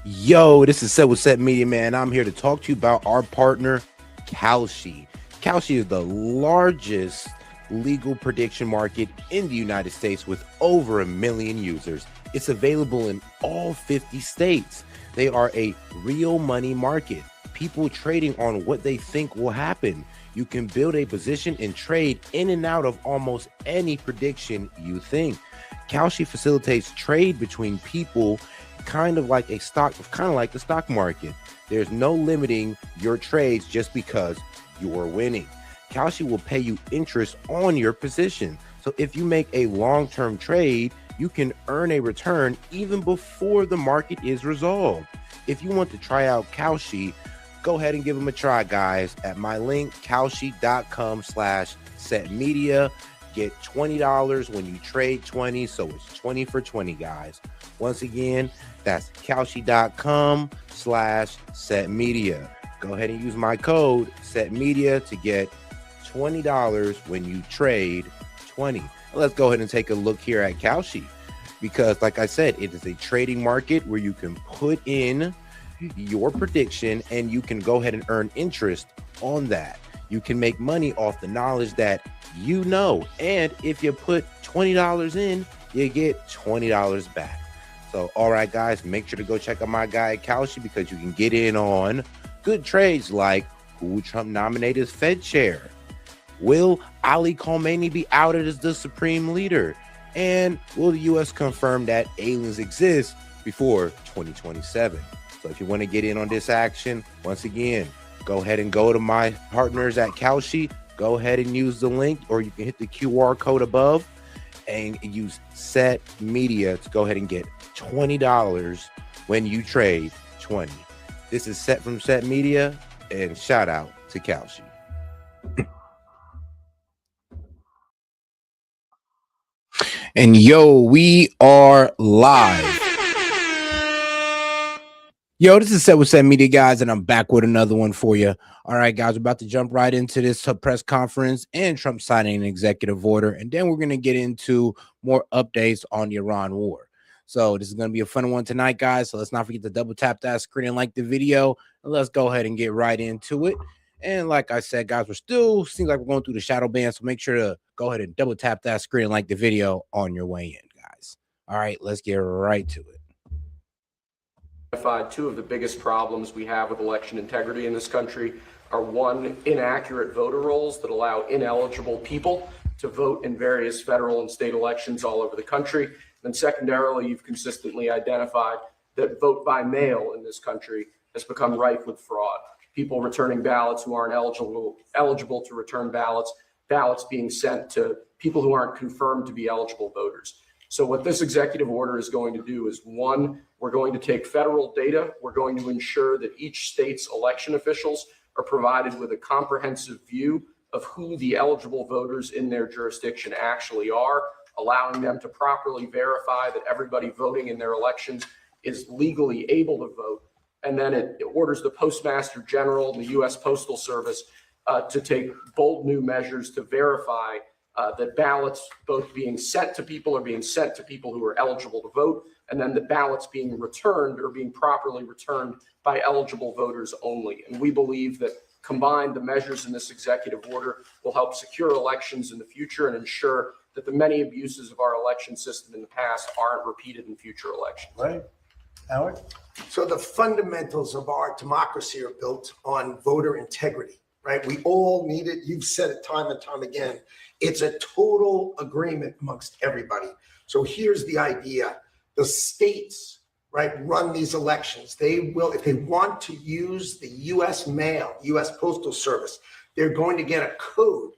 Yo, this is Set with Set Media, man. I'm here to talk to you about our partner, Kalshi. Kalshi is the largest legal prediction market in the United States with over 1 million users. It's available in all 50 states. They are a real money market, people trading on what they think will happen. You can build a position and trade in and out of almost any prediction you think. Kalshi facilitates trade between people kind of like the stock market. There's no limiting your trades just because you're winning. Kalshi will pay you interest on your position. So if you make a long-term trade, you can earn a return even before the market is resolved. If you want to try out Kalshi, go ahead and give them a try, guys, at my link, kalshi.com/setmedia. Get $20 when you trade 20, so it's 20 for 20, guys. Once again, that's kalshi.com/setmedia. Go ahead and use my code setmedia to get $20 when you trade 20. Let's go ahead and take a look here at Kalshi, because like I said, it is a trading market where you can put in your prediction and you can go ahead and earn interest on that. You can make money off the knowledge that you know, and if you put $20 in, you get $20 back. So all right, guys, make sure to go check out my guy at Kalshi, because you can get in on good trades like who Trump nominated as Fed chair, will Ali Khamenei be outed as the supreme leader, and will the U.S. confirm that aliens exist before 2027. So if you want to get in on this action, once again, go ahead and go to my partners at Kalshi. Go ahead and use the link, or you can hit the QR code above and use Set Media to go ahead and get $20 when you trade 20. This is Set from Set Media, and shout out to Kalshi. And yo, we are live. Yo, this is Set with Set Media, guys, and I'm back with another one for you. All right, guys, we're about to jump right into this press conference and Trump signing an executive order, and then we're going to get into more updates on the Iran war. So this is going to be a fun one tonight, guys. So let's not forget to double tap that screen and like the video, and let's go ahead and get right into it. And like I said, guys, seems like we're going through the shadow ban, so make sure to go ahead and double tap that screen and like the video on your way in, guys. All right, let's get right to it. Two of the biggest problems we have with election integrity in this country are, one, inaccurate voter rolls that allow ineligible people to vote in various federal and state elections all over the country. And secondarily, you've consistently identified that vote by mail in this country has become rife with fraud. People returning ballots who aren't eligible to return ballots being sent to people who aren't confirmed to be eligible voters. So what this executive order is going to do is, one, we're going to take federal data. We're going to ensure that each state's election officials are provided with a comprehensive view of who the eligible voters in their jurisdiction actually are, allowing them to properly verify that everybody voting in their elections is legally able to vote. And then it orders the Postmaster General and the U.S. Postal Service to take bold new measures to verify that ballots both being sent to people are being sent to people who are eligible to vote, and then the ballots being returned or being properly returned by eligible voters only. And we believe that combined, the measures in this executive order will help secure elections in the future and ensure that the many abuses of our election system in the past aren't repeated in future elections. Right. Howard? So the fundamentals of our democracy are built on voter integrity, right? We all need it. You've said it time and time again. It's a total agreement amongst everybody. So here's the idea. The states, right, run these elections. They will, if they want to use the U.S. mail, U.S. Postal Service, they're going to get a code,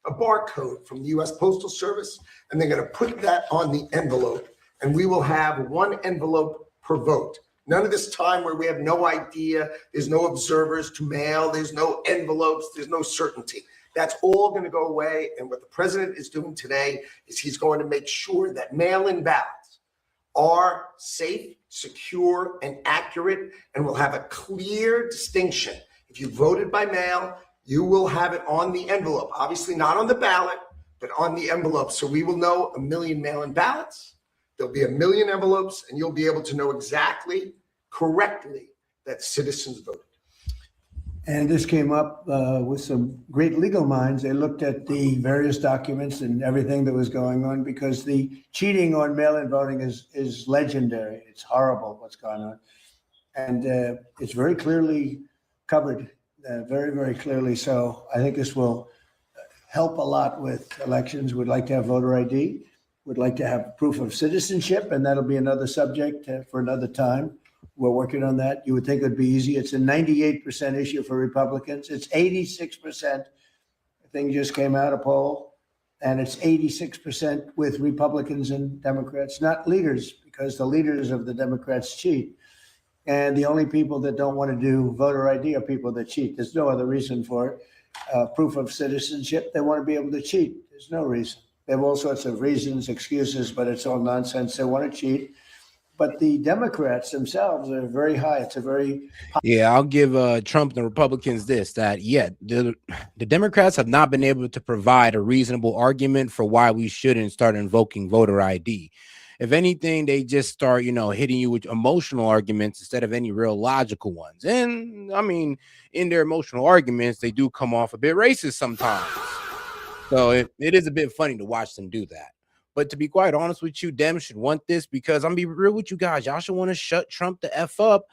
a barcode from the U.S. Postal Service, and they're going to put that on the envelope, and we will have one envelope per vote. None of this time where we have no idea, there's no observers to mail, there's no envelopes, there's no certainty. That's all going to go away. And what the president is doing today is he's going to make sure that mail-in ballots are safe, secure, and accurate, and will have a clear distinction. If you voted by mail, you will have it on the envelope, obviously not on the ballot, but on the envelope. So we will know 1 million mail-in ballots. There'll be 1 million envelopes, and you'll be able to know exactly correctly that citizens voted. And this came up with some great legal minds. They looked at the various documents and everything that was going on, because the cheating on mail-in voting is legendary. It's horrible what's going on. And it's very clearly covered, very, very clearly. So I think this will help a lot with elections. We'd like to have voter ID. We'd like to have proof of citizenship, and that'll be another subject for another time. We're working on that. You would think it would be easy. It's a 98% issue for Republicans. It's 86%. The thing just came out, a poll, and it's 86% with Republicans and Democrats, not leaders, because the leaders of the Democrats cheat. And the only people that don't want to do voter ID are people that cheat. There's no other reason for it. Proof of citizenship, they want to be able to cheat. There's no reason. They have all sorts of reasons, excuses, but it's all nonsense. They want to cheat. But the Democrats themselves are very high. It's a very... Yeah, I'll give Trump and the Republicans this, that, yeah, the Democrats have not been able to provide a reasonable argument for why we shouldn't start invoking voter ID. If anything, they just start, hitting you with emotional arguments instead of any real logical ones. And I mean, in their emotional arguments, they do come off a bit racist sometimes. So it is a bit funny to watch them do that. But to be quite honest with you, Dems should want this, because I'm be real with you guys. Y'all should want to shut Trump the F up.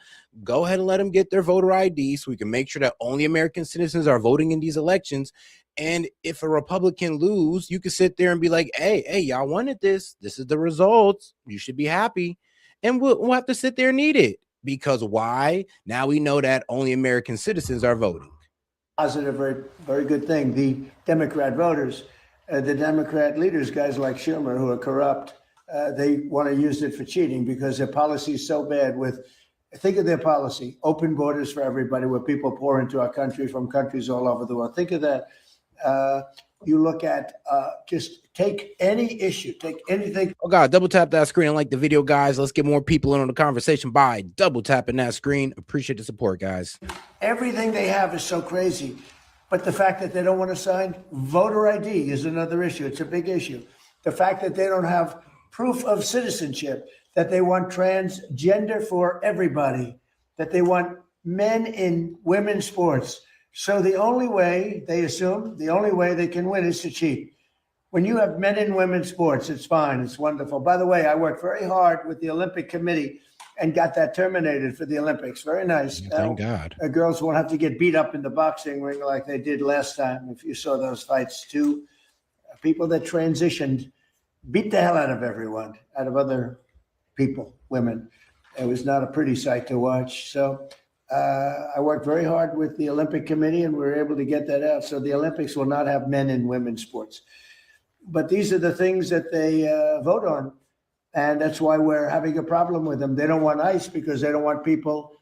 Go ahead and let them get their voter ID so we can make sure that only American citizens are voting in these elections. And if a Republican lose, you can sit there and be like, hey, y'all wanted this. This is the results. You should be happy. And we'll have to sit there and eat it. Because why? Now we know that only American citizens are voting. Positive, very, very good thing. The Democrat voters, the Democrat leaders, guys like Schumer, who are corrupt, they want to use it for cheating because their policy is so bad. Think of their policy, open borders for everybody, where people pour into our country from countries all over the world. Think of that. You look at just take any issue, take anything. Oh God, double tap that screen and like the video, guys. Let's get more people in on the conversation by double tapping that screen. Appreciate the support, guys. Everything they have is so crazy. But the fact that they don't want to sign voter ID is another issue. It's a big issue. The fact that they don't have proof of citizenship, that they want transgender for everybody, that they want men in women's sports. So the only way, they assume, the only way they can win is to cheat. When you have men in women's sports, it's fine. It's wonderful. By the way, I worked very hard with the Olympic Committee and got that terminated for the Olympics. Very nice. Thank God. Girls won't have to get beat up in the boxing ring like they did last time. If you saw those fights, too, people that transitioned beat the hell out of everyone, out of other people, women. It was not a pretty sight to watch. So I worked very hard with the Olympic Committee, and we were able to get that out. So the Olympics will not have men in women's sports. But these are the things that they vote on. And that's why we're having a problem with them. They don't want ICE because they don't want people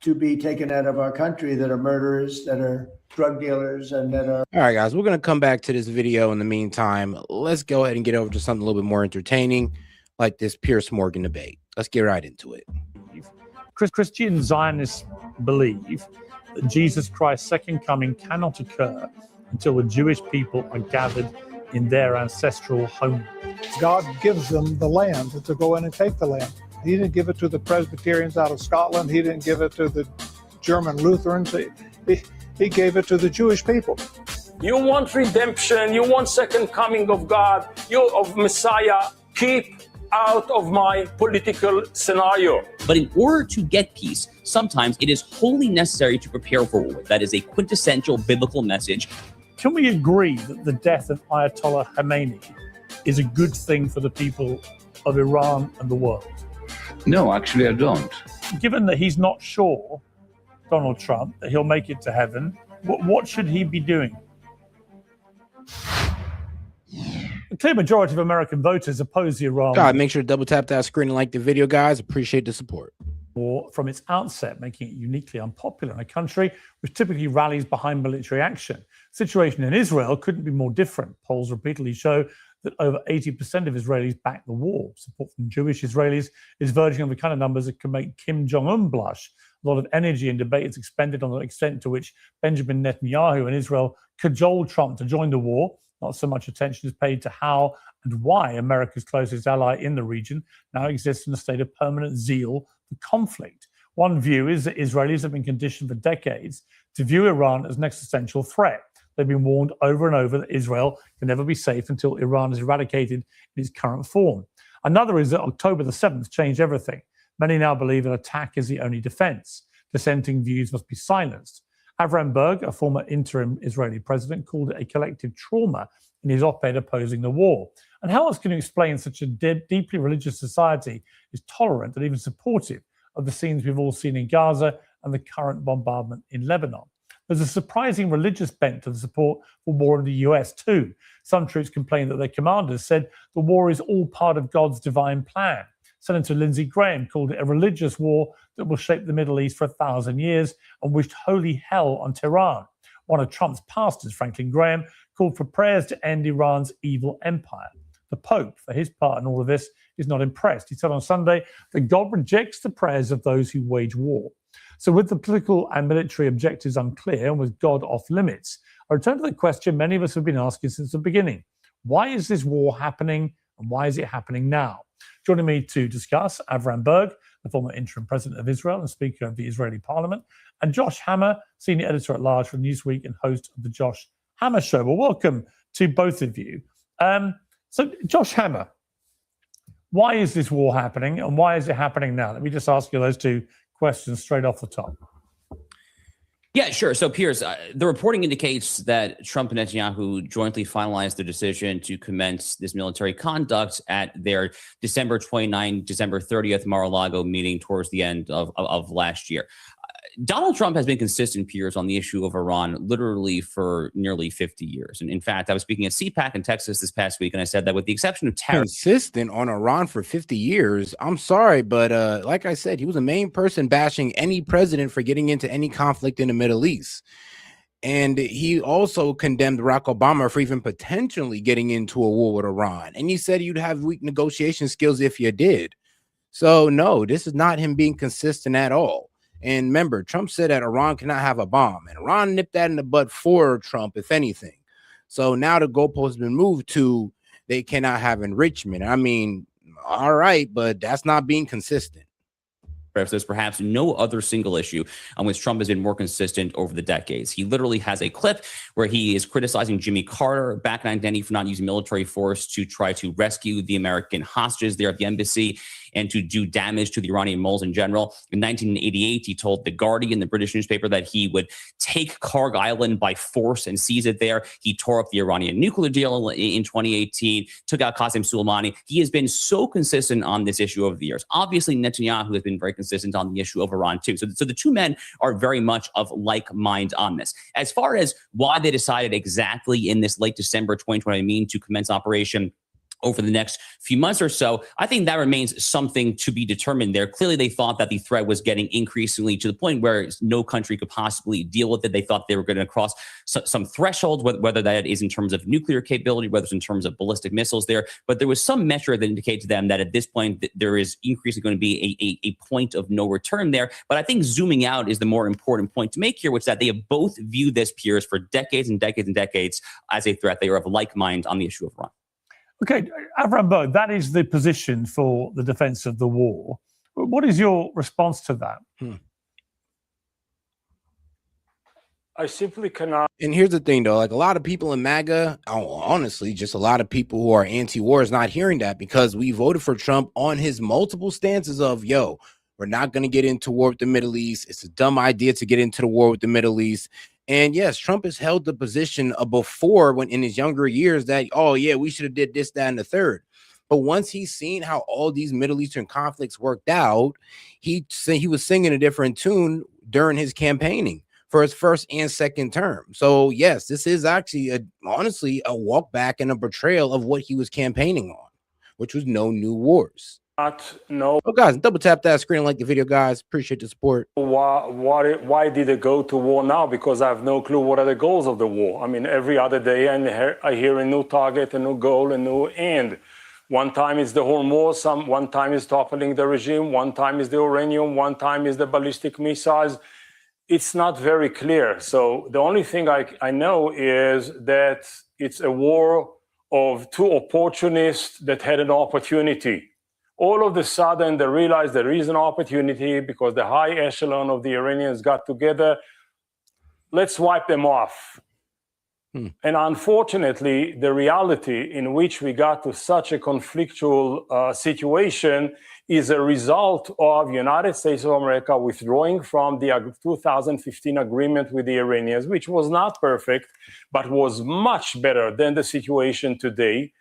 to be taken out of our country that are murderers, that are drug dealers, and that are... All right, guys, we're going to come back to this video in the meantime. Let's go ahead and get over to something a little bit more entertaining, like this Piers Morgan debate. Let's get right into it. Christian Zionists believe that Jesus Christ's second coming cannot occur until the Jewish people are gathered in their ancestral home. God gives them the land to go in and take the land. He didn't give it to the Presbyterians out of Scotland. He didn't give it to the German Lutherans. He gave it to the Jewish people. You want redemption, you want second coming of God, of Messiah, keep out of my political scenario. But in order to get peace, sometimes it is wholly necessary to prepare for war. That is a quintessential biblical message. Can we agree that the death of Ayatollah Khamenei is a good thing for the people of Iran and the world? No, actually, I don't. Given that he's not sure, Donald Trump, that he'll make it to heaven, what should he be doing? The clear majority of American voters oppose the Iran. God, make sure to double tap that screen and like the video, guys. Appreciate the support. War from its outset, making it uniquely unpopular in a country which typically rallies behind military action. The situation in Israel couldn't be more different. Polls repeatedly show that over 80% of Israelis back the war. Support from Jewish Israelis is verging on the kind of numbers that can make Kim Jong-un blush. A lot of energy and debate is expended on the extent to which Benjamin Netanyahu and Israel cajoled Trump to join the war. Not so much attention is paid to how and why America's closest ally in the region now exists in a state of permanent zeal for conflict. One view is that Israelis have been conditioned for decades to view Iran as an existential threat. They've been warned over and over that Israel can never be safe until Iran is eradicated in its current form. Another is that October the 7th changed everything. Many now believe an attack is the only defense. Dissenting views must be silenced. Avram Berg, a former interim Israeli president, called it a collective trauma in his op-ed opposing the war. And how else can you explain such a deeply religious society is tolerant and even supportive of the scenes we've all seen in Gaza and the current bombardment in Lebanon? There's a surprising religious bent to the support for war in the US too. Some troops complain that their commanders said the war is all part of God's divine plan. Senator Lindsey Graham called it a religious war that will shape the Middle East for 1,000 years and wished holy hell on Tehran. One of Trump's pastors, Franklin Graham, called for prayers to end Iran's evil empire. The Pope, for his part in all of this, is not impressed. He said on Sunday that God rejects the prayers of those who wage war. So with the political and military objectives unclear and with God off limits, I return to the question many of us have been asking since the beginning. Why is this war happening and why is it happening now? Joining me to discuss, Avram Berg, the former interim president of Israel and Speaker of the Israeli Parliament, and Josh Hammer, senior editor-at-large for Newsweek and host of the Josh Hammer Show. Well, welcome to both of you. So, Josh Hammer, why is this war happening and why is it happening now? Let me just ask you those two questions straight off the top. Yeah, sure. So, Piers, the reporting indicates that Trump and Netanyahu jointly finalized their decision to commence this military conduct at their December 29, December 30th Mar-a-Lago meeting towards the end of last year. Donald Trump has been consistent, Piers, on the issue of Iran literally for nearly 50 years. And in fact, I was speaking at CPAC in Texas this past week, and I said that with the exception of tariffs. Consistent on Iran for 50 years. I'm sorry, but like I said, he was the main person bashing any president for getting into any conflict in the Middle East. And he also condemned Barack Obama for even potentially getting into a war with Iran. And he said you'd have weak negotiation skills if you did. So, no, this is not him being consistent at all. And remember, Trump said that Iran cannot have a bomb, and Iran nipped that in the bud for Trump, if anything. So now the goalpost has been moved to they cannot have enrichment. I mean, all right, but that's not being consistent. There's perhaps no other single issue on which Trump has been more consistent over the decades. He literally has a clip where he is criticizing Jimmy Carter back in 1990 for not using military force to try to rescue the American hostages there at the embassy and to do damage to the Iranian moles in general. In 1988, he told The Guardian, the British newspaper, that he would take Karg Island by force and seize it there. He tore up the Iranian nuclear deal in 2018, took out Qasem Soleimani. He has been so consistent on this issue over the years. Obviously, Netanyahu has been very consistent on the issue of Iran, too. So the two men are very much of like mind on this. As far as why they decided exactly in this late December 2020 meeting to commence Operation over the next few months or so, I think that remains something to be determined there. Clearly, they thought that the threat was getting increasingly to the point where no country could possibly deal with it. They thought they were going to cross some threshold, whether that is in terms of nuclear capability, whether it's in terms of ballistic missiles there. But there was some metric that indicated to them that at this point, there is increasingly going to be a point of no return there. But I think zooming out is the more important point to make here, which is that they have both viewed this, Piers, for decades and decades and decades as a threat. They are of like mind on the issue of Iran. Okay, Avram Berg, that is the position for the defense of the war. What is your response to that? I simply cannot. And here's the thing, though, like a lot of people in MAGA, honestly, just a lot of people who are anti-war is not hearing that because we voted for Trump on his multiple stances of, yo, we're not going to get into war with the Middle East. It's a dumb idea to get into the war with the Middle East. And yes, Trump has held the position before when in his younger years that, oh, yeah, we should have did this, that, and the third. But once he's seen how all these Middle Eastern conflicts worked out, he was singing a different tune during his campaigning for his first and second term. So, yes, this is actually, honestly, a walk back and a betrayal of what he was campaigning on, which was no new wars. No. Oh, guys, double tap that screen and like the video, guys. Appreciate the support. Why did they go to war now? Because I have no clue what are the goals of the war. I mean, every other day I hear a new target, a new goal, a new end. One time it's the Hormuz, one time is toppling the regime, one time is the uranium, one time is the ballistic missiles. It's not very clear. So the only thing I know is that it's a war of two opportunists that had an opportunity. all of a sudden they realized there is an opportunity because the high echelon of the Iranians got together. Let's wipe them off. And unfortunately, the reality in which we got to such a conflictual situation is a result of United States of America withdrawing from the 2015 agreement with the Iranians, which was not perfect, but was much better than the situation today.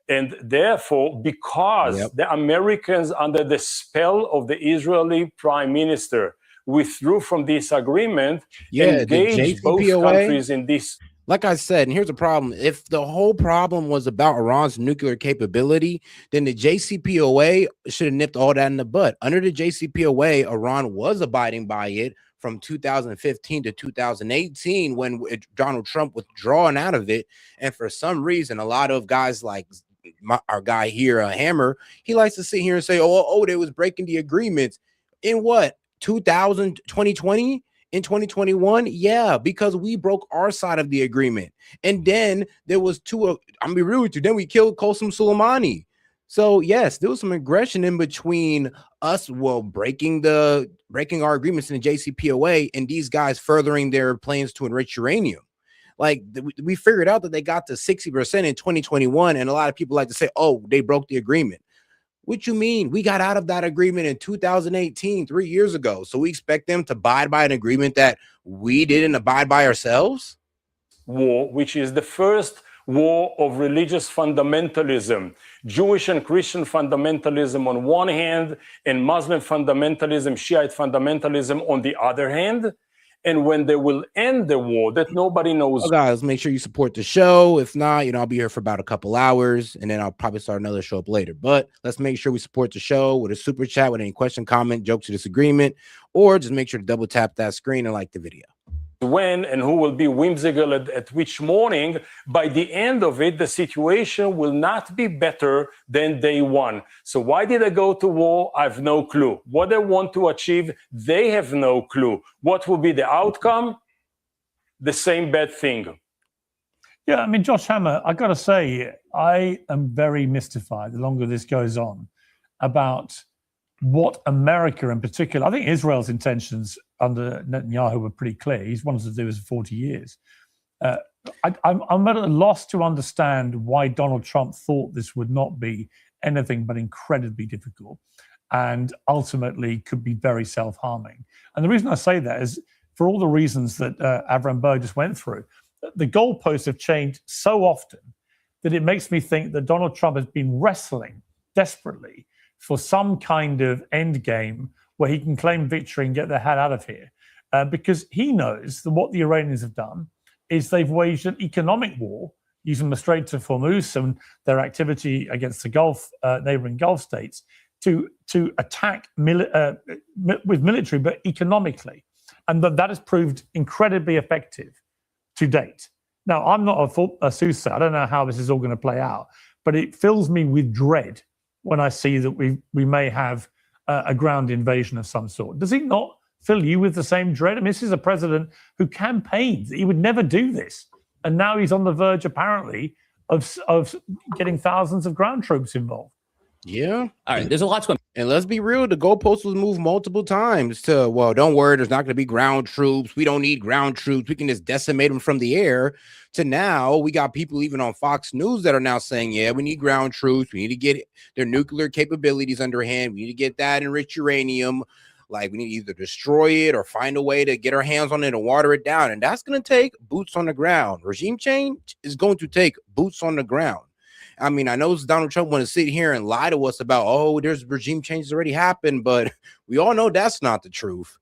And therefore, because the Americans, under the spell of the Israeli prime minister, withdrew from this agreement, engaged both countries in this. Like I said, and here's the problem. If the whole problem was about Iran's nuclear capability, then the JCPOA should have nipped all that in the butt. Under the JCPOA, Iran was abiding by it from 2015 to 2018 when Donald Trump withdrawing out of it. And for some reason, a lot of guys like our guy here, Hammer, he likes to sit here and say, oh, they was breaking the agreements. In what, 2020? In 2021, yeah, because we broke our side of the agreement. And then there was I'm gonna be real with you, then we killed Qasem Soleimani. So yes, there was some aggression in between us, breaking our agreements in the JCPOA and these guys furthering their plans to enrich uranium. Like we figured out that they got to 60% in 2021, and a lot of people like to say, oh, they broke the agreement. What you mean? We got out of that agreement in 2018, 3 years ago. So we expect them to abide by an agreement that we didn't abide by ourselves? War, which is the first war of religious fundamentalism, Jewish and Christian fundamentalism on one hand, and Muslim fundamentalism, Shiite fundamentalism on the other hand. And when they will end the war that nobody knows. Oh, guys, make sure you support the show. If not, I'll be here for about a couple hours, and then I'll probably start another show up later. But let's make sure we support the show with a super chat, with any question, comment, jokes, or disagreement, or just make sure to double tap that screen and like the video. When and who will be whimsical at which morning, by the end of it, the situation will not be better than day one. So why did they go to war? I have no clue. What they want to achieve, they have no clue. What will be the outcome? The same bad thing. Yeah, I mean, Josh Hammer, I got to say, I am very mystified the longer this goes on about what America in particular, I think Israel's intentions under Netanyahu were pretty clear. He's wanted to do this for 40 years. I'm at a loss to understand why Donald Trump thought this would not be anything but incredibly difficult and ultimately could be very self-harming. And the reason I say that is for all the reasons that Avram Berg just went through. The goalposts have changed so often that it makes me think that Donald Trump has been wrestling desperately for some kind of end game where he can claim victory and get the hell out of here. Because he knows that what the Iranians have done is they've waged an economic war using the Strait of Hormuz and their activity against the Gulf, neighboring Gulf states to attack with military, but economically. And that has proved incredibly effective to date. Now, I'm not a soothsayer. I don't know how this is all going to play out, but it fills me with dread when I see that we may have a ground invasion of some sort. Does he not fill you with the same dread? I mean, this is a president who campaigned that he would never do this. And now he's on the verge, apparently, of getting thousands of ground troops involved. Yeah. All right, there's a lot to go. And let's be real, the goalpost was moved multiple times to, well, don't worry, there's not going to be ground troops. We don't need ground troops. We can just decimate them from the air. To now, we got people even on Fox News that are now saying, yeah, we need ground troops. We need to get their nuclear capabilities underhand. We need to get that enriched uranium. Like, we need to either destroy it or find a way to get our hands on it and water it down. And that's going to take boots on the ground. Regime change is going to take boots on the ground. I mean, I know Donald Trump want to sit here and lie to us about, oh, there's regime changes already happened, but we all know that's not the truth.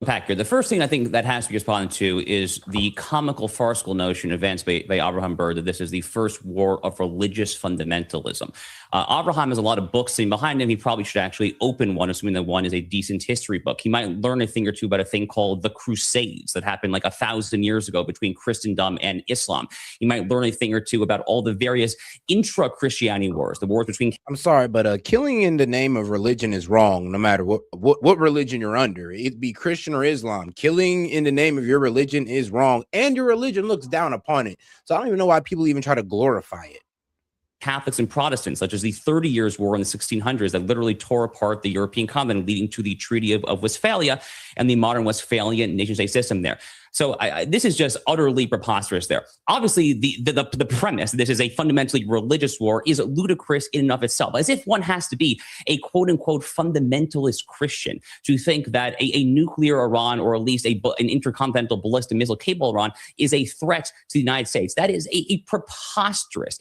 Packer, the first thing I think that has to be responded to is the comical, farcical notion advanced by Abraham Berg that this is the first war of religious fundamentalism. Abraham has a lot of books sitting behind him. He probably should actually open one, assuming that one is a decent history book. He might learn a thing or two about a thing called the Crusades that happened like 1,000 years ago between Christendom and Islam. He might learn a thing or two about all the various intra-Christianity wars, the wars between... I'm sorry, but killing in the name of religion is wrong, no matter what religion you're under. It'd be Christian or Islam. Killing in the name of your religion is wrong, and your religion looks down upon it. So I don't even know why people even try to glorify it. Catholics and Protestants, such as the 30 Years' War in the 1600s that literally tore apart the European continent, leading to the Treaty of Westphalia and the modern Westphalian nation-state system there. So this is just utterly preposterous there. Obviously, the premise, this is a fundamentally religious war, is ludicrous in and of itself, as if one has to be a quote-unquote fundamentalist Christian to think that a nuclear Iran, or at least an intercontinental ballistic missile capable Iran, is a threat to the United States. That is a preposterous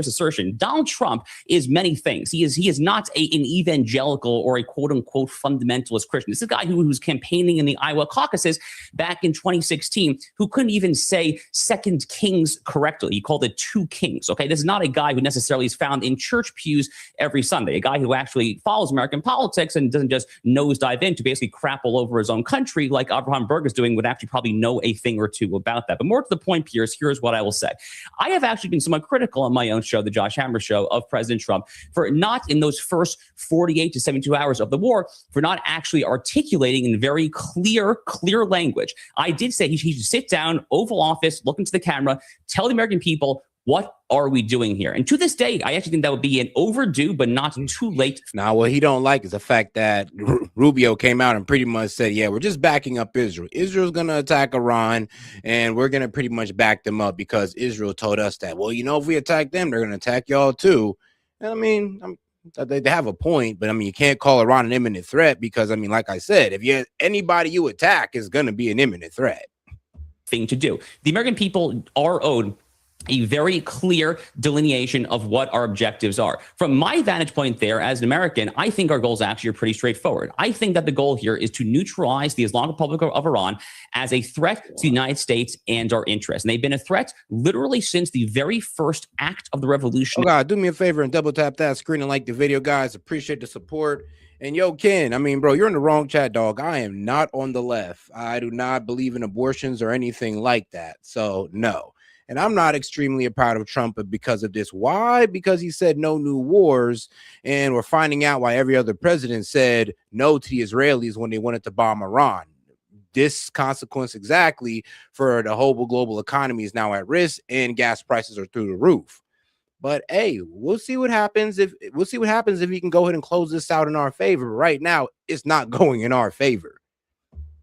assertion. Donald Trump is many things. He is not an evangelical or a quote-unquote fundamentalist Christian. This is a guy who was campaigning in the Iowa caucuses back in 2016, who couldn't even say Second Kings correctly. He called it Two Kings. Okay, this is not a guy who necessarily is found in church pews every Sunday. A guy who actually follows American politics and doesn't just nosedive in to basically crap all over his own country like Abraham Berg is doing, would actually probably know a thing or two about that. But more to the point, Piers, here's what I will say. I have actually been somewhat critical on my own show, the Josh Hammer Show, of President Trump for not, in those first 48 to 72 hours of the war, for not actually articulating in very clear language. I did say he should sit down, Oval Office, look into the camera, tell the American people, what are we doing here? And to this day, I actually think that would be an overdue, but not too late. Now, what he don't like is the fact that Rubio came out and pretty much said, yeah, we're just backing up Israel. Israel's going to attack Iran, and we're going to pretty much back them up because Israel told us that, well, you know, if we attack them, they're going to attack y'all too. And I mean, they have a point, but I mean, you can't call Iran an imminent threat because, I mean, like I said, if anybody you attack is going to be an imminent threat. Thing to do. The American people are owed a very clear delineation of what our objectives are. From my vantage point there, as an American, I think our goals actually are pretty straightforward. I think that the goal here is to neutralize the Islamic Republic of Iran as a threat to the United States and our interests. And they've been a threat literally since the very first act of the revolution. Oh God, do me a favor and double tap that screen and like the video, guys. Appreciate the support. And yo, Ken, I mean, bro, you're in the wrong chat, dog. I am not on the left. I do not believe in abortions or anything like that. So no. And I'm not extremely proud of Trump because of this. Why? Because he said no new wars. And we're finding out why every other president said no to the Israelis when they wanted to bomb Iran. This consequence exactly for the whole global economy is now at risk and gas prices are through the roof. But hey, we'll see what happens if he can go ahead and close this out in our favor. Right now, it's not going in our favor.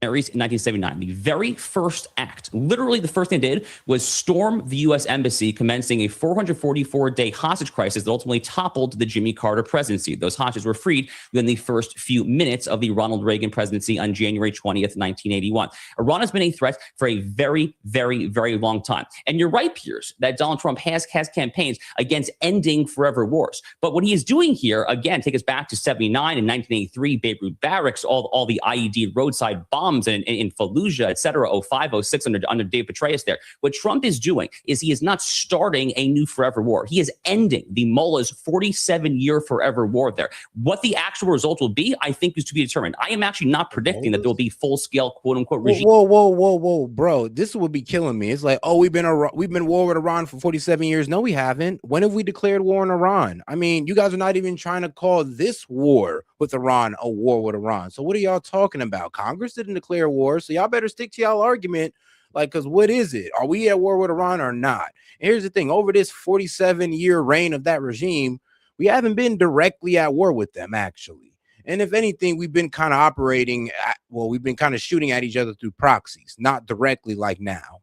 In 1979, the very first act, literally the first thing they did was storm the U.S. embassy, commencing a 444-day hostage crisis that ultimately toppled the Jimmy Carter presidency. Those hostages were freed within the first few minutes of the Ronald Reagan presidency on January 20th, 1981. Iran has been a threat for a very, very, very long time. And you're right, Piers, that Donald Trump has campaigns against ending forever wars. But what he is doing here, again, take us back to 79 and 1983, Beirut barracks, all the IED roadside bombs in Fallujah, et cetera, 05, 06 under Dave Petraeus there. What Trump is doing is he is not starting a new forever war. He is ending the mullah's 47-year forever war there. What the actual result will be, I think, is to be determined. I am actually not predicting that there will be full-scale, quote-unquote, regime. Whoa, bro. This would be killing me. It's like, oh, we've been war with Iran for 47 years. No, we haven't. When have we declared war on Iran? I mean, you guys are not even trying to call this war with Iran a war with Iran. So what are y'all talking about? Congress didn't declare war, so y'all better stick to y'all argument. Like, because what is it? Are we at war with Iran or not? And here's the thing. Over this 47-year reign of that regime, we haven't been directly at war with them, actually. And if anything, we've been kind of we've been kind of shooting at each other through proxies, not directly like now.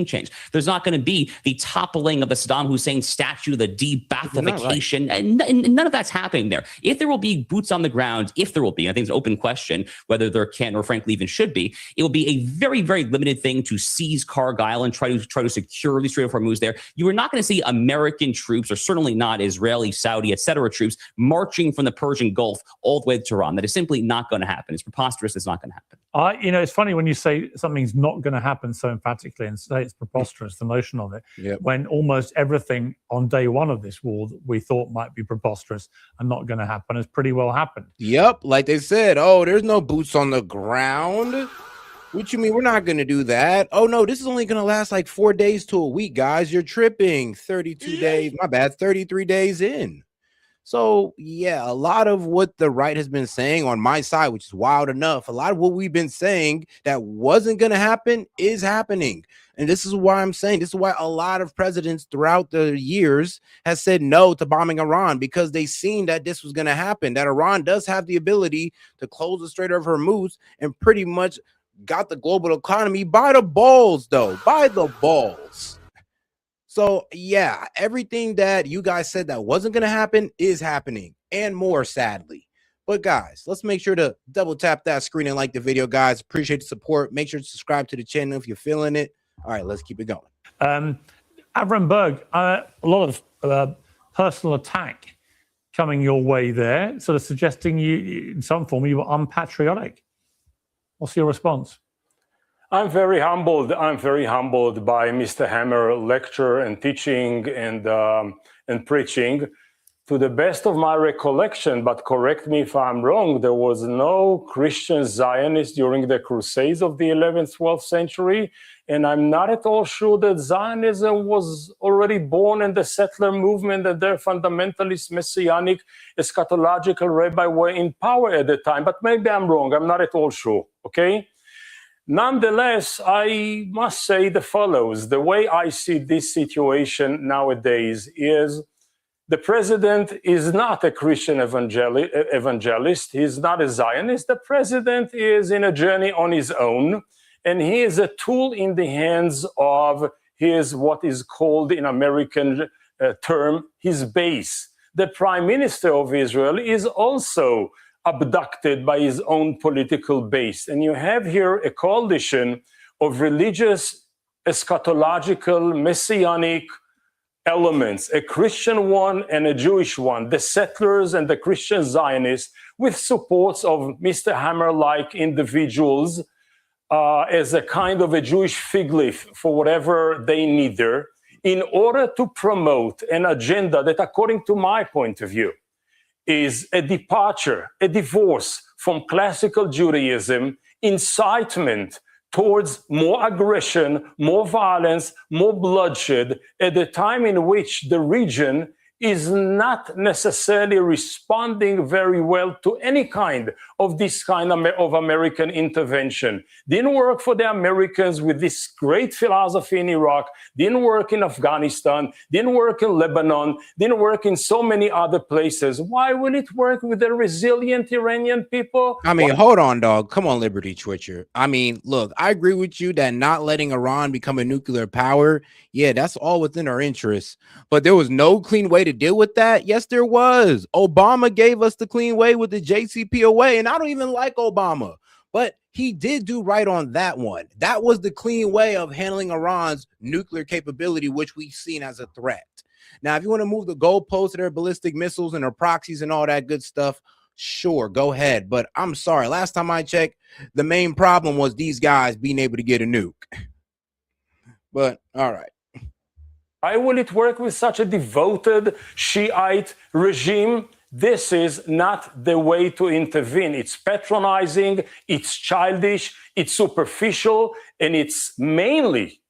Change. There's not going to be the toppling of the Saddam Hussein statue, the de-Baathification, and none of that's happening there. If there will be boots on the ground, I think it's an open question whether there can or frankly even should be, it will be a very, very limited thing to seize Cargill and try to secure the Strait of Hormuz there. You are not going to see American troops, or certainly not Israeli, Saudi, et cetera, troops marching from the Persian Gulf all the way to Tehran. That is simply not going to happen. It's preposterous. It's not going to happen. It's funny when you say something's not going to happen so emphatically and say it's preposterous, the notion of it, when almost everything on day one of this war that we thought might be preposterous and not going to happen has pretty well happened. Yep, like they said, oh, there's no boots on the ground. What you mean we're not going to do that? Oh, no, this is only going to last like 4 days to a week, guys. You're tripping. 32 days, my bad, 33 days in. So yeah, a lot of what the right has been saying on my side, which is wild enough, a lot of what we've been saying that wasn't going to happen is happening. And this is why I'm saying, this is why a lot of presidents throughout the years has said no to bombing Iran, because they seen that this was going to happen, that Iran does have the ability to close the Strait of Hormuz and pretty much got the global economy by the balls, though, by the balls. So yeah, everything that you guys said that wasn't going to happen is happening, and more, sadly. But guys, let's make sure to double tap that screen and like the video, guys. Appreciate the support. Make sure to subscribe to the channel if you're feeling it. All right, let's keep it going. Avram Berg, a lot of personal attack coming your way there, sort of suggesting you, in some form, you were unpatriotic. What's your response? I'm very humbled. I'm very humbled by Mr. Hammer lecture and teaching and preaching. To the best of my recollection, but correct me if I'm wrong, there was no Christian Zionist during the Crusades of the 11th, 12th century. And I'm not at all sure that Zionism was already born in the settler movement, and their fundamentalist, messianic, eschatological rabbi were in power at the time. But maybe I'm wrong. I'm not at all sure. Okay? Nonetheless, I must say the follows. The way I see this situation nowadays is the president is not a Christian evangelist. He's not a Zionist. The president is in a journey on his own, and he is a tool in the hands of his, what is called in American term, his base. The prime minister of Israel is also abducted by his own political base. And you have here a coalition of religious, eschatological, messianic elements, a Christian one and a Jewish one, the settlers and the Christian Zionists, with supports of Mr. Hammer-like individuals as a kind of a Jewish fig leaf for whatever they need there, in order to promote an agenda that, according to my point of view, is a departure, a divorce from classical Judaism, incitement towards more aggression, more violence, more bloodshed, at a time in which the region is not necessarily responding very well to any kind of this kind of American intervention. Didn't work for the Americans with this great philosophy in Iraq, didn't work in Afghanistan, didn't work in Lebanon, didn't work in so many other places. Why will it work with the resilient Iranian people? I mean, hold on, dog. Come on, Liberty Twitcher. I mean, look, I agree with you that not letting Iran become a nuclear power, yeah, that's all within our interests. But there was no clean way to deal with that. Yes, there was. Obama gave us the clean way with the JCPOA, and I don't even like Obama, but he did do right on that one. That was the clean way of handling Iran's nuclear capability, which we've seen as a threat. Now, if you want to move the goalposts to their ballistic missiles and their proxies and all that good stuff, sure, go ahead. But I'm sorry, last time I checked, the main problem was these guys being able to get a nuke. But all right. Why will it work with such a devoted Shiite regime? This is not the way to intervene. It's patronizing, it's childish, it's superficial, and it's mainly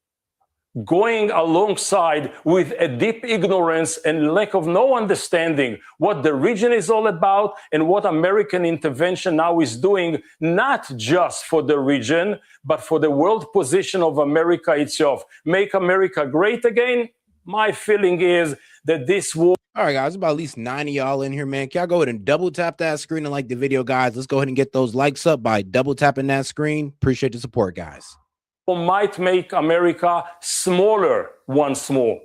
going alongside with a deep ignorance and lack of no understanding what the region is all about and what American intervention now is doing, not just for the region, but for the world position of America itself. Make America great again? My feeling is that this war. All right, guys, about at least 90 y'all in here, man. Can y'all go ahead and double tap that screen and like the video, guys? Let's go ahead and get those likes up by double tapping that screen. Appreciate the support, guys. Might make America smaller once more.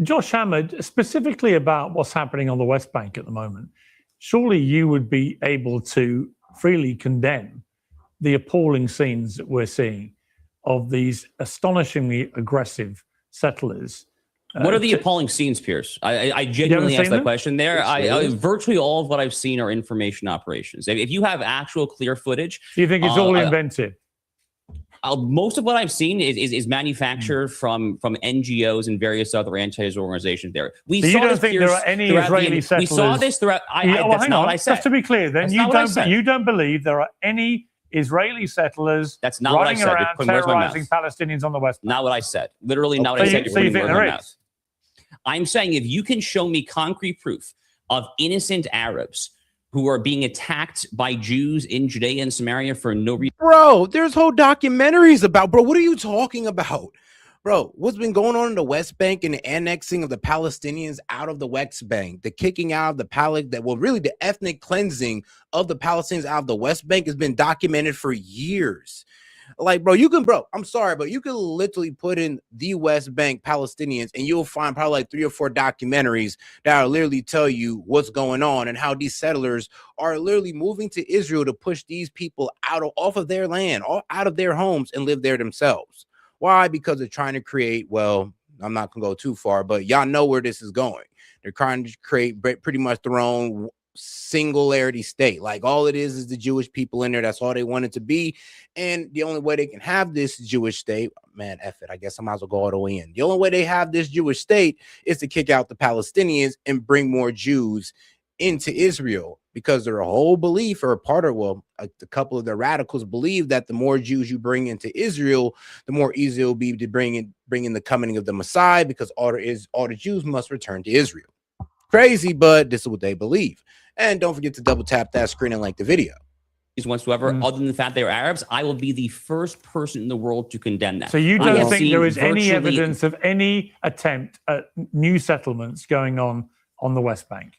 Josh Hammer, specifically about what's happening on the West Bank at the moment, surely you would be able to freely condemn the appalling scenes that we're seeing of these astonishingly aggressive settlers. What are the appalling scenes, Pierce? I genuinely asked that question there. Virtually all of what I've seen are information operations. If you have actual clear footage. Do you think it's all invented? Most of what I've seen is manufactured from NGOs and various other anti-Israel organizations there. So you don't think there are any Israeli settlers? We saw this throughout. That's not what I said. Just to be clear, then you don't believe there are any Israeli settlers that's not running what I said. around terrorizing Palestinians on the West Bank? Not what I said. Literally not what I said. So you think there is? I'm saying if you can show me concrete proof of innocent Arabs who are being attacked by Jews in Judea and Samaria for no reason. Bro, there's whole documentaries about, bro, what are you talking about? Bro, what's been going on in the West Bank and the annexing of the Palestinians out of the West Bank, the kicking out of really the ethnic cleansing of the Palestinians out of the West Bank has been documented for years. Like, bro, I'm sorry, but you can literally put in the West Bank Palestinians and you'll find probably like 3 or 4 documentaries that will literally tell you what's going on and how these settlers are literally moving to Israel to push these people off of their land, out of their homes and live there themselves. Why? Because they're trying to create, well, I'm not going to go too far, but y'all know where this is going. They're trying to create pretty much their own singularity state. Like, all it is the Jewish people in there. That's all they want it to be. And the only way they can have this Jewish state, man, F it, I guess I might as well go all the way in. The only way they have this Jewish state is to kick out the Palestinians and bring more Jews into Israel, because their whole belief, or a couple of the radicals believe that the more Jews you bring into Israel, the more easy it will be to bring in the coming of the Messiah, because all the Jews must return to Israel. Crazy, but this is what they believe. And don't forget to double tap that screen and like the video. Whatsoever, other than the fact they're Arabs, I will be the first person in the world to condemn that. So you don't think there is any evidence of any attempt at new settlements going on the West Bank?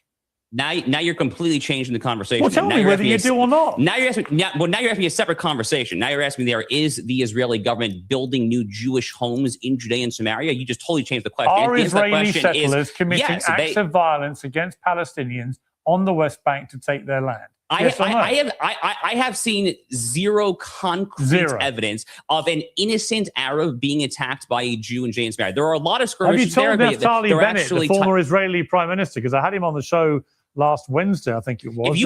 Now you're completely changing the conversation. Well, tell me whether you do or not. Now you're asking me a separate conversation. Now you're asking me, is the Israeli government building new Jewish homes in Judea and Samaria? You just totally changed the question. Are Israeli settlers committing acts of violence against Palestinians on the West Bank to take their land? I have seen zero concrete evidence of an innocent Arab being attacked by a Jew in Judea and Samaria. There are a lot of skirmishes. Have you told Naftali Bennett, the former Israeli prime minister, because I had him on the show last Wednesday, I think it was. If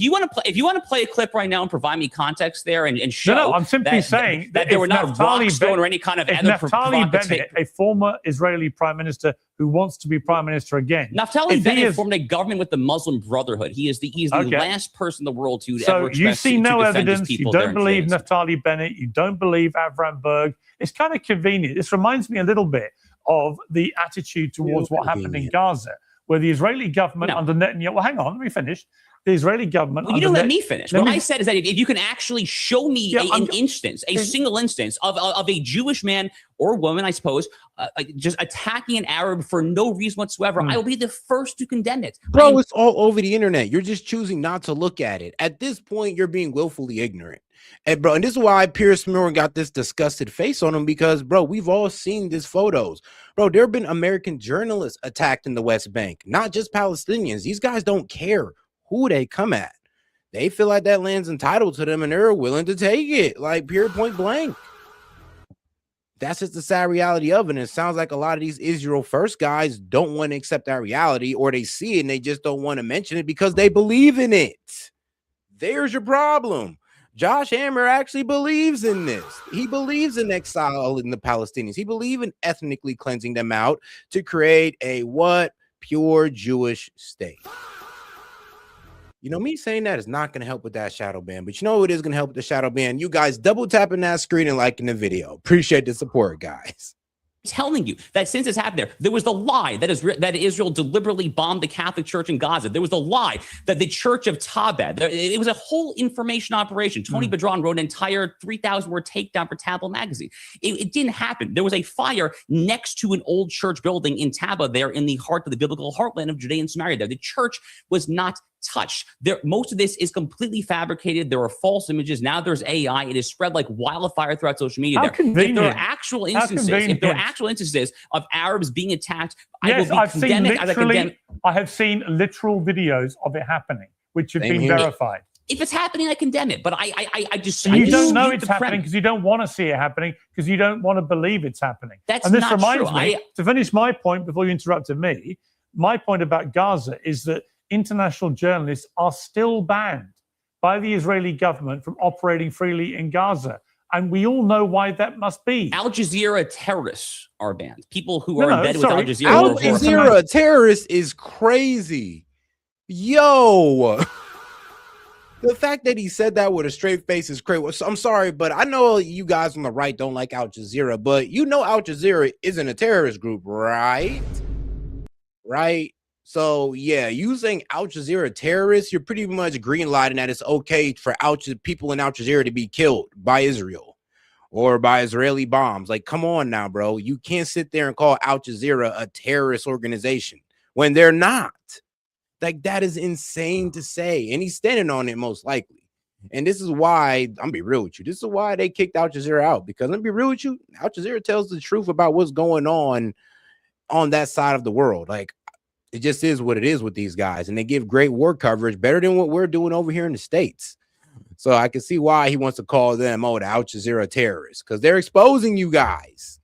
you want to play a clip right now and provide me context there and show, no, I'm simply saying that there were not rocks thrown or any kind of other Naftali Bennett, a former Israeli prime minister who wants to be prime minister again. Naftali Bennett formed a government with the Muslim Brotherhood. He's the last person in the world to ever express. So you see no evidence. You don't believe Judea. Naftali Bennett. You don't believe Avram Berg. It's kind of convenient. This reminds me a little bit of the attitude towards what happened in Gaza, where the Israeli government under Netanyahu... Well, hang on, let me finish. The Israeli government... Well, you don't let me finish. What I said is that if you can actually show me a single instance of a Jewish man or woman, I suppose, just attacking an Arab for no reason whatsoever, I will be the first to condemn it. Bro, it's all over the internet. You're just choosing not to look at it. At this point, you're being willfully ignorant. And bro, and this is why Piers Morgan got this disgusted face on him, because, bro, we've all seen these photos. Bro, there have been American journalists attacked in the West Bank, not just Palestinians. These guys don't care who they come at. They feel like that land's entitled to them and they're willing to take it, like, pure point blank. That's just the sad reality of it. And it sounds like a lot of these Israel first guys don't want to accept that reality, or they see it and they just don't want to mention it because they believe in it. There's your problem. Josh Hammer actually believes in this. He believes in exile in the Palestinians. He believes in ethnically cleansing them out to create a pure Jewish state. You know, me saying that is not going to help with that shadow ban, but you know what is going to help with the shadow ban? You guys double tapping that screen and liking the video. Appreciate the support, guys. Telling you that since this happened there was the lie that Israel deliberately bombed the Catholic Church in Gaza. There was the lie that the Church of Tabed, it was a whole information operation. Tony Bedron wrote an entire 3,000 word takedown for Tablet magazine. It didn't happen. There was a fire next to an old church building in Tabba there in the heart of the biblical heartland of Judea and Samaria there. The church was not touched. Most of this is completely fabricated. There are false images. Now there's AI. It is spread like wildfire throughout social media. How convenient. If there are actual instances, of Arabs being attacked, I will condemn it. I have seen literal videos of it happening, which have been verified. If it's happening, I condemn it. But I just don't know it's happening because you don't want to see it happening, because you don't want to believe it's happening. That's not true. Reminds me, to finish my point before you interrupted me, my point about Gaza is that international journalists are still banned by the Israeli government from operating freely in Gaza. And we all know why that must be. Al Jazeera terrorists are banned. People who are in bed with Al Jazeera. Al Jazeera terrorist is crazy. Yo. The fact that he said that with a straight face is crazy. I'm sorry, but I know you guys on the right don't like Al Jazeera, but you know Al Jazeera isn't a terrorist group, right? Right? So yeah, you saying Al Jazeera terrorists, you're pretty much green lighting that it's okay for people in Al Jazeera to be killed by Israel or by Israeli bombs. Like, come on now, bro. You can't sit there and call Al Jazeera a terrorist organization when they're not. Like, that is insane to say. And he's standing on it most likely. And this is why, I'm gonna be real with you. This is why they kicked Al Jazeera out. Because let me be real with you, Al Jazeera tells the truth about what's going on that side of the world. Like, it just is what it is with these guys. And they give great war coverage, better than what we're doing over here in the States. So I can see why he wants to call them, the Al Jazeera terrorists, because they're exposing you guys.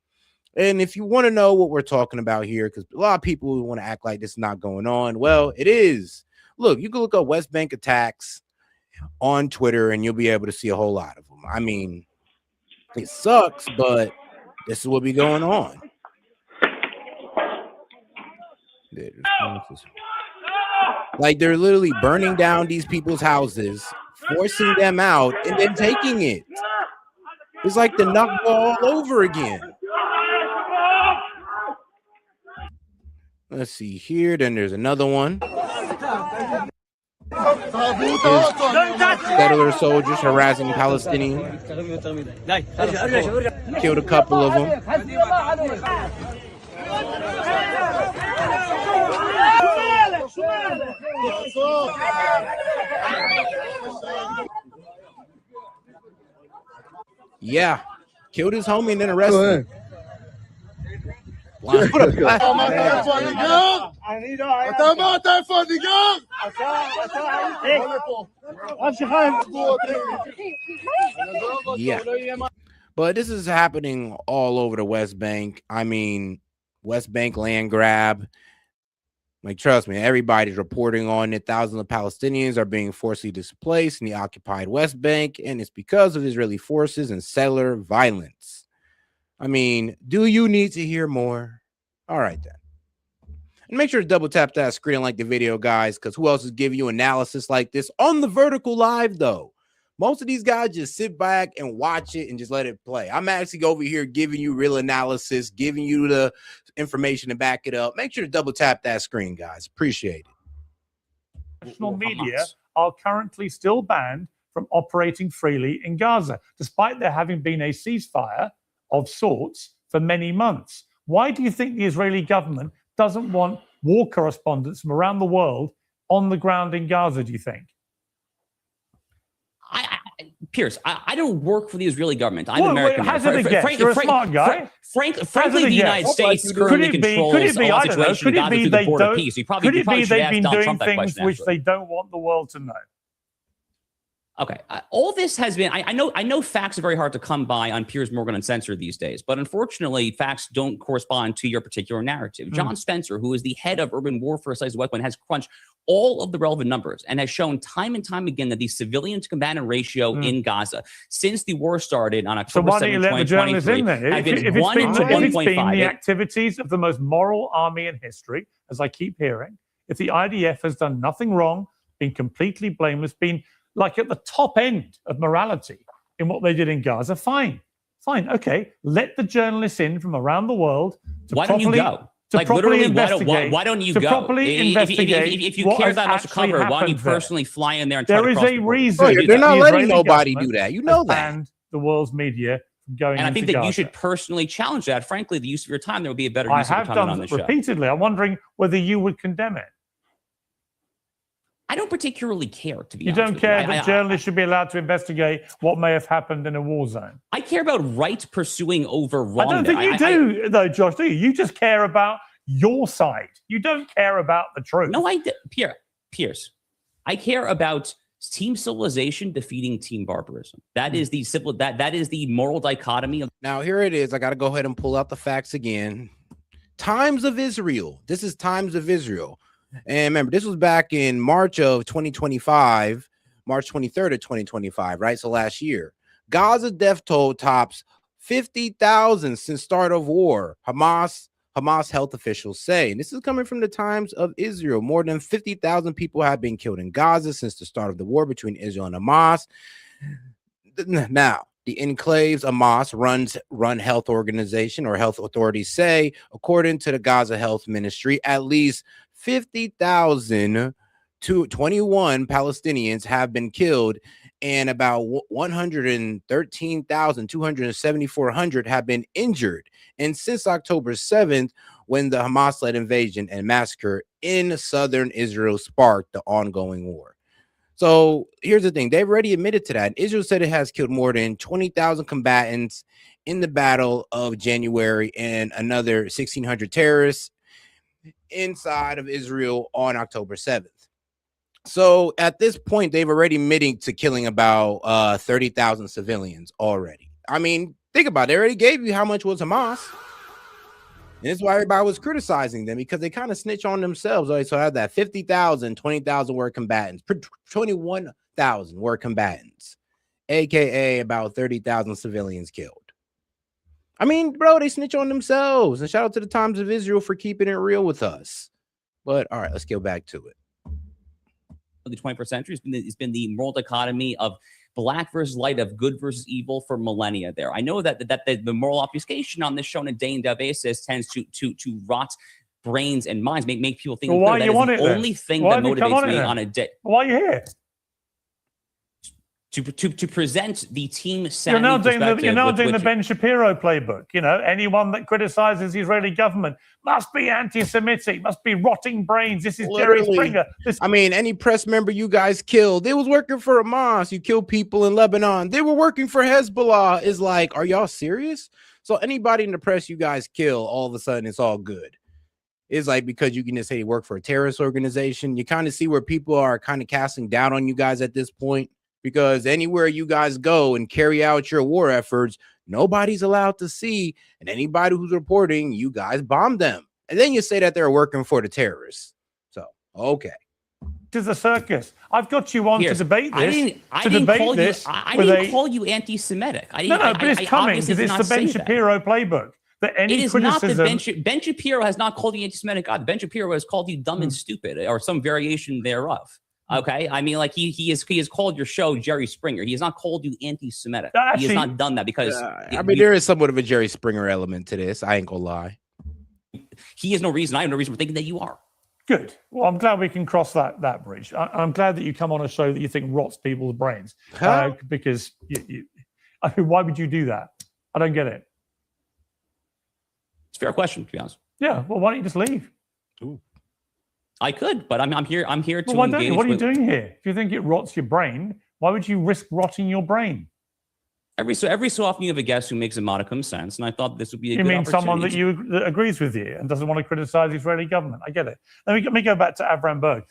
And if you want to know what we're talking about here, because a lot of people want to act like this is not going on. Well, it is. Look, you can look up West Bank attacks on Twitter and you'll be able to see a whole lot of them. I mean, it sucks, but this is what be going on. Like, they're literally burning down these people's houses, forcing them out, and then taking it. It's like the Nakba all over again. Let's see here. Then there's another one. Settler soldiers harassing Palestinians. Killed a couple of them. Yeah, killed his homie and then arrested him. Yeah, but this is happening all over the West Bank. I mean, West Bank land grab. Like, trust me, everybody's reporting on it. Thousands of Palestinians are being forcibly displaced in the occupied West Bank, and it's because of Israeli forces and settler violence. I mean, do you need to hear more? All right, then. And make sure to double tap that screen and like the video, guys, because who else is giving you analysis like this on the Vertical Live, though? Most of these guys just sit back and watch it and just let it play. I'm actually over here giving you real analysis, giving you the information to back it up. Make sure to double tap that screen, guys. Appreciate it. National media are currently still banned from operating freely in Gaza, despite there having been a ceasefire of sorts for many months. Why do you think the Israeli government doesn't want war correspondents from around the world on the ground in Gaza, do you think? Pierce, I don't work for the Israeli government. I'm American. Hazard a guess. You're a smart guy. Frankly, the United States currently controls a lot of situation in Gaza through the border of peace. Could it be they've been doing things which they don't want the world to know? Okay, all this has been. I know facts are very hard to come by on Piers Morgan Uncensored these days, but unfortunately, facts don't correspond to your particular narrative. John Spencer, who is the head of urban warfare studies at West Point, has crunched all of the relevant numbers and has shown time and time again that the civilian to combatant ratio in Gaza since the war started on October 7, 2023 has been 1 to 1.5. It's been the activities of the most moral army in history, as I keep hearing. If the IDF has done nothing wrong, been completely blameless, been like at the top end of morality in what they did in Gaza, fine, okay. Let the journalists in from around the world to why don't you go? Like literally, why don't you go? If you care that much to cover, why don't you personally fly in there and try to cross the border? There is a reason. They're not letting nobody do that. You know that. And the world's media from going into Gaza. And I think that you should personally challenge that. Frankly, the use of your time, there would be a better use of your time on the show. I have done repeatedly. I'm wondering whether you would condemn it. I don't particularly care, to be honest. You don't care that journalists should be allowed to investigate what may have happened in a war zone? I care about right pursuing over wrong. I don't think you do, though, Josh, do you? You just care about your side. You don't care about the truth. No, Pierce, I care about team civilization defeating team barbarism. That is the simple, that is the moral dichotomy. Now, here it is. I got to go ahead and pull out the facts again. Times of Israel. This is Times of Israel. And remember, this was back in March of 2025, March 23rd of 2025, right? So last year. Gaza death toll tops 50,000 since start of war. Hamas health officials say. And this is coming from the Times of Israel. More than 50,000 people have been killed in Gaza since the start of the war between Israel and Hamas. Now, the enclaves Hamas run health organization or health authorities say, according to the Gaza Health Ministry, at least 50,000 to 21 Palestinians have been killed, and about 113,274 have been injured. And since October 7th, when the Hamas-led invasion and massacre in southern Israel sparked the ongoing war. So here's the thing. They've already admitted to that. Israel said it has killed more than 20,000 combatants in the Battle of January and another 1,600 terrorists inside of Israel on October 7th. So at this point, they've already admitted to killing about 30,000 civilians already. I mean, think about it. They already gave you how much was Hamas. And that's why everybody was criticizing them, because they kind of snitch on themselves. Right? So I had that 50,000, 20,000 were combatants, 21,000 were combatants, aka about 30,000 civilians killed. I mean, bro, they snitch on themselves. And shout out to the Times of Israel for keeping it real with us. But all right, let's go back to it. The 21st century it's been the moral dichotomy of black versus light, of good versus evil for millennia there. I know that the moral obfuscation on this show on a day-in-day basis tends to rot brains and minds, make people think why that you is want the it only then? thing Why that motivates me on a day. Why are you here? To present the team You're now doing perspective the Ben Shapiro playbook. You know, anyone that criticizes the Israeli government must be anti-Semitic, must be rotting brains. This is Jerry Springer. I mean, any press member you guys killed, they was working for Hamas. You killed people in Lebanon. They were working for Hezbollah. Is like, are y'all serious? So anybody in the press you guys kill, all of a sudden it's all good. It's like, because you can just say you work for a terrorist organization. You kind of see where people are kind of casting down on you guys at this point. Because anywhere you guys go and carry out your war efforts, nobody's allowed to see. And anybody who's reporting, you guys bombed them. And then you say that they're working for the terrorists. So, okay. This is a circus. I've got you on to debate this. I didn't call you anti-Semitic. No, but it's coming because it's the Ben Shapiro playbook. That any criticism... Ben Shapiro has not called you anti-Semitic either. Ben Shapiro has called you dumb and stupid, or some variation thereof. Okay, I mean, like he has called your show Jerry Springer. He has not called you anti-Semitic. He has not done that because there is somewhat of a Jerry Springer element to this. I ain't gonna lie. He has no reason. I have no reason for thinking that you are. Good. Well, I'm glad we can cross that bridge. I'm glad that you come on a show that you think rots people's brains. Because I mean, why would you do that? I don't get it. It's a fair question, to be honest. Yeah. Well, why don't you just leave? Ooh. I could, but I'm here. I'm here to engage. What are you doing here? If you think it rots your brain, why would you risk rotting your brain? Every so often you have a guest who makes a modicum of sense, and I thought this would be a good opportunity. You mean someone that agrees with you and doesn't want to criticize the Israeli government? I get it. Let me go back to Avram Berg.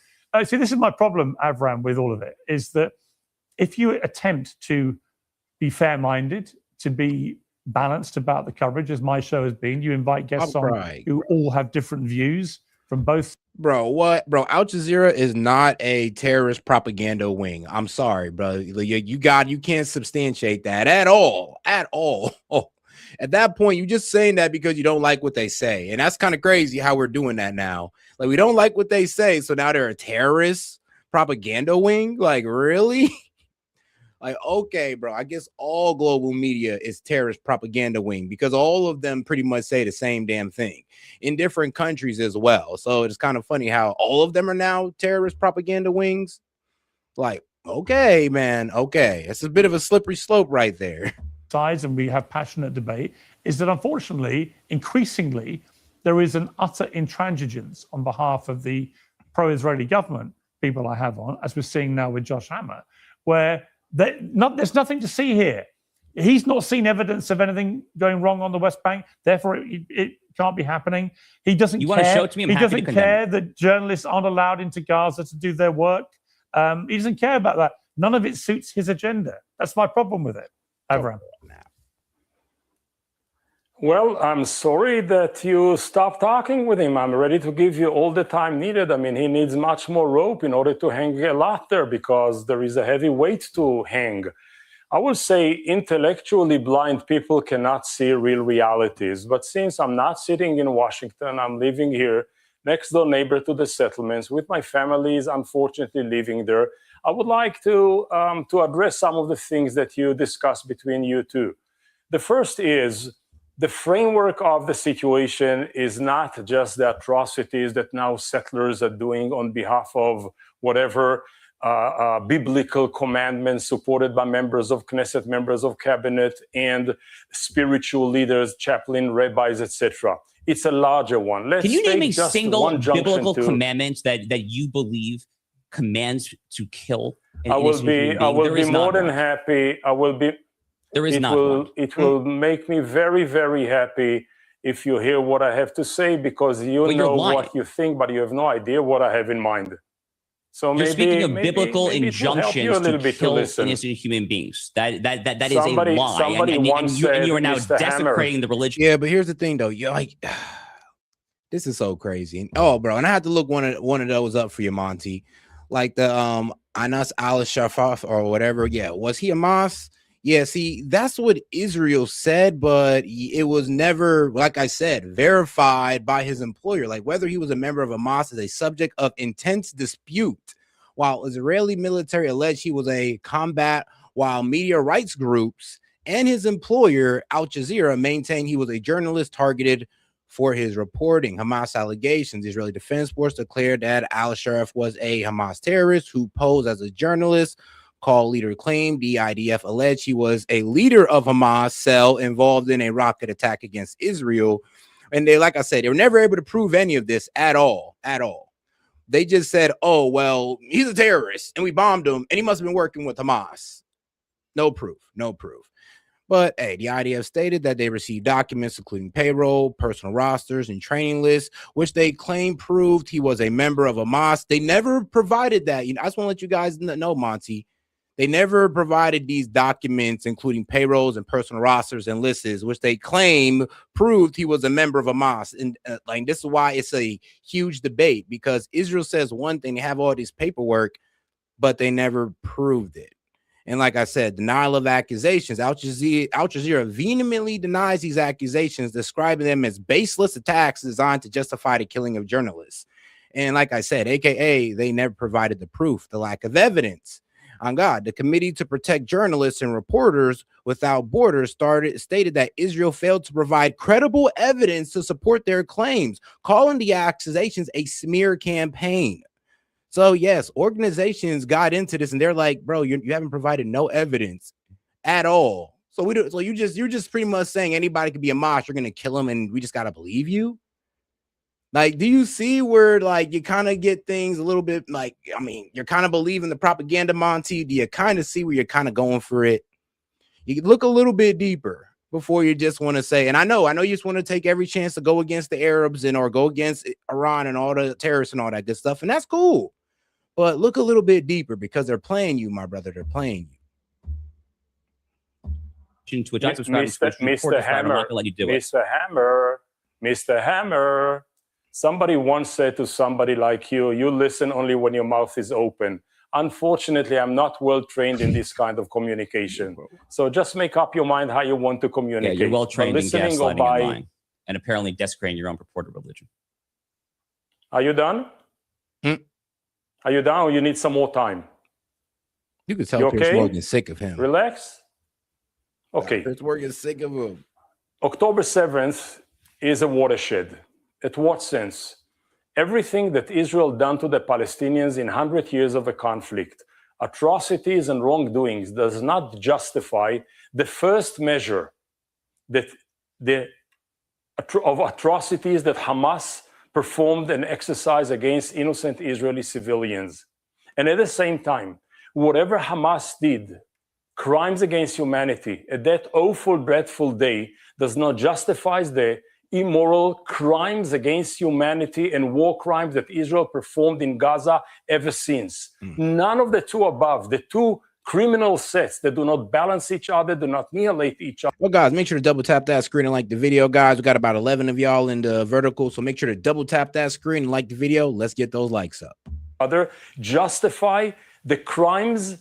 See, this is my problem, Avram, with all of it, is that if you attempt to be fair-minded, to be balanced about the coverage, as my show has been, you invite guests on who all have different views from both. Bro, what? Bro, Al Jazeera is not a terrorist propaganda wing. I'm sorry, bro. You can't substantiate that at all. Oh, at that point, you're just saying that because you don't like what they say. And that's kind of crazy how we're doing that now. Like, we don't like what they say, so now they're a terrorist propaganda wing? Like, really? Like, okay, bro, I guess all global media is terrorist propaganda wing because all of them pretty much say the same damn thing in different countries as well. So it's kind of funny how all of them are now terrorist propaganda wings. Like, okay, man, okay. It's a bit of a slippery slope right there. Sides, and we have passionate debate, is that unfortunately, increasingly, there is an utter intransigence on behalf of the pro-Israeli government people I have on, as we're seeing now with Josh Hammer, where there's nothing to see here. He's not seen evidence of anything going wrong on the West Bank. Therefore, it can't be happening. He doesn't care. You want to show it to me? He doesn't care that journalists aren't allowed into Gaza to do their work. He doesn't care about that. None of it suits his agenda. That's my problem with it, Avram. Well, I'm sorry that you stopped talking with him. I'm ready to give you all the time needed. I mean, he needs much more rope in order to hang a lot there because there is a heavy weight to hang. I would say intellectually blind people cannot see real realities. But since I'm not sitting in Washington, I'm living here, next door neighbor to the settlements, with my family is unfortunately living there. I would like to address some of the things that you discussed between you two. The first is, the framework of the situation is not just the atrocities that now settlers are doing on behalf of whatever biblical commandments supported by members of Knesset, members of cabinet, and spiritual leaders, chaplain, rabbis, etc. It's a larger one. Let's Can you name a just single one biblical to, commandment that you believe commands to kill an I will innocent human be being? There is more not than one. happy. I will be. There is It not will one. it will make me very, very happy if you hear what I have to say, because you But you're know lying. what you think, but you have no idea what I have in mind. So You're speaking of biblical maybe it will help you a injunctions little to bit to kill listen. innocent human beings. That is a lie. Somebody once said, and you are now Mr. desecrating Hammer. the religion. Yeah, but here's the thing, though. You're like, this is so crazy. Oh, bro, and I had to look one of those up for you, Monty. Like the Anas al-Shafaf or whatever. Yeah, was he a Hamas? Yeah, see, that's what Israel said, but it was never, like I said, verified by his employer. Like whether he was a member of Hamas is a subject of intense dispute. While Israeli military alleged he was a combat, while media rights groups and his employer, Al Jazeera, maintained he was a journalist targeted for his reporting Hamas allegations. Israeli Defense Force declared that al-Sharaf was a Hamas terrorist who posed as a journalist. Call leader claimed the IDF alleged he was a leader of Hamas cell involved in a rocket attack against Israel. And they, like I said, they were never able to prove any of this at all. They just said, oh, well, he's a terrorist and we bombed him and he must have been working with Hamas. No proof. But hey, the IDF stated that they received documents including payroll, personal rosters, and training lists, which they claim proved he was a member of Hamas. They never provided that. I just want to let you guys know, Monty. They never provided these documents, including payrolls and personal rosters and lists, which they claim proved he was a member of Hamas. And like this is why it's a huge debate, because Israel says one thing, they have all this paperwork, but they never proved it. And like I said, denial of accusations. Al Jazeera vehemently denies these accusations, describing them as baseless attacks designed to justify the killing of journalists. And like I said, AKA, they never provided the proof, the lack of evidence. On God, the Committee to Protect Journalists and Reporters Without Borders stated that Israel failed to provide credible evidence to support their claims, calling the accusations a smear campaign. So yes, organizations got into this and they're like, bro, you haven't provided no evidence at all. So you're just pretty much saying anybody could be a Hamas, you're gonna kill him, and we just gotta believe you. Like, do you see where like you kind of get things a little bit like, I mean, you're kind of believing the propaganda, Monty? Do you kind of see where you're kind of going for it? You can look a little bit deeper before you just want to say, and I know you just want to take every chance to go against the Arabs or go against Iran and all the terrorists and all that good stuff, and that's cool. But look a little bit deeper, because they're playing you, my brother. They're playing you. Mr. Hammer, Mr. Hammer, somebody once said to somebody like you listen only when your mouth is open. Unfortunately, I'm not well trained in this kind of communication. So just make up your mind how you want to communicate. Yeah, you're well trained in gaslighting and lying, and apparently desecrating your own purported religion. Are you done? Are you done, or you need some more time? You can tell Piers Morgan's sick of him. Relax. Okay. Piers Morgan's sick of him. October 7th is a watershed. At what sense? Everything that Israel done to the Palestinians in 100 years of a conflict, atrocities and wrongdoings, does not justify the first measure that of atrocities that Hamas performed and exercised against innocent Israeli civilians. And at the same time, whatever Hamas did, crimes against humanity, at that awful, dreadful day, does not justify the immoral crimes against humanity and war crimes that Israel performed in Gaza ever since. None of the two above, the two criminal sets that do not balance each other, do not annihilate each other. Well, guys, make sure to double tap that screen and like the video, guys. We got about 11 of y'all in the vertical, so make sure to double tap that screen and like the video. Let's get those likes up. Justify the crimes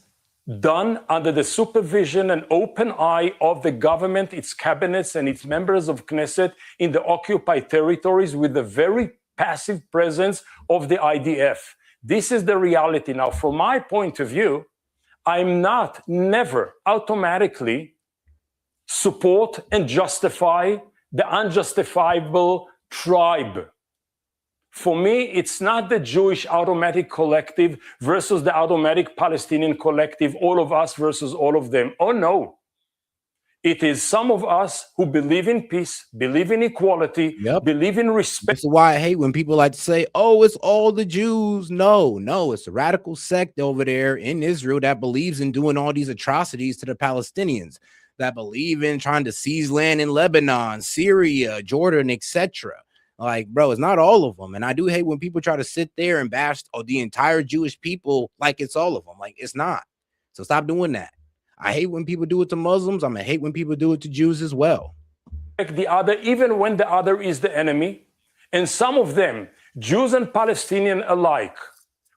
done under the supervision and open eye of the government, its cabinets, and its members of Knesset in the occupied territories, with the very passive presence of the IDF. This is the reality. Now, from my point of view, I'm never automatically support and justify the unjustifiable tribe. For me, it's not the Jewish automatic collective versus the automatic Palestinian collective, all of us versus all of them. Oh, no. It is some of us who believe in peace, believe in equality, believe in respect. This is why I hate when people like to say, oh, it's all the Jews. No, it's a radical sect over there in Israel that believes in doing all these atrocities to the Palestinians, that believe in trying to seize land in Lebanon, Syria, Jordan, etc. Like, bro, it's not all of them. And I do hate when people try to sit there and bash the entire Jewish people like it's all of them. Like, it's not. So stop doing that. I hate when people do it to Muslims. I'm going to hate when people do it to Jews as well. The other, even when the other is the enemy. And some of them, Jews and Palestinians alike,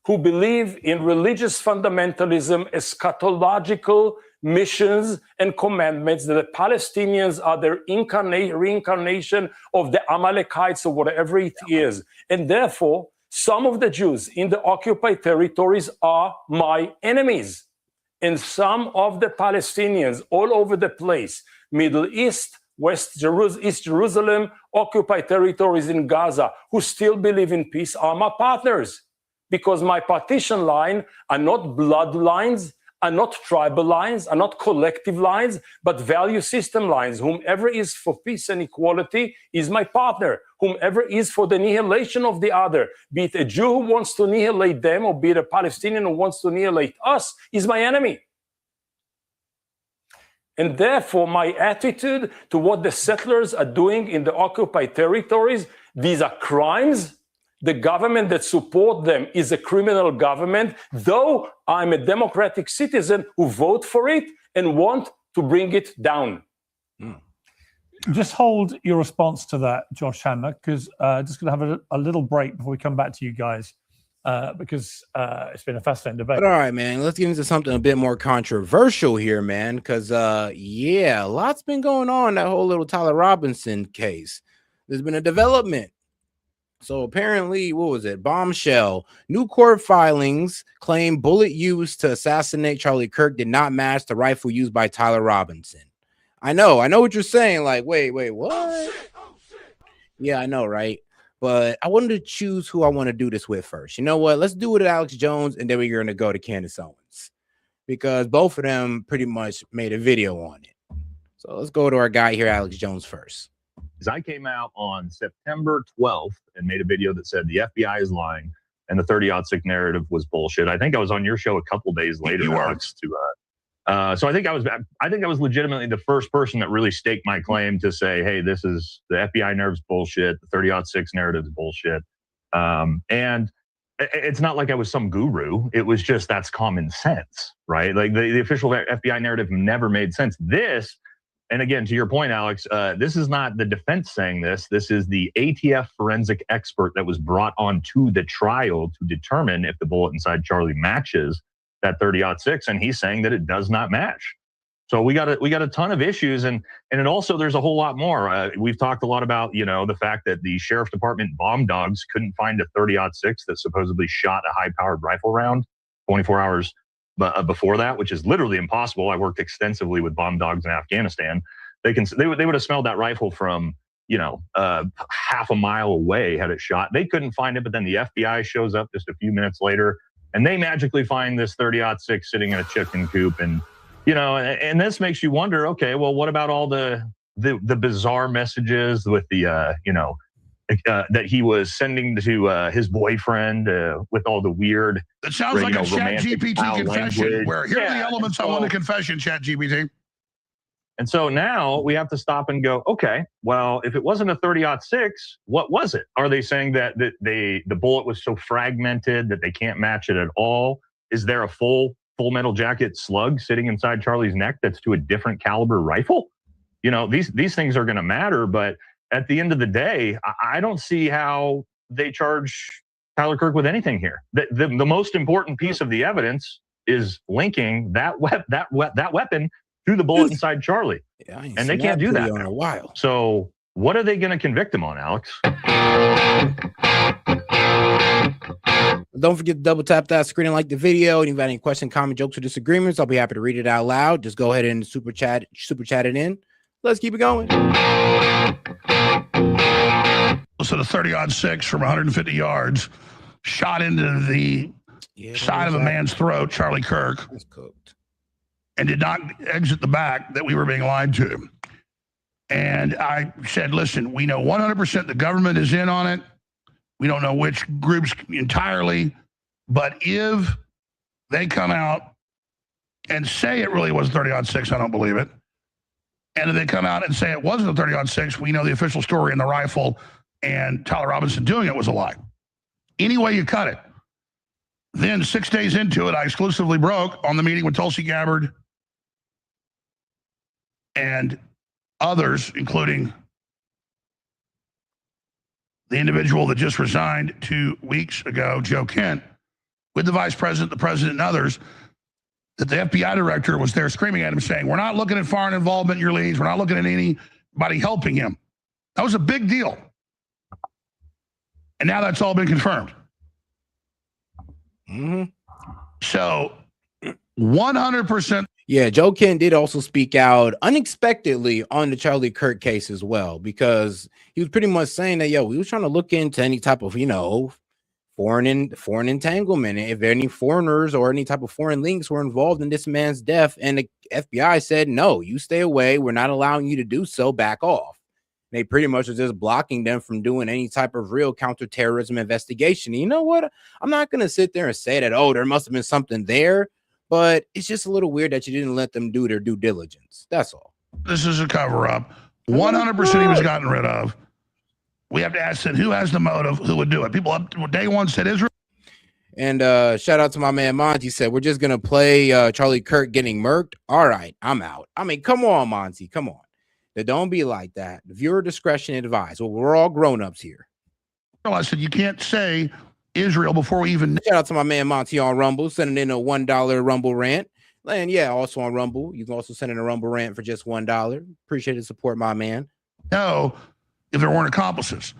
who believe in religious fundamentalism, eschatological missions and commandments, that the Palestinians are their reincarnation of the Amalekites or whatever it is. And therefore, some of the Jews in the occupied territories are my enemies. And some of the Palestinians all over the place, Middle East, East Jerusalem, occupied territories in Gaza, who still believe in peace, are my partners. Because my partition line are not bloodlines, are not tribal lines, are not collective lines, but value system lines. Whomever is for peace and equality is my partner. Whomever is for the annihilation of the other, be it a Jew who wants to annihilate them, or be it a Palestinian who wants to annihilate us, is my enemy. And therefore, my attitude to what the settlers are doing in the occupied territories, these are crimes. The government that supports them is a criminal government, though I'm a democratic citizen who vote for it and want to bring it down. Just hold your response to that, Josh Hammer, because just going to have a little break before we come back to you guys, because it's been a fascinating debate. But all right, man, let's get into something a bit more controversial here, man, because, yeah, a lot's been going on, that whole little Tyler Robinson case. There's been a development. So apparently, what was it? Bombshell. New court filings claim bullet used to assassinate Charlie Kirk did not match the rifle used by Tyler Robinson. I know what you're saying. Like, wait, what? Oh, shit. Yeah, I know, right? But I wanted to choose who I want to do this with first. You know what? Let's do it with Alex Jones, and then we're going to go to Candace Owens, because both of them pretty much made a video on it. So let's go to our guy here, Alex Jones, first. I came out on September 12th and made a video that said the FBI is lying and the 30-06 narrative was bullshit. I think I was on your show a couple days later. So I think I was legitimately the first person that really staked my claim to say, hey, this is the FBI narrative's bullshit. The 30-06 narrative is bullshit. And it's not like I was some guru. It was just, that's common sense, right? Like the official FBI narrative never made sense. This, and again, to your point, Alex, this is not the defense saying this. This is the ATF forensic expert that was brought on to the trial to determine if the bullet inside Charlie matches that 30-06, and he's saying that it does not match. So we got a ton of issues, and it also, there's a whole lot more. We've talked a lot about, the fact that the sheriff's department bomb dogs couldn't find a 30-06 that supposedly shot a high-powered rifle round 24 hours before that, which is literally impossible. I worked extensively with bomb dogs in Afghanistan. They would have smelled that rifle from half a mile away had it shot. They couldn't find it, but then the FBI shows up just a few minutes later, and they magically find this 30-06 sitting in a chicken coop, and and this makes you wonder. Okay, well, what about all the bizarre messages with the that he was sending to his boyfriend with all the weird. That sounds like a ChatGPT confession. Where here are the elements I want a confession, ChatGPT. And so now we have to stop and go, okay, well, if it wasn't a 30-06, what was it? Are they saying that the bullet was so fragmented that they can't match it at all? Is there a full metal jacket slug sitting inside Charlie's neck that's to a different caliber rifle? These things are going to matter, but at the end of the day, I don't see how they charge Tyler Kirk with anything here. The most important piece of the evidence is linking that weapon to the bullet inside Charlie. Yeah, and they can't do that in a while. So what are they going to convict him on, Alex? Don't forget to double tap that screen and like the video. And if you have any questions, comment, jokes, or disagreements, I'll be happy to read it out loud. Just go ahead and super chat it in. Let's keep it going. sort of 30-06 from 150 yards, shot into the side of a man's throat, Charlie Kirk, and did not exit the back, that we were being lied to. And I said, listen, we know 100% the government is in on it. We don't know which groups entirely, but if they come out and say it really was 30-06, I don't believe it. And if they come out and say it wasn't a 30-06, we know the official story in the rifle and Tyler Robinson doing it was a lie. Any way you cut it. Then 6 days into it, I exclusively broke on the meeting with Tulsi Gabbard and others, including the individual that just resigned 2 weeks ago, Joe Kent, with the vice president, the president, and others, that the FBI director was there screaming at him saying, we're not looking at foreign involvement in your leads. We're not looking at anybody helping him. That was a big deal. And now that's all been confirmed. So 100%. Yeah, Joe Kent did also speak out unexpectedly on the Charlie Kirk case as well, because he was pretty much saying that, we was trying to look into any type of, foreign entanglement, if any foreigners or any type of foreign links were involved in this man's death. And the FBI said, no, you stay away. We're not allowing you to do so. Back off. They pretty much are just blocking them from doing any type of real counterterrorism investigation. And you know what? I'm not going to sit there and say that, there must have been something there, but it's just a little weird that you didn't let them do their due diligence. That's all. This is a cover-up. 100% he was gotten rid of. We have to ask then, who has the motive, who would do it? People up day one said Israel. And shout out to my man Monty, said, we're just going to play Charlie Kirk getting murked. All right, I'm out. I mean, come on, Monty, come on. Don't be like that. Viewer discretion advised. Well, we're all grown-ups here. I said, you can't say Israel before we even... Shout out to my man Monty on Rumble, sending in a $1 Rumble rant. And yeah, also on Rumble. You can also send in a Rumble rant for just $1. Appreciate the support, my man. No, if there weren't accomplices.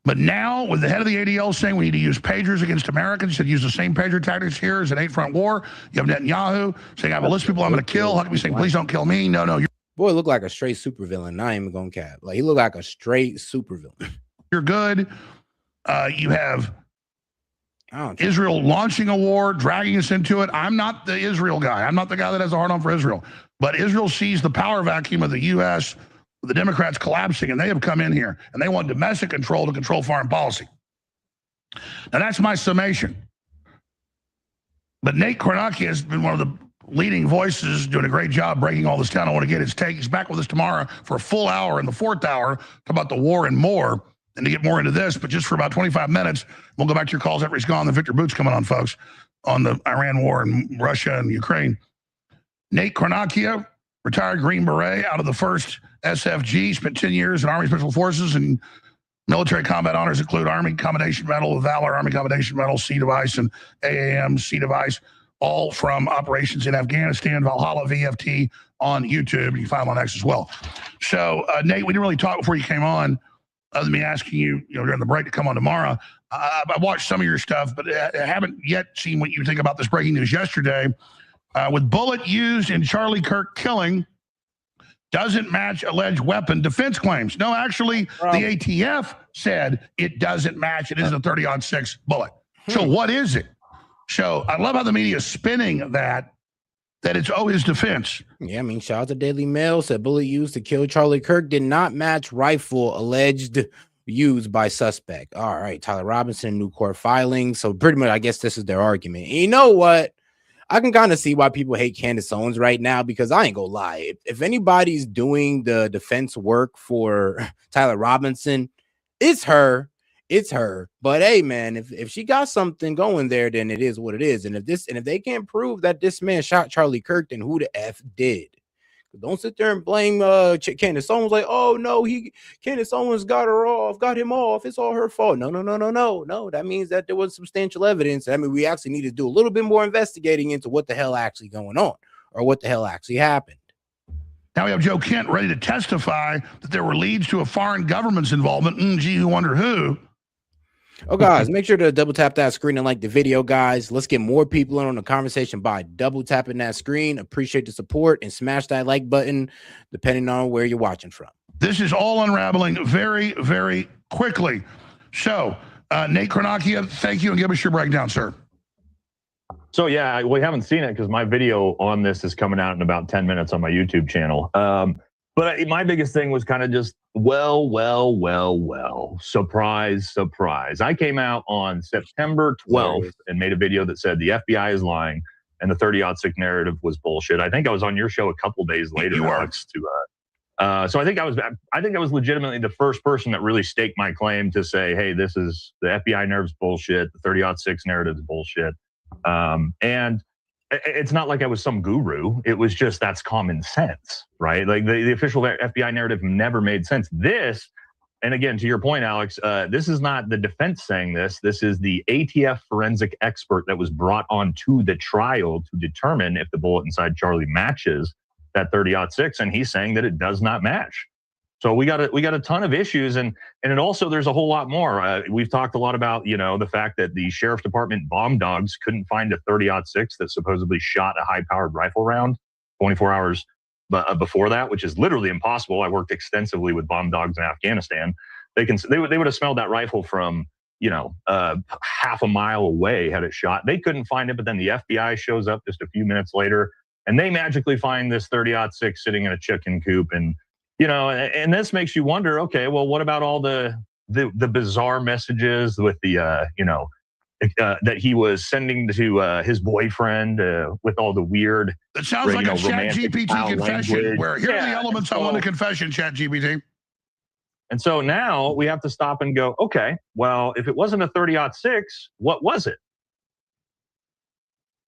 But now, with the head of the ADL saying we need to use pagers against Americans, should use the same pager tactics here as an 8-front war. You have Netanyahu saying, I have a list of people I'm going to kill. How can we say, please don't kill me? No, boy, look like a straight supervillain. I ain't even gonna cap. Like, he looked like a straight supervillain. You're good. You have Israel launching a war, dragging us into it. I'm not the Israel guy. I'm not the guy that has a hard on for Israel. But Israel sees the power vacuum of the U.S., the Democrats collapsing, and they have come in here, and they want domestic control to control foreign policy. Now, that's my summation. But Nate Kornacki has been one of the leading voices, doing a great job breaking all this down. I want to get his take. He's back with us tomorrow for a full hour in the 4th hour, talk about the war and more, and to get more into this, but just for about 25 minutes, we'll go back to your calls after he's gone. The Victor Boots coming on, folks, on the Iran war and Russia and Ukraine. Nate Kornacki, retired Green Beret out of the 1st SFG, spent 10 years in Army Special Forces, and military combat honors include Army Commendation Medal of Valor, Army Commendation Medal, C device, and AAM C device, all from operations in Afghanistan. Valhalla VFT on YouTube. You can find them on X as well. So, Nate, we didn't really talk before you came on, other than me asking you, during the break to come on tomorrow. I watched some of your stuff, but I haven't yet seen what you think about this breaking news yesterday. With bullet used in Charlie Kirk killing doesn't match alleged weapon defense claims. No, actually, the ATF said it doesn't match. It isn't a 30-06 bullet. So what is it? So I love how the media is spinning that it's his defense. Yeah, I mean, shout out to Daily Mail, said bullet used to kill Charlie Kirk did not match rifle alleged used by suspect. All right, Tyler Robinson, new court filing. So pretty much, I guess this is their argument. And you know what? I can kind of see why people hate Candace Owens right now, because I ain't gonna lie. If anybody's doing the defense work for Tyler Robinson, it's her. It's her. But hey, man, if she got something going there, then it is what it is. And if they can't prove that this man shot Charlie Kirk, then who the F did? Don't sit there and blame Candace Owens like, oh no, Candace Owens got him off. It's all her fault. No. That means that there was substantial evidence. I mean, we actually need to do a little bit more investigating into what the hell actually going on, or what the hell actually happened. Now we have Joe Kent ready to testify that there were leads to a foreign government's involvement. Gee, who wonder who? Oh, guys, make sure to double tap that screen and like the video, guys. Let's get more people in on the conversation by double tapping that screen. Appreciate the support, and smash that like button, depending on where you're watching from. This is all unraveling very, very quickly. So, Nate Kronakia, thank you, and give us your breakdown, sir. So yeah, we haven't seen it because my video on this is coming out in about 10 minutes on my YouTube channel. But my biggest thing was kind of just, well, surprise, surprise. I came out on September 12th and made a video that said the FBI is lying and the 30-06 narrative was bullshit. I think I was on your show a couple days later, Alex, so I think I was legitimately the first person that really staked my claim to say, hey, this is the FBI narrative's bullshit, the 30-06 narrative is bullshit. And it's not like I was some guru. It was just, that's common sense, right? Like the official FBI narrative never made sense. This, and again, to your point, Alex, this is not the defense saying this. This is the ATF forensic expert that was brought on to the trial to determine if the bullet inside Charlie matches that 30-06, and he's saying that it does not match. So we got a ton of issues, and it also, there's a whole lot more. We've talked a lot about, the fact that the sheriff's department bomb dogs couldn't find a 30-06 that supposedly shot a high-powered rifle round 24 hours before that, which is literally impossible. I worked extensively with bomb dogs in Afghanistan. They would have smelled that rifle from half a mile away had it shot. They couldn't find it, but then the FBI shows up just a few minutes later, and they magically find this 30-06 sitting in a chicken coop. And and this makes you wonder, okay, well, what about all the bizarre messages with the, that he was sending to his boyfriend with all the weird. It sounds like a ChatGPT confession, language. Where here are the elements I want to confession, ChatGPT. And so now we have to stop and go, okay, well, if it wasn't a 30-06, what was it?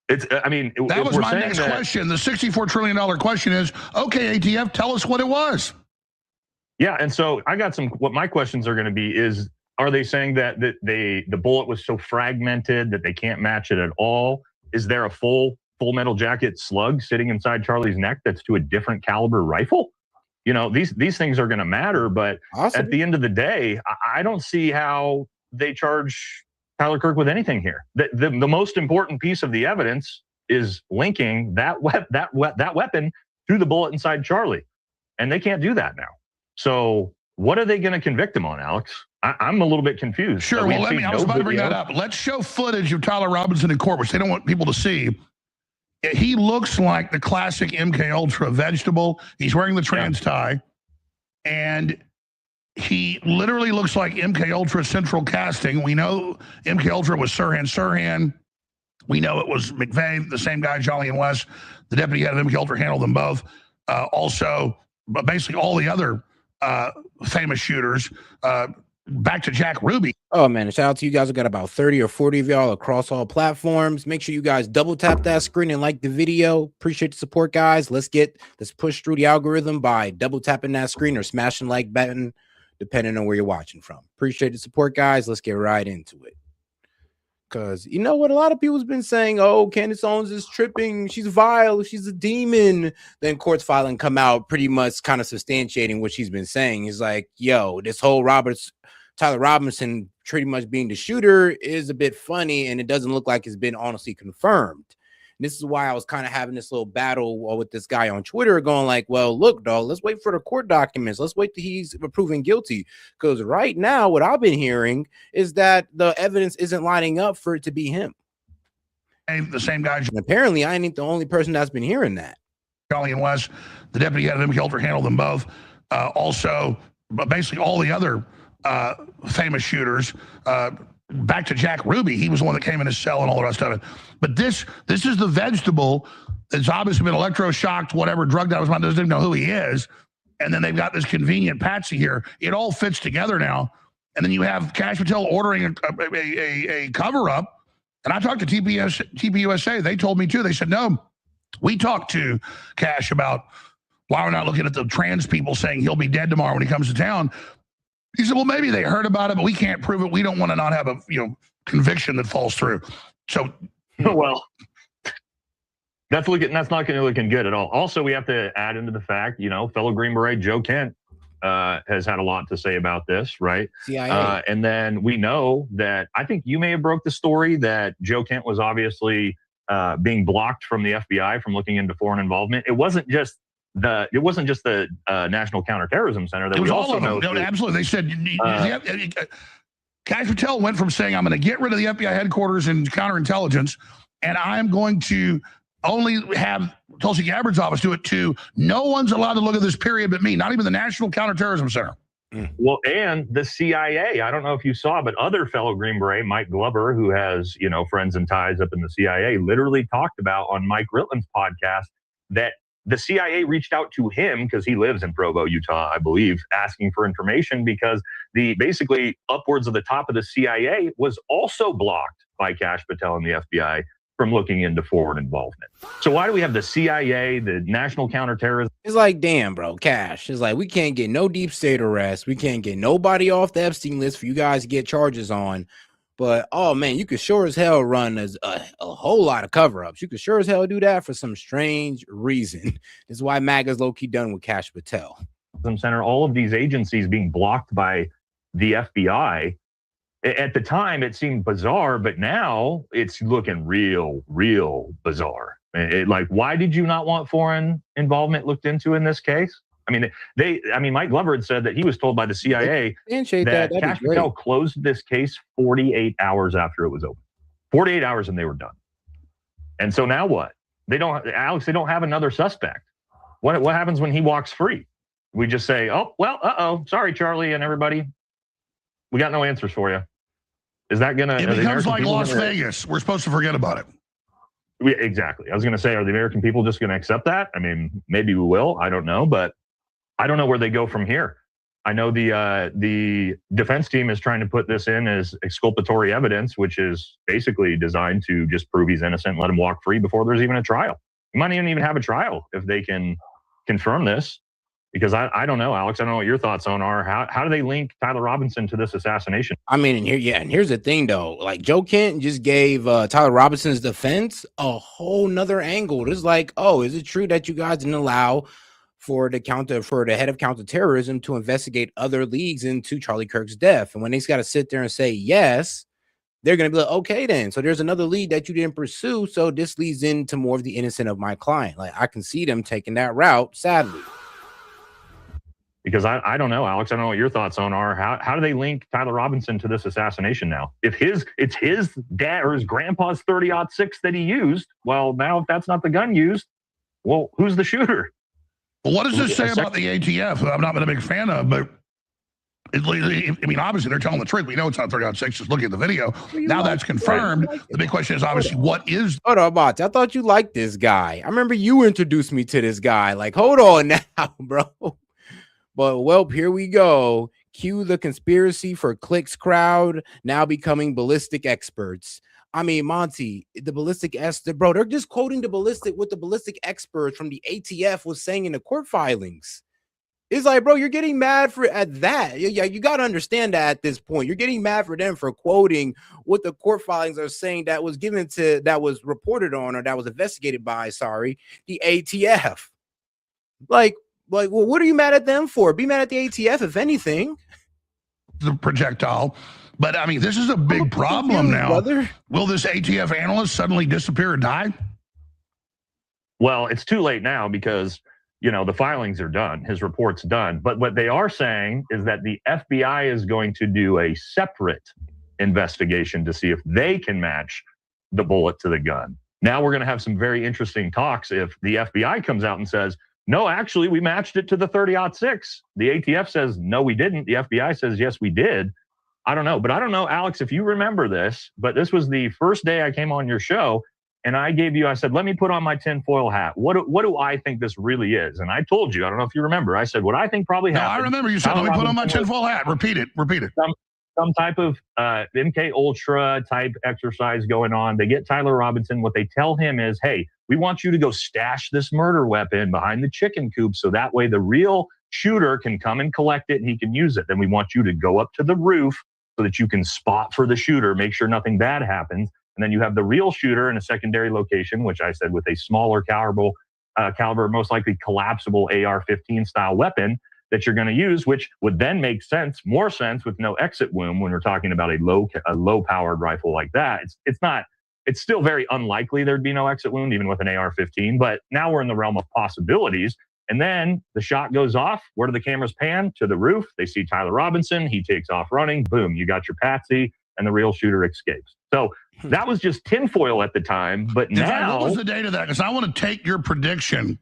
That was my next question. The $64 trillion question is, okay, ATF, tell us what it was. Yeah, and so I got what my questions are going to be is, are they saying that the bullet was so fragmented that they can't match it at all? Is there a full metal jacket slug sitting inside Charlie's neck that's to a different caliber rifle? These things are going to matter, but at the end of the day, I don't see how they charge Tyler Kirk with anything here. The most important piece of the evidence is linking that weapon to the bullet inside Charlie, and they can't do that now. So what are they going to convict him on, Alex? I'm a little bit confused. Sure. Well, I was about to bring that up. Let's show footage of Tyler Robinson in court, which they don't want people to see. He looks like the classic MK Ultra vegetable. He's wearing the trans tie, and he literally looks like MK Ultra central casting. We know MK Ultra was Sirhan. We know it was McVeigh, the same guy, Jolly and West, the deputy head of MK Ultra, handled them both. Also, but basically all the other famous shooters, back to Jack Ruby. Oh man, shout out to you guys. We got about 30 or 40 of y'all across all platforms. Make sure you guys double tap that screen and like the video. Appreciate the support, guys. Let's push through the algorithm by double tapping that screen or smashing the like button, depending on where you're watching from. Appreciate the support, guys. Let's get right into it. Because you know what? A lot of people's been saying, oh, Candace Owens is tripping. She's vile. She's a demon. Then court's filing come out pretty much kind of substantiating what she's been saying. He's like, yo, this whole Tyler Robinson pretty much being the shooter is a bit funny, and it doesn't look like it's been honestly confirmed. And this is why I was kind of having this little battle with this guy on Twitter going like, well, look, dog, let's wait for the court documents. Let's wait till he's proven guilty. Because right now, what I've been hearing is that the evidence isn't lining up for it to be him. The same guy. And apparently, I ain't the only person that's been hearing that. Jolly and West, the deputy head of MK Ultra, handled them both. Also, but basically all the other famous shooters, back to Jack Ruby. He was the one that came in his cell and all the rest of it. But this is the vegetable that's obviously been electroshocked, whatever, drugged out of his mind, doesn't even know who he is. And then they've got this convenient patsy here. It all fits together now. And then you have Cash Patel ordering a cover-up. And I talked to TPUSA. They told me too. They said, no, we talked to Cash about why we're not looking at the trans people saying he'll be dead tomorrow when he comes to town. He said, well, maybe they heard about it, but we can't prove it. We don't want to not have a conviction that falls through. So, well, that's not going to looking good at all. Also, we have to add into the fact, fellow Green Beret Joe Kent has had a lot to say about this, right? CIA. And then we know that I think you may have broke the story that Joe Kent was obviously being blocked from the FBI from looking into foreign involvement. It wasn't just the National Counterterrorism Center. That it was we all also of them. know. No, absolutely. They said Kash Patel went from saying, I'm going to get rid of the FBI headquarters and counterintelligence, and I'm going to only have Tulsi Gabbard's office do it, to no one's allowed to look at this period but me, not even the National Counterterrorism Center. Well, and the CIA, I don't know if you saw, but other fellow Green Beret, Mike Glover, who has, friends and ties up in the CIA, literally talked about on Mike Ritland's podcast that the CIA reached out to him because he lives in Provo, Utah, I believe, asking for information because basically upwards of the top of the CIA was also blocked by Kash Patel and the FBI from looking into foreign involvement. So why do we have the CIA, the National Counterterrorism? It's like, damn, bro, Kash. It's like, we can't get no deep state arrest. We can't get nobody off the Epstein list for you guys to get charges on. But, oh, man, you could sure as hell run a whole lot of cover-ups. You could sure as hell do that for some strange reason. This is why MAGA's low-key done with Kash Patel. Center, all of these agencies being blocked by the FBI. At the time, it seemed bizarre, but now it's looking real bizarre. Why did you not want foreign involvement looked into in this case? Mike Glover had said that he was told by the CIA that Kash Patel closed this case 48 hours after it was open. 48 hours and they were done. And so now what? They don't have another suspect. What happens when he walks free? We just say, oh, well, sorry, Charlie and everybody. We got no answers for you. Is that going to... It becomes like Las Vegas. We're supposed to forget about it. Exactly. I was going to say, are the American people just going to accept that? I mean, maybe we will. I don't know. But I don't know where they go from here. I know the defense team is trying to put this in as exculpatory evidence, which is basically designed to just prove he's innocent and let him walk free before there's even a trial. You might even have a trial if they can confirm this. Because I don't know, Alex. I don't know what your thoughts on are. How do they link Tyler Robinson to this assassination? I mean, and here's the thing, though. Like, Joe Kent just gave Tyler Robinson's defense a whole nother angle. It's like, oh, is it true that you guys didn't allow for the head of counterterrorism to investigate other leagues into Charlie Kirk's death? And when they's got to sit there and say yes, they're going to be like, okay, then. So there's another lead that you didn't pursue. So this leads into more of the innocent of my client. Like, I can see them taking that route, sadly. Because I don't know, Alex. I don't know what your thoughts on are. How do they link Tyler Robinson to this assassination now? If it's his dad or his grandpa's 30-06 that he used, well, now if that's not the gun used, well, who's the shooter? Well, what does this say about the ATF? I'm not been a big fan of, but obviously they're telling the truth. We know it's not 30-06. Just looking at the video. Now that's confirmed. The big question is obviously what is. Hold on, Bot. I thought you liked this guy. I remember you introduced me to this guy. Like, hold on now, bro. But, well, here we go. Cue the conspiracy for clicks crowd now becoming ballistic experts. I mean, Monty, the ballistic bro, they're just quoting what the ballistic experts from the ATF was saying in the court filings. It's like, bro, you're getting mad at that. Yeah, you got to understand that at this point. You're getting mad for them for quoting what the court filings are saying that was reported on, or that was investigated by, the ATF. Like, well, what are you mad at them for? Be mad at the ATF, if anything. The projectile. But, I mean, this is a big problem now. Brother. Will this ATF analyst suddenly disappear or die? Well, it's too late now because, the filings are done. His report's done. But what they are saying is that the FBI is going to do a separate investigation to see if they can match the bullet to the gun. Now we're going to have some very interesting talks if the FBI comes out and says, no, actually, we matched it to the 30-06. The ATF says, no, we didn't. The FBI says, yes, we did. I don't know. But I don't know, Alex, if you remember this, but this was the first day I came on your show, and I said, let me put on my tinfoil hat. What do I think this really is? And I told you, I don't know if you remember, I said, what I think probably happened. No, I remember you said, let me put on my tinfoil hat. Repeat it. Some type of MK Ultra type exercise going on. They get Tyler Robinson. What they tell him is, hey, we want you to go stash this murder weapon behind the chicken coop so that way the real shooter can come and collect it and he can use it. Then we want you to go up to the roof so that you can spot for the shooter, make sure nothing bad happens. And then you have the real shooter in a secondary location, which I said with a smaller caliber, most likely collapsible AR-15 style weapon that you're going to use, which would then make more sense with no exit wound when we're talking about a low powered rifle like that. It's still very unlikely there'd be no exit wound even with an AR-15, but now we're in the realm of possibilities. And then the shot goes off. Where do the cameras pan? To the roof. They see Tyler Robinson. He takes off running. Boom, you got your patsy, and the real shooter escapes. So that was just tinfoil at the time. But now, what was the date of that? Because I want to take your prediction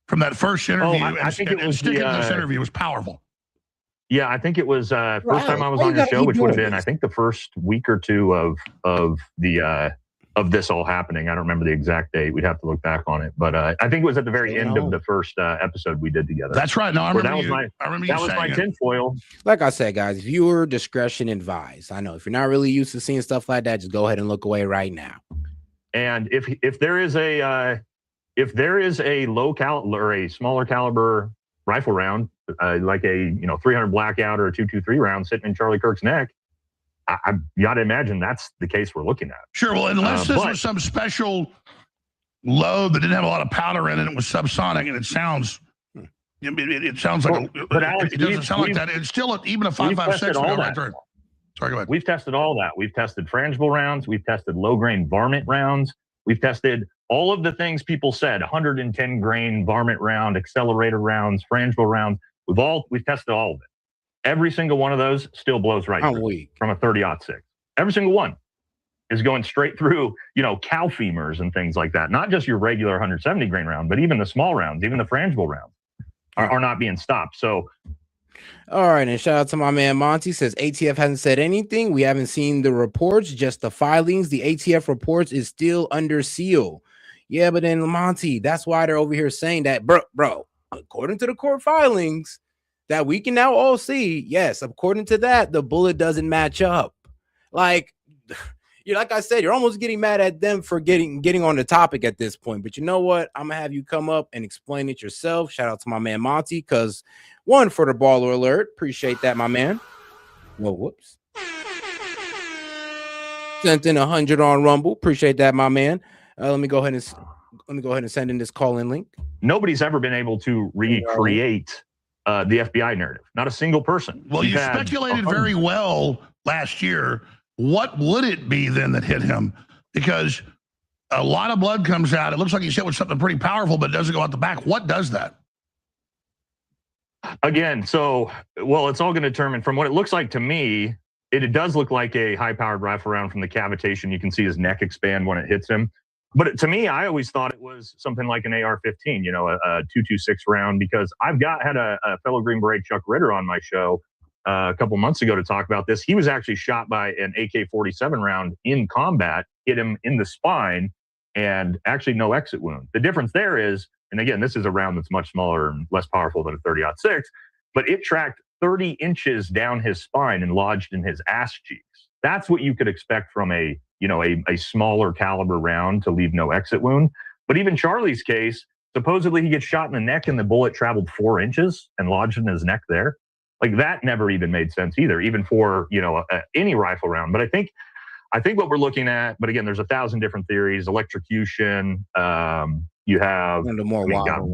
from that first interview I think it was stick it in this interview. It was powerful. Yeah, I think it was first time I was on your show, which would have been, I think, the first week or two of this all happening. I don't remember the exact date. We'd have to look back on it, but I think it was at the very end of the first episode we did together. That's right. No, I remember that was my tinfoil. Like I said, guys, viewer discretion advised. I know if you're not really used to seeing stuff like that, just go ahead and look away right now. And if there is a low caliber or a smaller caliber rifle round, like a 300 blackout or a 223 round sitting in Charlie Kirk's neck, I got to imagine that's the case we're looking at. Sure. Well, unless this was some special load that didn't have a lot of powder in it, it was subsonic, and it sounds like but Alex, it doesn't sound like that. It's still even a 5.56 right through. Sorry, go ahead. We've tested all that. We've tested frangible rounds. We've tested low grain varmint rounds. We've tested all of the things people said: 110 grain varmint round, accelerator rounds, frangible rounds. We've tested all of it. Every single one of those still blows right through from a 30-06. Every single one is going straight through, cow femurs and things like that. Not just your regular 170 grain round, but even the small rounds, even the frangible rounds are not being stopped. So, all right, and shout out to my man Monty. Says ATF hasn't said anything. We haven't seen the reports, just the filings. The ATF reports is still under seal. Yeah, but then Monty, that's why they're over here saying that, bro. According to the court filings that we can now all see, yes, according to that, the bullet doesn't match up. Like I said, you're almost getting mad at them for getting on the topic at this point. But you know what? I'm gonna have you come up and explain it yourself. Shout out to my man Monty, because one for the baller alert. Appreciate that, my man. Well, whoops. Sent in 100 on Rumble. Appreciate that, my man. Let me go ahead and send in this call-in link. Nobody's ever been able to recreate the FBI narrative. Not a single person. Well, you speculated very well last year. What would it be then that hit him? Because a lot of blood comes out. It looks like he said it was something pretty powerful, but it doesn't go out the back. What does that? Again, it's all going to determine from what it looks like to me. It does look like a high-powered rifle round from the cavitation. You can see his neck expand when it hits him. But to me, I always thought it was something like an AR-15, a 226 round, because I've had a fellow Green Beret, Chuck Ritter, on my show a couple months ago to talk about this. He was actually shot by an AK-47 round in combat, hit him in the spine, and actually no exit wound. The difference there is, and again, this is a round that's much smaller and less powerful than a 30-06, but it tracked 30 inches down his spine and lodged in his ass cheeks. That's what you could expect from a smaller caliber round to leave no exit wound. But even Charlie's case, supposedly he gets shot in the neck and the bullet traveled 4 inches and lodged in his neck there. Like, that never even made sense either, even for, any rifle round. But I think what we're looking at, but again, there's 1,000 different theories: electrocution, you have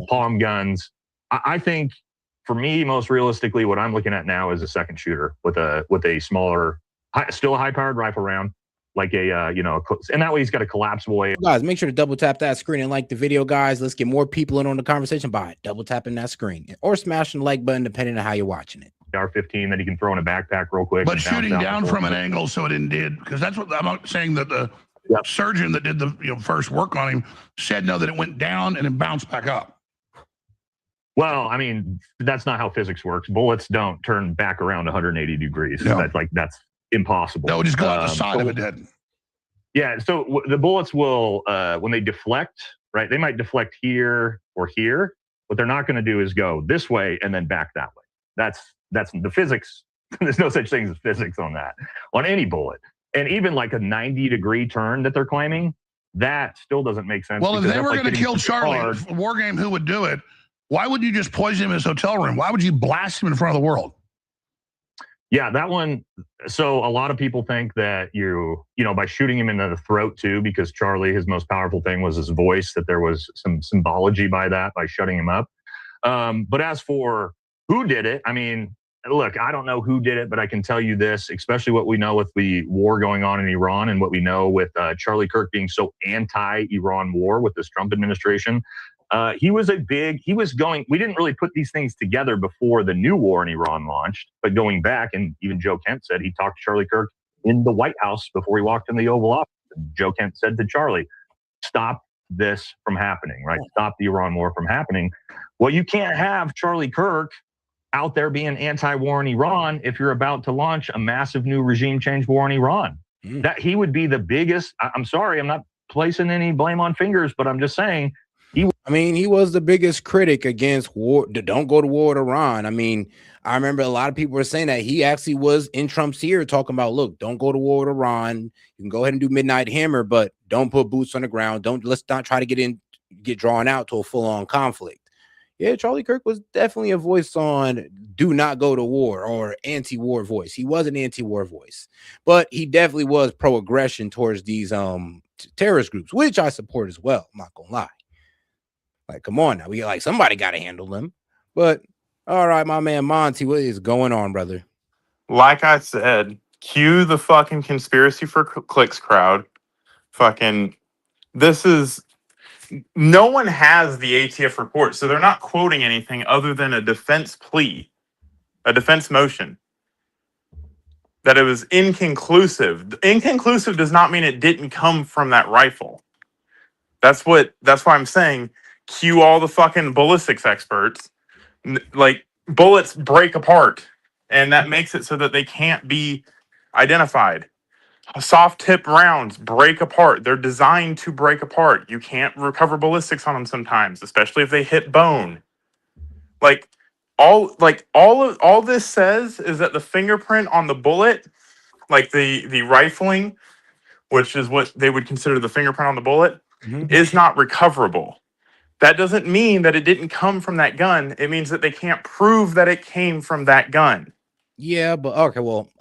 palm guns. I think for me, most realistically, what I'm looking at now is a second shooter with a smaller, still a high-powered rifle round, like and that way he's got a collapsible way. Guys, make sure to double tap that screen and like the video, guys. Let's get more people in on the conversation by double tapping that screen or smashing the like button, depending on how you're watching it. AR-15 that he can throw in a backpack real quick. But shooting down from an angle so it did, because that's what I'm not saying that the surgeon that did the first work on him said no, that it went down and it bounced back up. Well, I mean, that's not how physics works. Bullets don't turn back around 180 degrees. No. that's impossible. No, just go out the side of it dead. Yeah, so the bullets will, when they deflect, right, they might deflect here or here. What they're not going to do is go this way and then back that way. That's the physics. There's no such thing as physics on that, on any bullet. And even like a 90-degree turn that they're claiming, that still doesn't make sense. Well, if they were going to kill Charlie, war game, who would do it? Why would you just poison him in his hotel room? Why would you blast him in front of the world? Yeah, that one. So a lot of people think that by shooting him in the throat too, because Charlie, his most powerful thing was his voice, that there was some symbology by that, by shutting him up. But as for who did it, I mean, look, I don't know who did it, but I can tell you this, especially what we know with the war going on in Iran and what we know with Charlie Kirk being so anti-Iran war with this Trump administration. He was we didn't really put these things together before the new war in Iran launched, but going back, and even Joe Kent said he talked to Charlie Kirk in the White House before he walked in the Oval Office. And Joe Kent said to Charlie, stop this from happening, right? Stop the Iran war from happening. Well, you can't have Charlie Kirk out there being anti-war in Iran if you're about to launch a massive new regime change war in Iran. That he would be the biggest. I'm sorry, I'm not placing any blame on fingers, but I'm just saying he was the biggest critic against war. Don't go to war with Iran. I mean, I remember a lot of people were saying that he actually was in Trump's ear talking about, look, don't go to war with Iran. You can go ahead and do Midnight Hammer, but don't put boots on the ground. Let's not try to get drawn out to a full-on conflict. Yeah, Charlie Kirk was definitely a voice on do not go to war or anti-war voice. He was an anti-war voice, but he definitely was pro-aggression towards these terrorist groups, which I support as well. I'm not gonna lie. Like, come on now, somebody got to handle them. But all right, my man Monty, what is going on, brother? Like I said, cue the fucking conspiracy for clicks crowd. Fucking, no one has the ATF report, so they're not quoting anything other than a defense plea, a defense motion, that it was inconclusive. Inconclusive does not mean it didn't come from that rifle. That's why I'm saying cue all the fucking ballistics experts. Like, bullets break apart, and that makes it so that they can't be identified. Soft tip rounds break apart. They're designed to break apart. You can't recover ballistics on them sometimes, especially if they hit bone. All this says is that the fingerprint on the bullet, like the rifling, which is what they would consider the fingerprint on the bullet, is not recoverable. That doesn't mean that it didn't come from that gun. It means that they can't prove that it came from that gun. Yeah, but okay, well,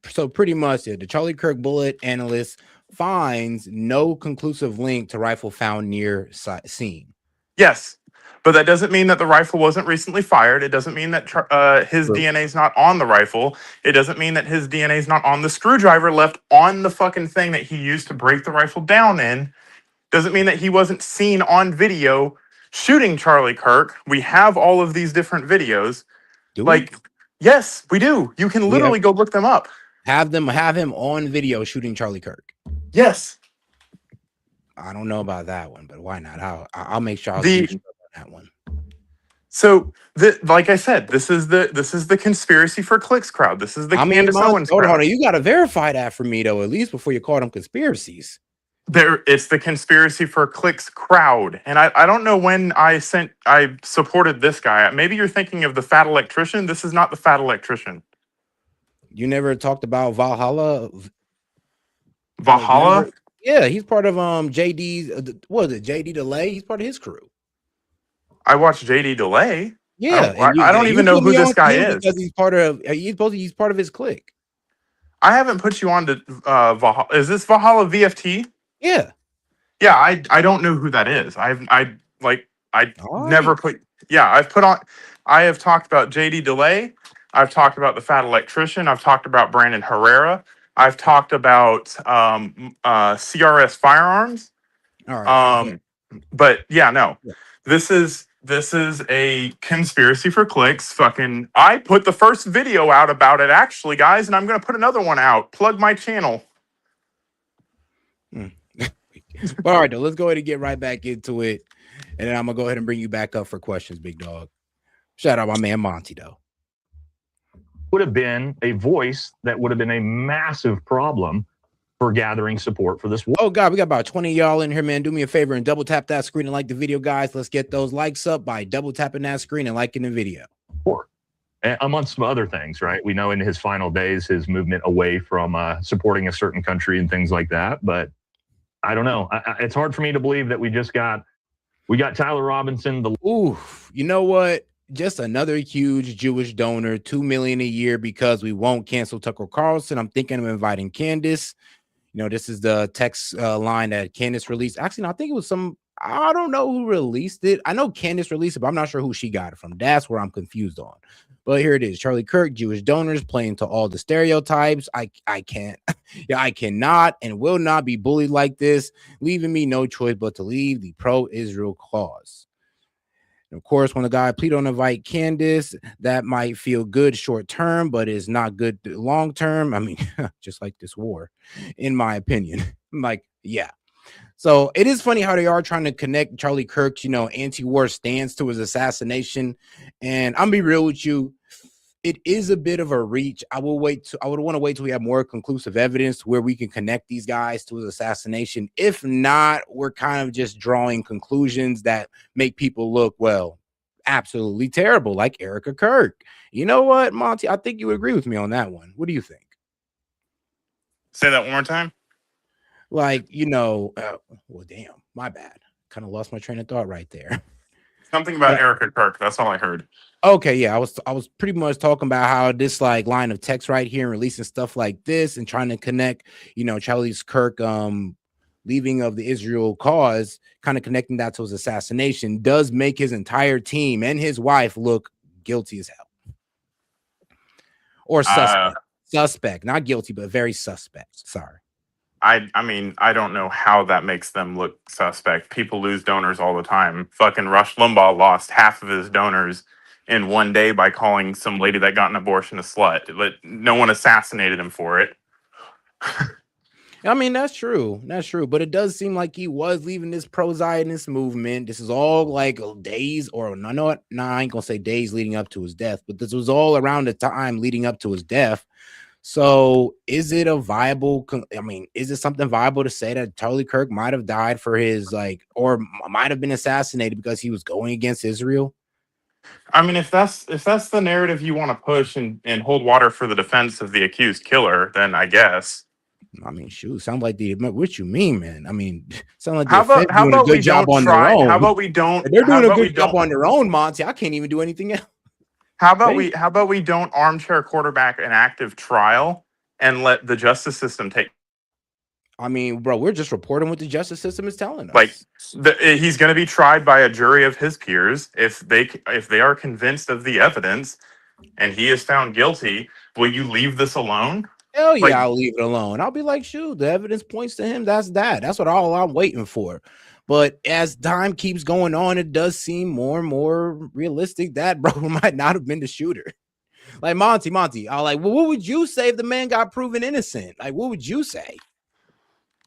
so pretty much the Charlie Kirk bullet analyst finds no conclusive link to rifle found near scene. Yes, but that doesn't mean that the rifle wasn't recently fired. It doesn't mean that his DNA is not on the rifle. It doesn't mean that his DNA is not on the screwdriver left on the fucking thing that he used to break the rifle down in. Doesn't mean that he wasn't seen on video shooting Charlie Kirk. We have all of these different videos. Yes, we do. You can literally go look them up. Have him on video shooting Charlie Kirk. Yes. I don't know about that one, but why not? I'll make sure I'll see that one. So, like I said, this is the conspiracy for clicks crowd. This is the Candace Owens crowd. Hold on, you got to verify that for me though, at least before you call them conspiracies. It's the conspiracy for clicks crowd, and I don't know when I supported this guy. Maybe you're thinking of the fat electrician. This is not the fat electrician. You never talked about Valhalla? Valhalla? Yeah, he's part of JD's. What is it? JD DeLay. He's part of his crew. I watched JD DeLay. Yeah, I don't even know who this guy is because he's part of. He's part of his clique. I haven't put you on to Valhalla. Is this Valhalla VFT? Yeah. Yeah, I don't know who that is. Never put. Yeah, I have talked about JD DeLay. I've talked about the fat electrician. I've talked about Brandon Herrera. I've talked about CRS Firearms. All right. But yeah, no. Yeah. This is a conspiracy for clicks. Fucking, I put the first video out about it actually, guys, and I'm gonna put another one out. Plug my channel. All right, though, let's go ahead and get right back into it, and then I'm gonna go ahead and bring you back up for questions, big dog. Shout out my man Monty, though. Would have been a voice that would have been a massive problem for gathering support for this war. Oh God, we got about 20 of y'all in here, man. Do me a favor and double tap that screen and like the video, guys. Let's get those likes up by double tapping that screen and liking the video. And amongst some other things, right? We know in his final days, his movement away from supporting a certain country and things like that, but I don't know. It's hard for me to believe that we got Tyler Robinson. You know what? Just another huge Jewish donor, $2 million a year because we won't cancel Tucker Carlson. I'm thinking of inviting Candace. You know, this is the text line that Candace released. Actually, no, I think it was I don't know who released it. I know Candace released it, but I'm not sure who she got it from. That's where I'm confused on. But here it is. Charlie Kirk, Jewish donors playing to all the stereotypes. I can't. Yeah, I cannot and will not be bullied like this, leaving me no choice but to leave the pro-Israel cause. And of course, when the guy plead on invite Candace, that might feel good short term, but is not good long term. I mean, just like this war, in my opinion. I'm like, yeah. So it is funny how they are trying to connect Charlie Kirk's, anti-war stance to his assassination. And I'm be real with you, it is a bit of a reach. I would want to wait till we have more conclusive evidence where we can connect these guys to his assassination. If not, we're kind of just drawing conclusions that make people look, well, absolutely terrible, like Erica Kirk. You know what, Monty? I think you would agree with me on that one. What do you think? Say that one more time. Like, well, damn, my bad. Kind of lost my train of thought right there. Something about Erica Kirk. That's all I heard. Okay, yeah, I was pretty much talking about how this like line of text right here and releasing stuff like this and trying to connect, Charlie Kirk leaving of the Israel cause, kind of connecting that to his assassination does make his entire team and his wife look guilty as hell. Or suspect, not guilty, but very suspect. Sorry. I mean, I don't know how that makes them look suspect. People lose donors all the time. Fucking Rush Limbaugh lost half of his donors in one day by calling some lady that got an abortion a slut. But no one assassinated him for it. I mean, that's true. That's true. But it does seem like he was leaving this pro-Zionist movement. This is all like days, or I ain't gonna say days leading up to his death, but this was all around the time leading up to his death. So is it is it something viable to say that Charlie Kirk might have died for his or might have been assassinated because he was going against Israel? I mean, if that's the narrative you want to push and hold water for the defense of the accused killer, then I guess. I mean, shoot, sound like what you mean, man? I mean, sound like how about we don't try? How about we don't? They're doing a good job on their own, Monty. I can't even do anything else. How about we don't armchair quarterback an active trial and let the justice system take? I mean, bro, we're just reporting what the justice system is telling us. Like he's going to be tried by a jury of his peers if they are convinced of the evidence and he is found guilty. Will you leave this alone? Hell yeah, I'll leave it alone. I'll be like, shoot, the evidence points to him. That's all I'm waiting for. But as time keeps going on, it does seem more and more realistic that bro might not have been the shooter. Like Monty, well, what would you say if the man got proven innocent? Like, what would you say?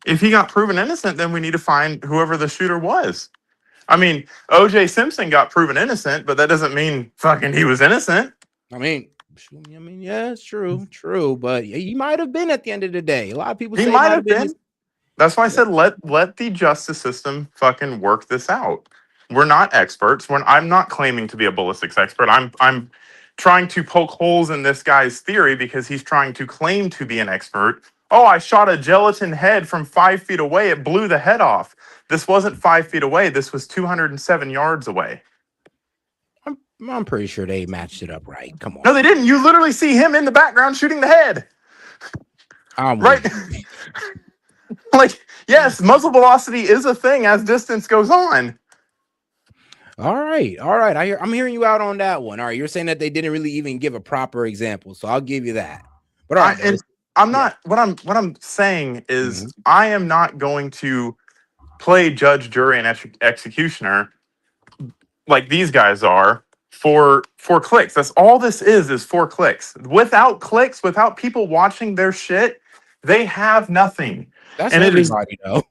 If he got proven innocent, then we need to find whoever the shooter was. I mean, O.J. Simpson got proven innocent, but that doesn't mean fucking he was innocent. I mean, yeah, it's true, but he might have been at the end of the day. A lot of people say he might have been. That's why I said let the justice system fucking work this out. We're not experts. I'm not claiming to be a ballistics expert. I'm trying to poke holes in this guy's theory because he's trying to claim to be an expert. Oh, I shot a gelatin head from 5 feet away. It blew the head off. This wasn't 5 feet away. This was 207 yards away. I'm pretty sure they matched it up right. Come on. No, they didn't. You literally see him in the background shooting the head. Right. Like, yes, muzzle velocity is a thing as distance goes on. All right. I'm hearing you out on that one. All right, you're saying that they didn't really even give a proper example, so I'll give you that. But all right, I'm not. What I'm saying is, I am not going to play judge, jury, and executioner like these guys are for clicks. That's all this is for clicks. Without clicks, without people watching their shit, they have nothing. That's everybody, though.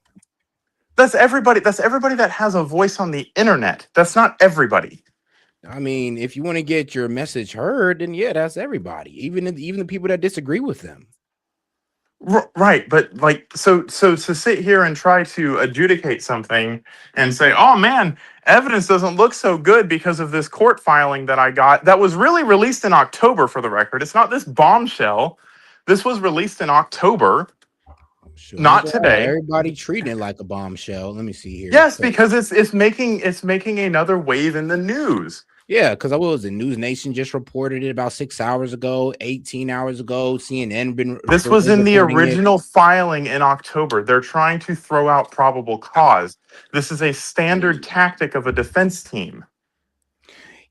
That's everybody. That's everybody that has a voice on the internet. That's not everybody. I mean, if you want to get your message heard, then yeah, that's everybody. Even the people that disagree with them. Right, but so to sit here and try to adjudicate something and say, "Oh man, evidence doesn't look so good because of this court filing that I got that was really released in October." For the record, it's not this bombshell. This was released in October. Sure, not today. Everybody treating it like a bombshell. Let me see here. Yes, because it's making another wave in the news. Yeah, because the News Nation just reported it about 6 hours ago, 18 hours ago. CNN This was in the original filing in October. They're trying to throw out probable cause. This is a standard tactic of a defense team.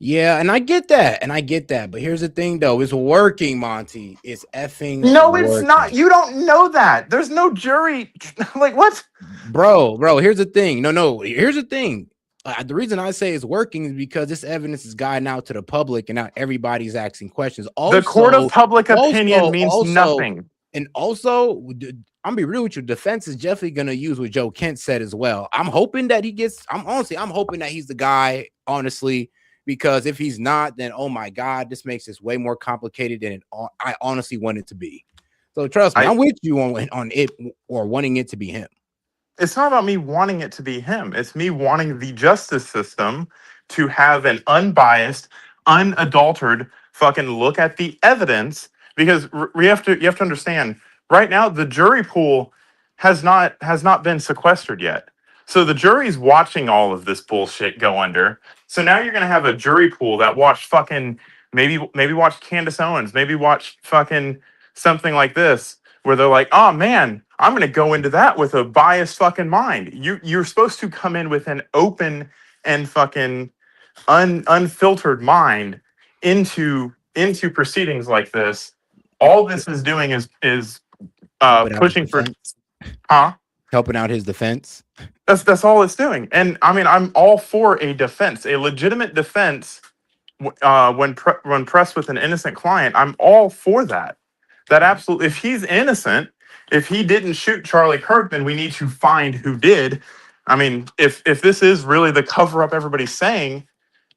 Yeah, and I get that. But here's the thing, though. It's working, Monty. It's effing No, working. It's not. You don't know that. There's no jury. Like, what? Bro, here's the thing. No, here's the thing. The reason I say it's working is because this evidence is gotten out to the public, and now everybody's asking questions. Also, The court of public opinion means nothing. And also, I'm gonna be real with you. Defense is definitely gonna use what Joe Kent said as well. I'm hoping that he gets. I'm hoping that he's the guy. Honestly, because if he's not, then oh my God, this makes this way more complicated than I honestly want it to be. So trust me, I'm with you on it or wanting it to be him. It's not about me wanting it to be him. It's me wanting the justice system to have an unbiased, unadulterated fucking look at the evidence. Because you have to understand, right now the jury pool has not been sequestered yet. So the jury's watching all of this bullshit go under. So now you're gonna have a jury pool that watched fucking maybe watched Candace Owens, maybe watched fucking something like this, where they're like, oh man, I'm going to go into that with a biased fucking mind. You're supposed to come in with an open and fucking unfiltered mind into proceedings like this. All this is doing is pushing for, helping out his defense. That's all it's doing. And I mean, I'm all for a defense, a legitimate defense. When pressed with an innocent client, I'm all for that. That absolutely, if he's innocent, if he didn't shoot Charlie Kirk, then we need to find who did. I mean, if this is really the cover up everybody's saying,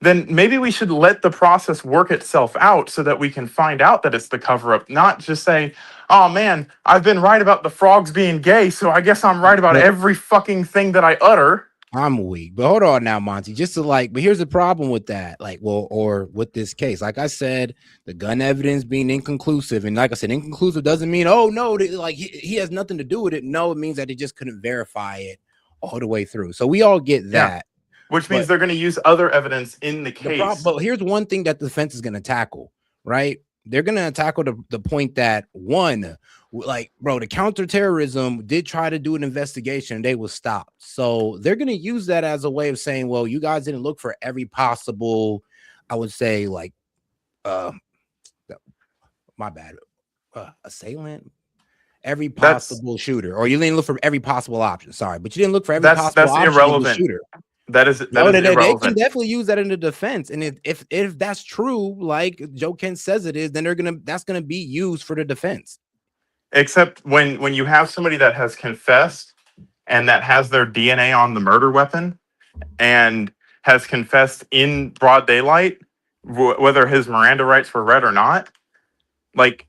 then maybe we should let the process work itself out so that we can find out that it's the cover up, not just say, oh man, I've been right about the frogs being gay, so I guess I'm right about every fucking thing that I utter. I'm weak, but hold on now, Monty. Just to but here's the problem with that. Or with this case, like I said, the gun evidence being inconclusive, and like I said, inconclusive doesn't mean no, he has nothing to do with it. No, it means that they just couldn't verify it all the way through. So we all get that, which means they're going to use other evidence in the case. But here's one thing that the defense is going to tackle, right? They're going to tackle the point that one. The counterterrorism did try to do an investigation. They was stopped. So they're going to use that as a way of saying, well, you guys didn't look for every possible, I would say, my bad, assailant, every possible shooter, or you didn't look for every possible option. Sorry, but you didn't look for every possible option. That's irrelevant. Shooter. That is irrelevant. They can definitely use that in the defense. And if that's true, like Joe Kent says it is, then that's going to be used for the defense. Except when you have somebody that has confessed and that has their DNA on the murder weapon and has confessed in broad daylight, whether his Miranda rights were read or not, I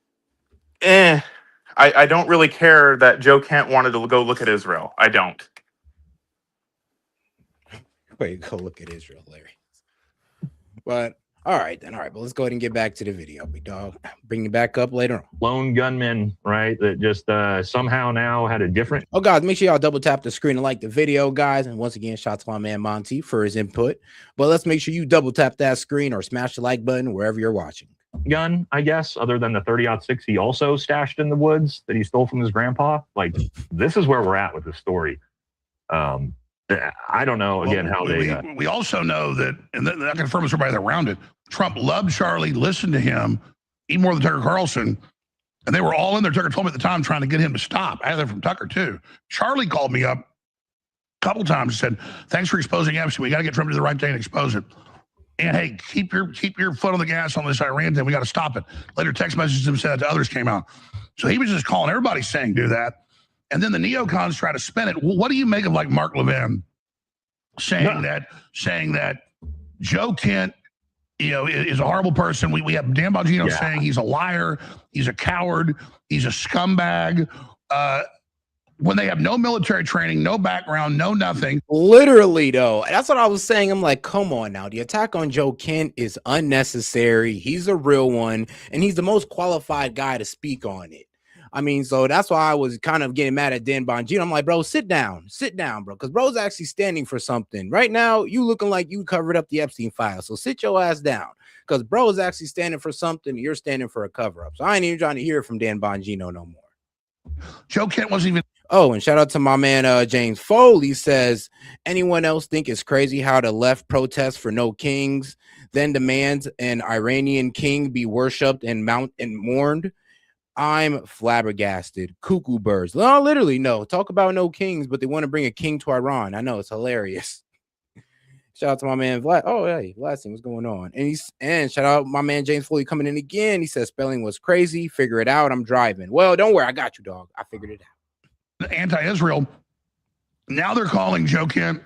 don't really care that Joe Kent wanted to go look at Israel. I don't. Wait, go look at Israel, Larry. But all right, but let's go ahead and get back to the video, big dog. Bring it back up later on. Lone gunman, right? That just somehow now had a different. Oh, guys, make sure y'all double tap the screen and like the video, guys. And once again, shout out to my man Monty for his input. But let's make sure you double tap that screen or smash the like button wherever you're watching. Gun, I guess, other than the 30-06 he also stashed in the woods that he stole from his grandpa. This is where we're at with the story. I don't know again how we also know that, and that confirms everybody around it. Trump loved Charlie, listened to him, even more than Tucker Carlson, and they were all in there. Tucker told me at the time trying to get him to stop. I had that from Tucker too. Charlie called me up a couple times and said, "Thanks for exposing Epstein. We got to get Trump to the right thing and expose it. And hey, keep your foot on the gas on this Iran thing. We got to stop it." Later, text messages him said that to others came out. So he was just calling everybody saying do that. And then the neocons try to spin it. Well, what do you make of Mark Levin saying that Joe Kent, is a horrible person? We have Dan Bongino saying he's a liar, he's a coward, he's a scumbag. When they have no military training, no background, no nothing. Literally, though. That's what I was saying. I'm like, come on now. The attack on Joe Kent is unnecessary. He's a real one, and he's the most qualified guy to speak on it. I mean, so that's why I was kind of getting mad at Dan Bongino. I'm like, bro, sit down, bro, because bro's actually standing for something. Right now, you looking like you covered up the Epstein file, so sit your ass down, because bro is actually standing for something. You're standing for a cover-up. So I ain't even trying to hear from Dan Bongino no more. Joe Kent wasn't even. Oh, and shout out to my man James Foley says, anyone else think it's crazy how the left protests for no kings, then demands an Iranian king be worshipped and mourned? I'm flabbergasted. Cuckoo birds. No, literally, no. Talk about no kings, but they want to bring a king to Iran. I know, it's hilarious. Shout out to my man Vlad. Oh, hey, Vladson, what's going on? And shout out my man James Foley coming in again. He says spelling was crazy. Figure it out. I'm driving. Well, don't worry, I got you, dog. I figured it out. Anti-Israel. Now they're calling Joe Kent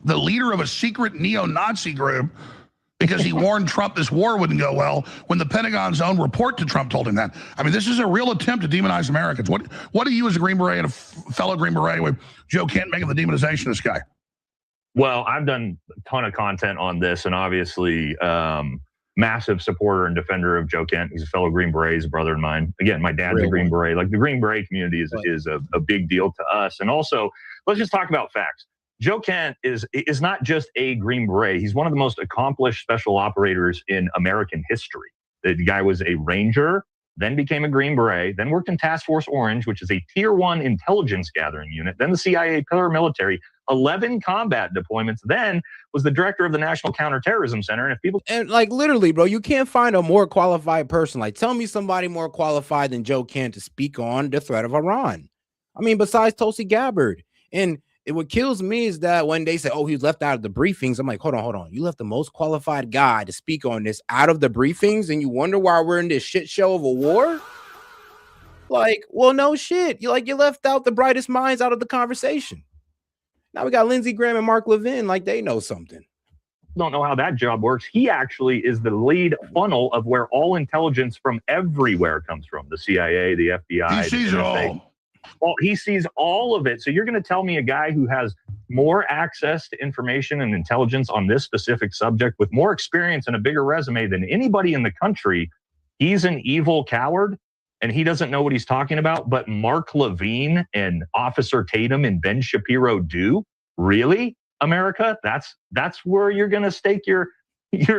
the leader of a secret neo-Nazi group because he warned Trump this war wouldn't go well when the Pentagon's own report to Trump told him that. I mean, this is a real attempt to demonize Americans. What do you as a Green Beret and a fellow Green Beret with Joe Kent making the demonization of this guy? Well, I've done a ton of content on this, and obviously massive supporter and defender of Joe Kent. He's a fellow Green Beret, he's a brother of mine. Again, my dad's a Green Beret. Like, the Green Beret community is a big deal to us. And also, let's just talk about facts. Joe Kent is not just a Green Beret. He's one of the most accomplished special operators in American history. The guy was a Ranger, then became a Green Beret, then worked in Task Force Orange, which is a Tier 1 intelligence gathering unit, then the CIA paramilitary, 11 combat deployments, then was the director of the National Counterterrorism Center. And if people... And like literally, bro, you can't find a more qualified person. Like, tell me somebody more qualified than Joe Kent to speak on the threat of Iran. I mean, besides Tulsi Gabbard. And what kills me is that when they say, oh, he's left out of the briefings, I'm like, hold on. You left the most qualified guy to speak on this out of the briefings, and you wonder why we're in this shit show of a war? Like, well, no shit. You left out the brightest minds out of the conversation. Now we got Lindsey Graham and Mark Levin, like they know something. Don't know how that job works. He actually is the lead funnel of where all intelligence from everywhere comes from. The CIA, the FBI. He sees it all. Well, he sees all of it. So you're going to tell me a guy who has more access to information and intelligence on this specific subject with more experience and a bigger resume than anybody in the country, he's an evil coward and he doesn't know what he's talking about? But Mark Levine and Officer Tatum and Ben Shapiro do? Really, America? That's where you're going to stake your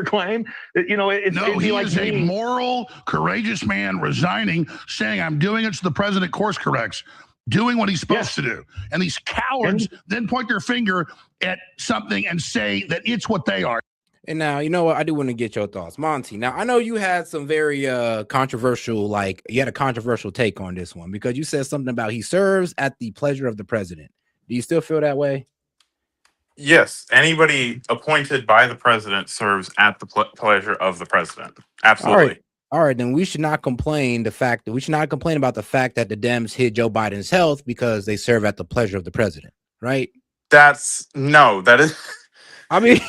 claim? You know, he is a moral, courageous man resigning, saying, I'm doing it so the president course corrects, doing what he's supposed to do. And these cowards then point their finger at something and say that it's what they are. And now, you know what? I do want to get your thoughts. Monty, now, I know you had some very controversial, you had a controversial take on this one because you said something about he serves at the pleasure of the president. Do you still feel that way? Yes, anybody appointed by the president serves at the pleasure of the president. Absolutely. All right, then we should not complain about the fact that the Dems hid Joe Biden's health because they serve at the pleasure of the president, right? That is I mean,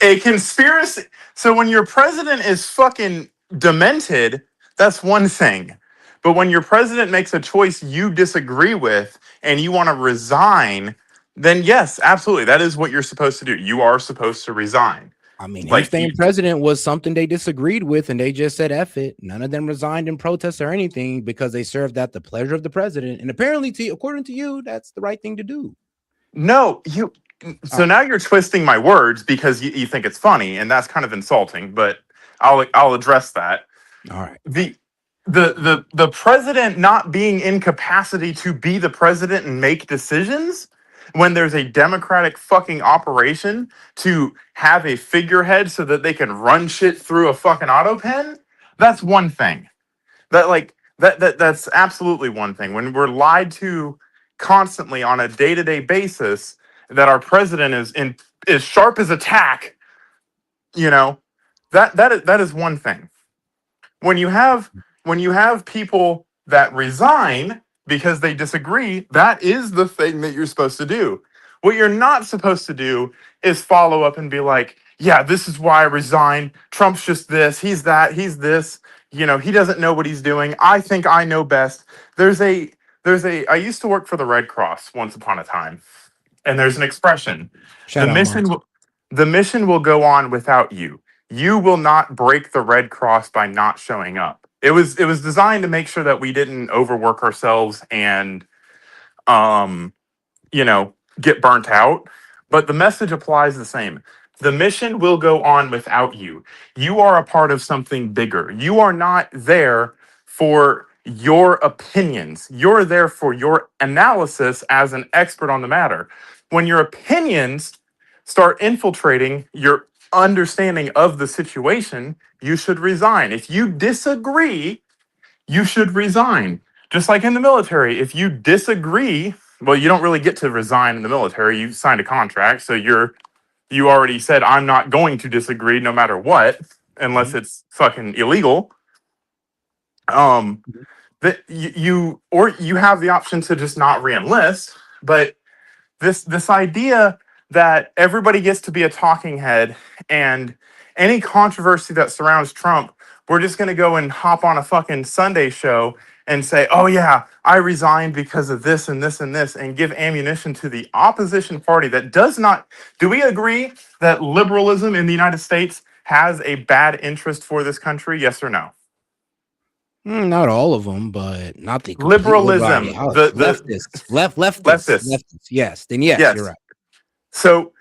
a conspiracy. So when your president is fucking demented, that's one thing. But when your president makes a choice you disagree with and you want to resign, then yes, absolutely. That is what you're supposed to do. You are supposed to resign. I mean, him staying president was something they disagreed with, and they just said, F it. None of them resigned in protest or anything because they served at the pleasure of the president. And apparently, according to you, that's the right thing to do. No, now you're twisting my words because you think it's funny, and that's kind of insulting, but I'll address that. All right. The president not being in capacity to be the president and make decisions when there's a democratic fucking operation to have a figurehead so that they can run shit through a fucking auto pen, that's one thing. That's absolutely one thing. When we're lied to constantly on a day-to-day basis that our president is sharp as a tack, you know, that is one thing. When you have people that resign because they disagree, that is the thing that you're supposed to do. What you're not supposed to do is follow up and be like, yeah, this is why I resigned. Trump's just this, he's that, he's this. You know, he doesn't know what he's doing. I think I know best. I used to work for the Red Cross once upon a time, and there's an expression. The mission will go on without you. You will not break the Red Cross by not showing up. It was designed to make sure that we didn't overwork ourselves and, get burnt out. But the message applies the same. The mission will go on without you. You are a part of something bigger. You are not there for your opinions. You're there for your analysis as an expert on the matter. When your opinions start infiltrating your understanding of the situation, you should resign. If you disagree, you should resign. Just like in the military, if you disagree, well, you don't really get to resign in the military. You signed a contract, so you're you already said I'm not going to disagree no matter what, unless it's fucking illegal. That you have the option to just not re-enlist, but this idea that everybody gets to be a talking head, and any controversy that surrounds Trump, we're just going to go and hop on a fucking Sunday show and say, oh yeah, I resigned because of this and this and this, and give ammunition to the opposition party that does not. Do we agree that liberalism in the United States has a bad interest for this country? Yes or no? Not all of them, but not the complete liberal Liberalism, ideology. Leftists. Yes, then yes, you're right. So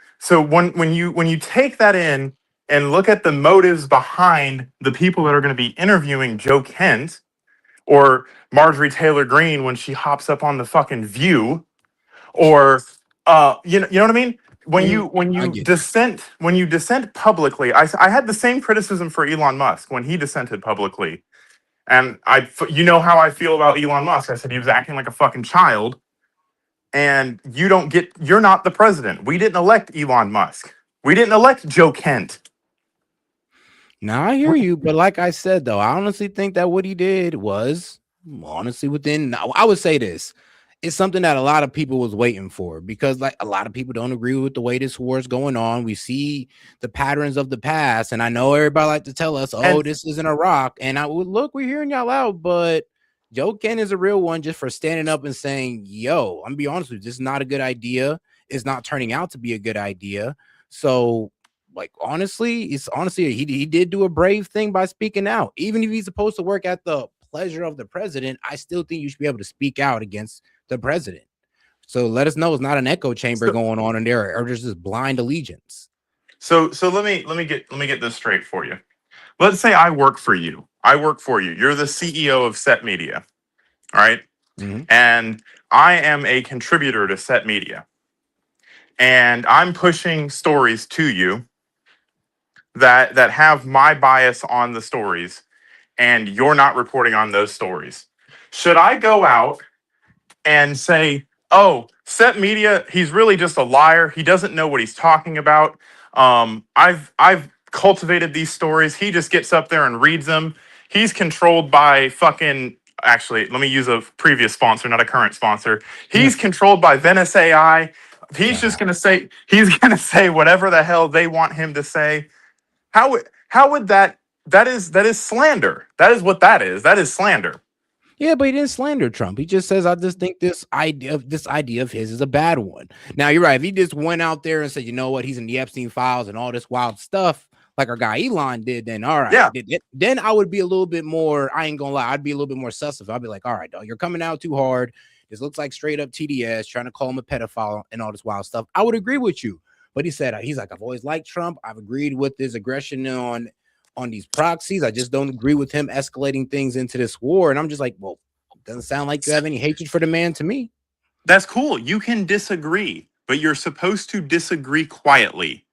when you take that in and look at the motives behind the people that are going to be interviewing Joe Kent or Marjorie Taylor Greene when she hops up on the fucking View, or you know what I mean? When you dissent publicly, I had the same criticism for Elon Musk when he dissented publicly. And you know how I feel about Elon Musk. I said he was acting like a fucking child. And you're not the president. We didn't elect Elon Musk. We didn't elect Joe Kent. Now I hear you, but like I said, though, I honestly think that what he did was within. I would say this. It's something that a lot of people was waiting for, because like a lot of people don't agree with the way this war is going on. We see the patterns of the past, and I know everybody like to tell us, "Oh, this isn't Iraq," and I would look, we're hearing y'all out, but Joe Kent is a real one just for standing up and saying, "Yo, I'm gonna be honest with you, this is not a good idea. It's not turning out to be a good idea." So, like honestly, he did do a brave thing by speaking out, even if he's supposed to work at the pleasure of the president. I still think you should be able to speak out against the president. So let us know it's not an echo chamber going on in there, or there's this blind allegiance. So let me get this straight for you. Let's say I work for you. You're the CEO of S.E.T Media. All right. Mm-hmm. And I am a contributor to S.E.T Media. And I'm pushing stories to you that have my bias on the stories, and you're not reporting on those stories. Should I go out and say, oh, S.E.T Media, he's really just a liar. He doesn't know what he's talking about. I've cultivated these stories. He just gets up there and reads them. He's controlled by fucking, actually, let me use a previous sponsor, not a current sponsor. He's controlled by Venice AI. He's just going to say whatever the hell they want him to say. How would that is slander. That is what that is. That is slander. Yeah, but he didn't slander Trump. He just says, I just think this idea of his is a bad one. Now, you're right. If he just went out there and said, you know what, he's in the Epstein files and all this wild stuff, like our guy Elon did, then all right. Yeah. Then I would be a little bit more, I ain't gonna lie, I'd be a little bit more sus. I'd be like, all right, dog, you're coming out too hard. This looks like straight up TDS, trying to call him a pedophile and all this wild stuff. I would agree with you. But he said, he's like, I've always liked Trump. I've agreed with his aggression on these proxies. I just don't agree with him escalating things into this war. And I'm just like, well, doesn't sound like you have any hatred for the man to me. That's cool. You can disagree, but you're supposed to disagree quietly,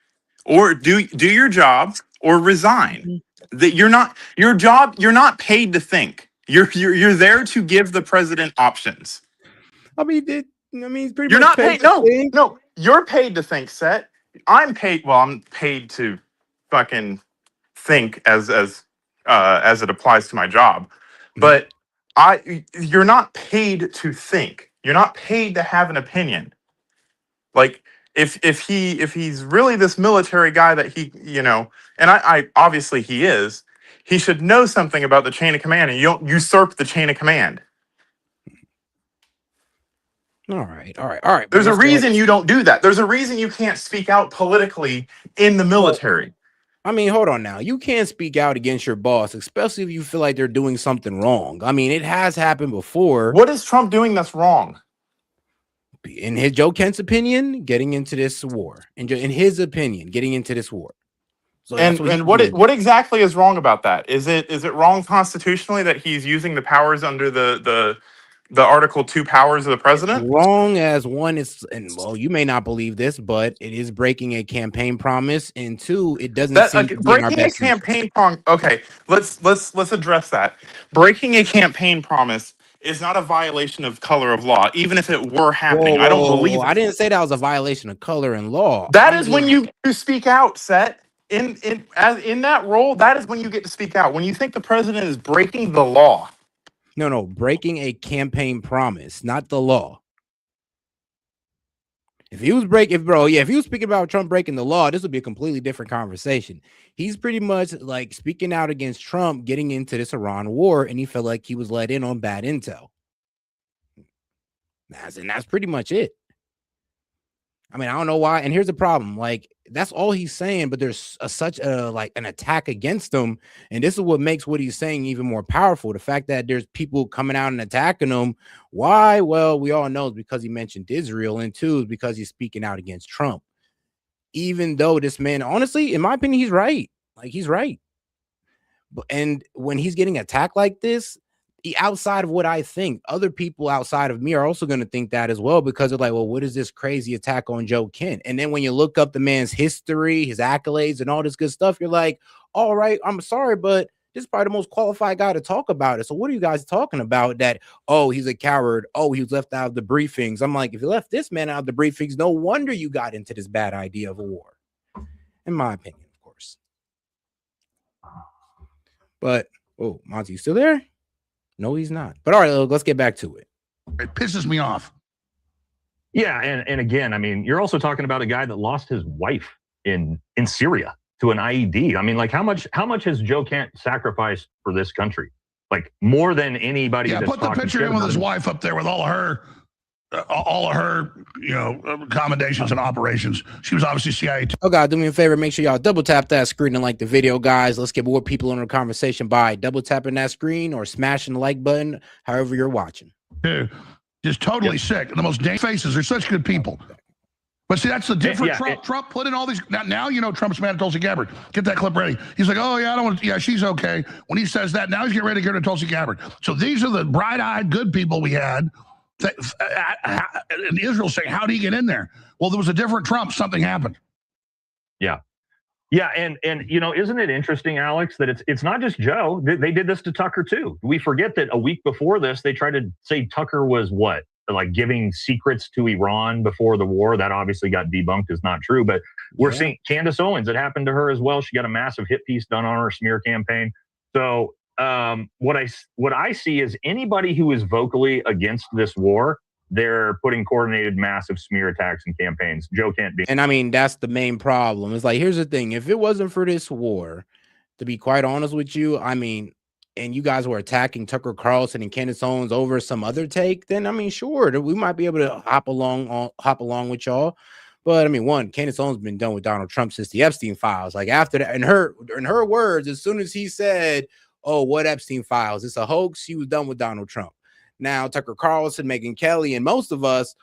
or do your job, or resign. That you're not paid to think. You're there to give the president options. I mean, it's pretty you're much not paid. No, you're paid to think. S.E.T. I'm paid. Well, I'm paid to fucking think as it applies to my job, but you're not paid to think. You're not paid to have an opinion. Like if he's really this military guy that he, and I obviously he is, he should know something about the chain of command, and you don't usurp the chain of command. All right. There's a reason you don't do that. There's a reason you can't speak out politically in the military. I mean, hold on now. You can't speak out against your boss, especially if you feel like they're doing something wrong. I mean, it has happened before. What is Trump doing that's wrong? In his Joe Kent's opinion, getting into this war. In his opinion, getting into this war. So what exactly is wrong about that? Is it wrong constitutionally that he's using the powers under the Article 2 powers of the president? As long as one is, and well, you may not believe this, but it is breaking a campaign promise, and two, it doesn't seem to be in our best campaign promise. Okay, let's address that. Breaking a campaign promise is not a violation of color of law, even if it were happening. Whoa, I don't whoa, believe I didn't say that was a violation of color and law. that I'm is when just you speak out, Set. In that role, that is when you get to speak out. When you think the president is breaking the law. no, breaking a campaign promise, not the law. If he was if he was speaking about Trump breaking the law, this would be a completely different conversation. He's pretty much like speaking out against Trump getting into this Iran war, and he felt like he was let in on bad intel. That's pretty much it. I mean, I don't know why. And here's the problem. Like, that's all he's saying, but there's such a like an attack against him. And this is what makes what he's saying even more powerful. The fact that there's people coming out and attacking him. Why? Well, we all know it's because he mentioned Israel, and two, is because he's speaking out against Trump. Even though this man, honestly, in my opinion, he's right. Like, he's right. And when he's getting attacked like this, outside of what I think, other people outside of me are also going to think that as well, because they're like, well, what is this crazy attack on Joe Kent? And then when you look up the man's history, his accolades, and all this good stuff, you're like, all right, I'm sorry, but this is probably the most qualified guy to talk about it. So what are you guys talking about? That, oh, he's a coward. Oh, he was left out of the briefings. I'm like, if you left this man out of the briefings, no wonder you got into this bad idea of a war, in my opinion, of course. But, oh, Monty, you still there? No, he's not. But all right, let's get back to it. It pisses me off. Yeah, and again, I mean, you're also talking about a guy that lost his wife in Syria to an IED. I mean, like, how much has Joe Kent sacrificed for this country? Like, more than anybody. Yeah, put the picture in with his wife up there with all of her, accommodations and operations. She was obviously CIA. Oh God, do me a favor, make sure y'all double tap that screen and like the video, guys. Let's get more people in the conversation by double tapping that screen or smashing the like button, however you're watching. Dude, just totally sick. The most dang faces. They're such good people. But see, that's the different Trump. Trump put in all these. Now you know Trump's mad at Tulsi Gabbard. Get that clip ready. He's like, oh, yeah, I don't want to. Yeah, she's okay. When he says that, now he's getting ready to get rid of Tulsi Gabbard. So these are the bright-eyed good people we had. And Israel saying, how did he get in there? Well, there was a different Trump. Something happened. Yeah. Yeah, and isn't it interesting, Alex, that it's not just Joe. They did this to Tucker too. We forget that a week before this, they tried to say Tucker was what? Like giving secrets to Iran before the war. That obviously got debunked as not true. But we're seeing Candace Owens. It happened to her as well. She got a massive hit piece done on her smear campaign. So what I see is anybody who is vocally against this war, they're putting coordinated massive smear attacks and campaigns. Joe can't be. And I mean, that's the main problem. It's like, here's the thing. If it wasn't for this war, to be quite honest with you, I mean, and you guys were attacking Tucker Carlson and Candace Owens over some other take, then I mean, sure, we might be able to hop along with y'all. But I mean, one, Candace Owens been done with Donald Trump since the Epstein files. Like after that, in her words, as soon as he said, oh, what Epstein files? It's a hoax. She was done with Donald Trump. Now, Tucker Carlson, Megyn Kelly, and most of us,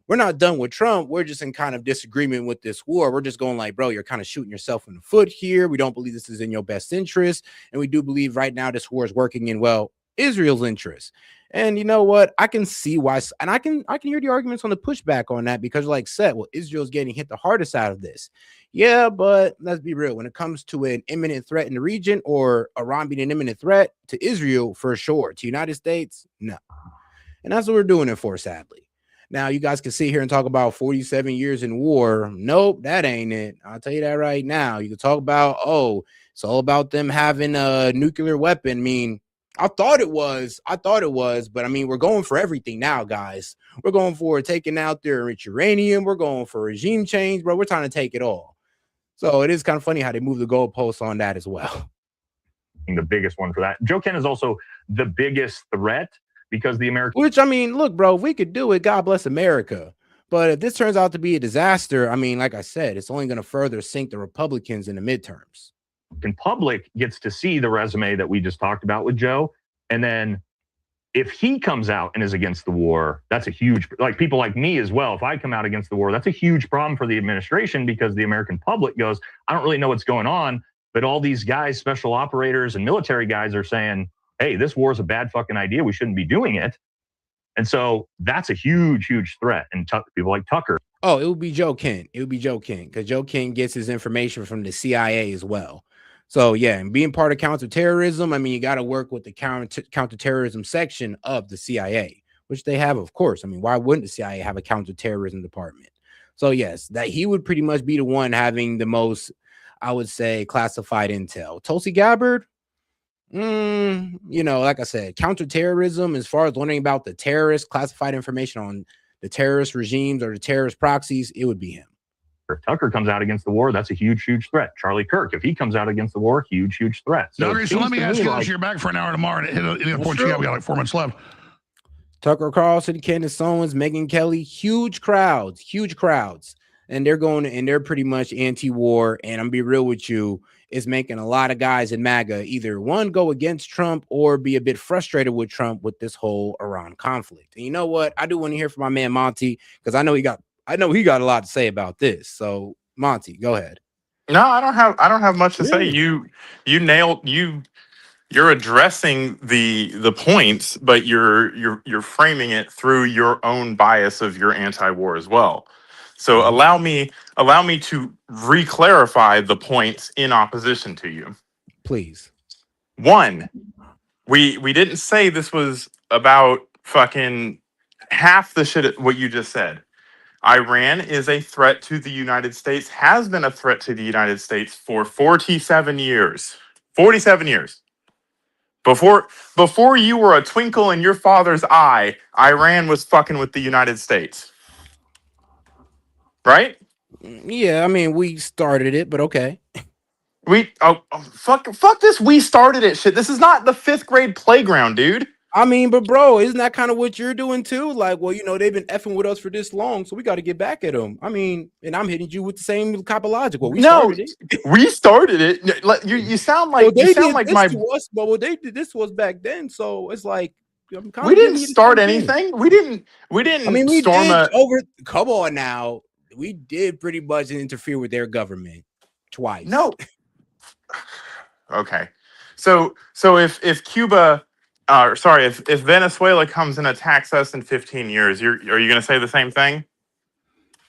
we're not done with Trump. We're just in kind of disagreement with this war. We're just going like, bro, you're kind of shooting yourself in the foot here. We don't believe this is in your best interest. And we do believe right now this war is working in, well, Israel's interest. And you know what? I can see why. And I can hear the arguments on the pushback on that, because like said, well, Israel's getting hit the hardest out of this. Yeah, but let's be real. When it comes to an imminent threat in the region, or Iran being an imminent threat to Israel, for sure. To the United States, no. And that's what we're doing it for, sadly. Now, you guys can sit here and talk about 47 years in war. Nope, that ain't it. I'll tell you that right now. You can talk about, oh, it's all about them having a nuclear weapon. I mean, I thought it was, but I mean, we're going for everything now, guys. We're going for taking out their enriched uranium. We're going for regime change, bro. We're trying to take it all. So it is kind of funny how they move the goalposts on that as well. The biggest one for that. Joe Kent is also the biggest threat, because the American. Which, I mean, look, bro, if we could do it, God bless America. But if this turns out to be a disaster, I mean, like I said, it's only going to further sink the Republicans in the midterms. And public gets to see the resume that we just talked about with Joe. And then if he comes out and is against the war, that's a huge, like people like me as well. If I come out against the war, that's a huge problem for the administration, because the American public goes, I don't really know what's going on. But all these guys, special operators and military guys, are saying, hey, this war is a bad fucking idea. We shouldn't be doing it. And so that's a huge, huge threat. And people like Tucker. Oh, it would be Joe Kent. It would be Joe Kent, because Joe Kent gets his information from the CIA as well. So yeah, and being part of counterterrorism, I mean, you got to work with the counterterrorism section of the CIA, which they have, of course. I mean, why wouldn't the CIA have a counterterrorism department? So yes, that he would pretty much be the one having the most, I would say, classified intel. Tulsi Gabbard, you know, like I said, counterterrorism, as far as learning about the terrorist classified information on the terrorist regimes or the terrorist proxies, it would be him. If Tucker comes out against the war, that's a huge, huge threat. Charlie Kirk, if he comes out against the war, huge, huge threat. So let me ask you this. You're back for an hour tomorrow. And hit the points you got. We got like 4 months left. Tucker Carlson, Candace Owens, Megyn Kelly, huge crowds. And they're going and they're pretty much anti-war. And I'm be real with you, it's making a lot of guys in MAGA either one, go against Trump or be a bit frustrated with Trump with this whole Iran conflict. And you know what? I do want to hear from my man Monty, because I know he got a lot to say about this. So Monty, go ahead. No, I don't have much to say. You nailed you're addressing the points, but you're framing it through your own bias of your anti-war as well. So allow me to re-clarify the points in opposition to you. Please. One, we didn't say this was about fucking half the shit what you just said. Iran is a threat to the United States, has been a threat to the United States for 47 years. 47 years. Before you were a twinkle in your father's eye, Iran was fucking with the United States. Right? Yeah, I mean, we started it, but okay. Fuck this. We started it shit. This is not the 5th grade playground, dude. I mean, but bro, isn't that kind of what you're doing too? Like, well, you know, they've been effing with us for this long, so we got to get back at them. I mean, and I'm hitting you with the same cop of logic. Well, we started it. You sound like my. To us, but what they did this was back then, so it's like we didn't start anything. We didn't. I mean, we storm did come on now. We did pretty much interfere with their government twice. No. Okay, so if Cuba. If Venezuela comes and attacks us in 15 years, are you going to say the same thing?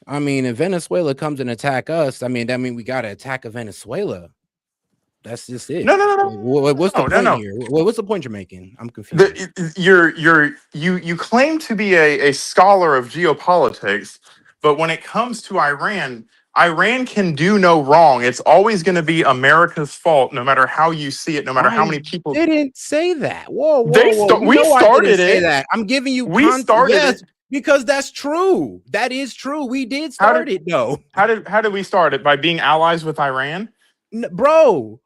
I mean, if Venezuela comes and attack us, I mean, that means we got to attack Venezuela. That's just it. No. What's the point here? What's the point you're making? I'm confused. You claim to be a scholar of geopolitics, but when it comes to Iran can do no wrong. It's always going to be America's fault, no matter how you see it, no matter how many people. Didn't say that. Whoa. We started it. That. I'm giving you. We started it because that's true. That is true. We did start it, though. How did we start it? By being allies with Iran? Bro,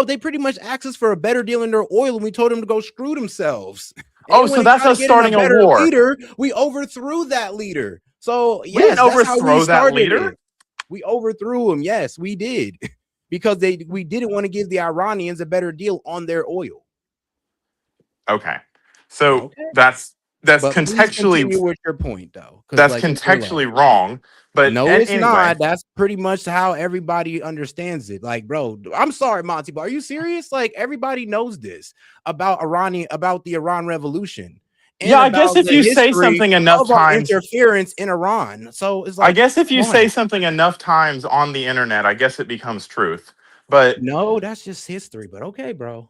they pretty much asked us for a better deal in their oil, and we told them to go screw themselves. So that's us starting a war. Leader, we overthrew that leader. So yes, we didn't overthrow that leader. We overthrew him. Yes, we did, because we didn't want to give the Iranians a better deal on their oil. Okay, so that's contextually with your point though. That's contextually wrong. But no, it's not. That's pretty much how everybody understands it. Like, bro, I'm sorry, Monty, but are you serious? Like, everybody knows this about the Iran Revolution. Yeah, I guess if you say something enough times, interference in Iran. So it's like, I guess if you say something enough times on the internet, I guess it becomes truth. But no, that's just history. But okay, bro.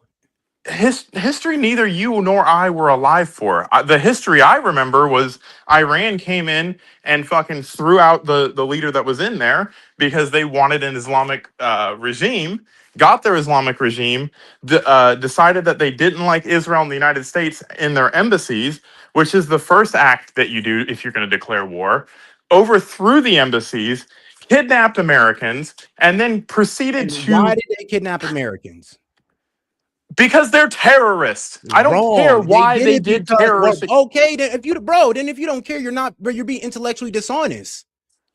History neither you nor I were alive for. The history I remember was Iran came in and fucking threw out the leader that was in there because they wanted an Islamic regime, got their Islamic regime, decided that they didn't like Israel and the United States in their embassies, which is the first act that you do if you're going to declare war, overthrew the embassies, kidnapped Americans, and then proceeded to... Why did they kidnap Americans? Because they're terrorists. I don't care why they did terrorists. Okay, then if you don't care, you're being intellectually dishonest.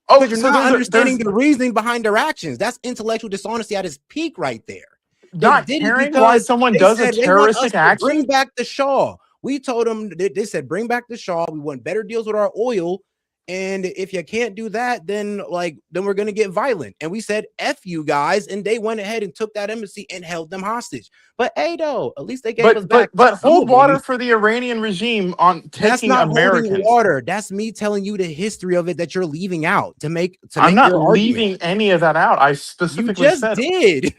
Oh, you're not understanding the reasoning behind their actions. That's intellectual dishonesty at its peak right there. Not caring why someone does a terroristic action. Bring back the Shah. We told them, they said, bring back the Shah. We want better deals with our oil. And if you can't do that, then we're going to get violent. And we said, F you guys. And they went ahead and took that embassy and held them hostage. But hey, though, at least they gave us back. But hold water for the Iranian regime on taking Americans. Holding water. That's me telling you the history of it that you're leaving out to make. I'm not leaving any of that out. I specifically said did.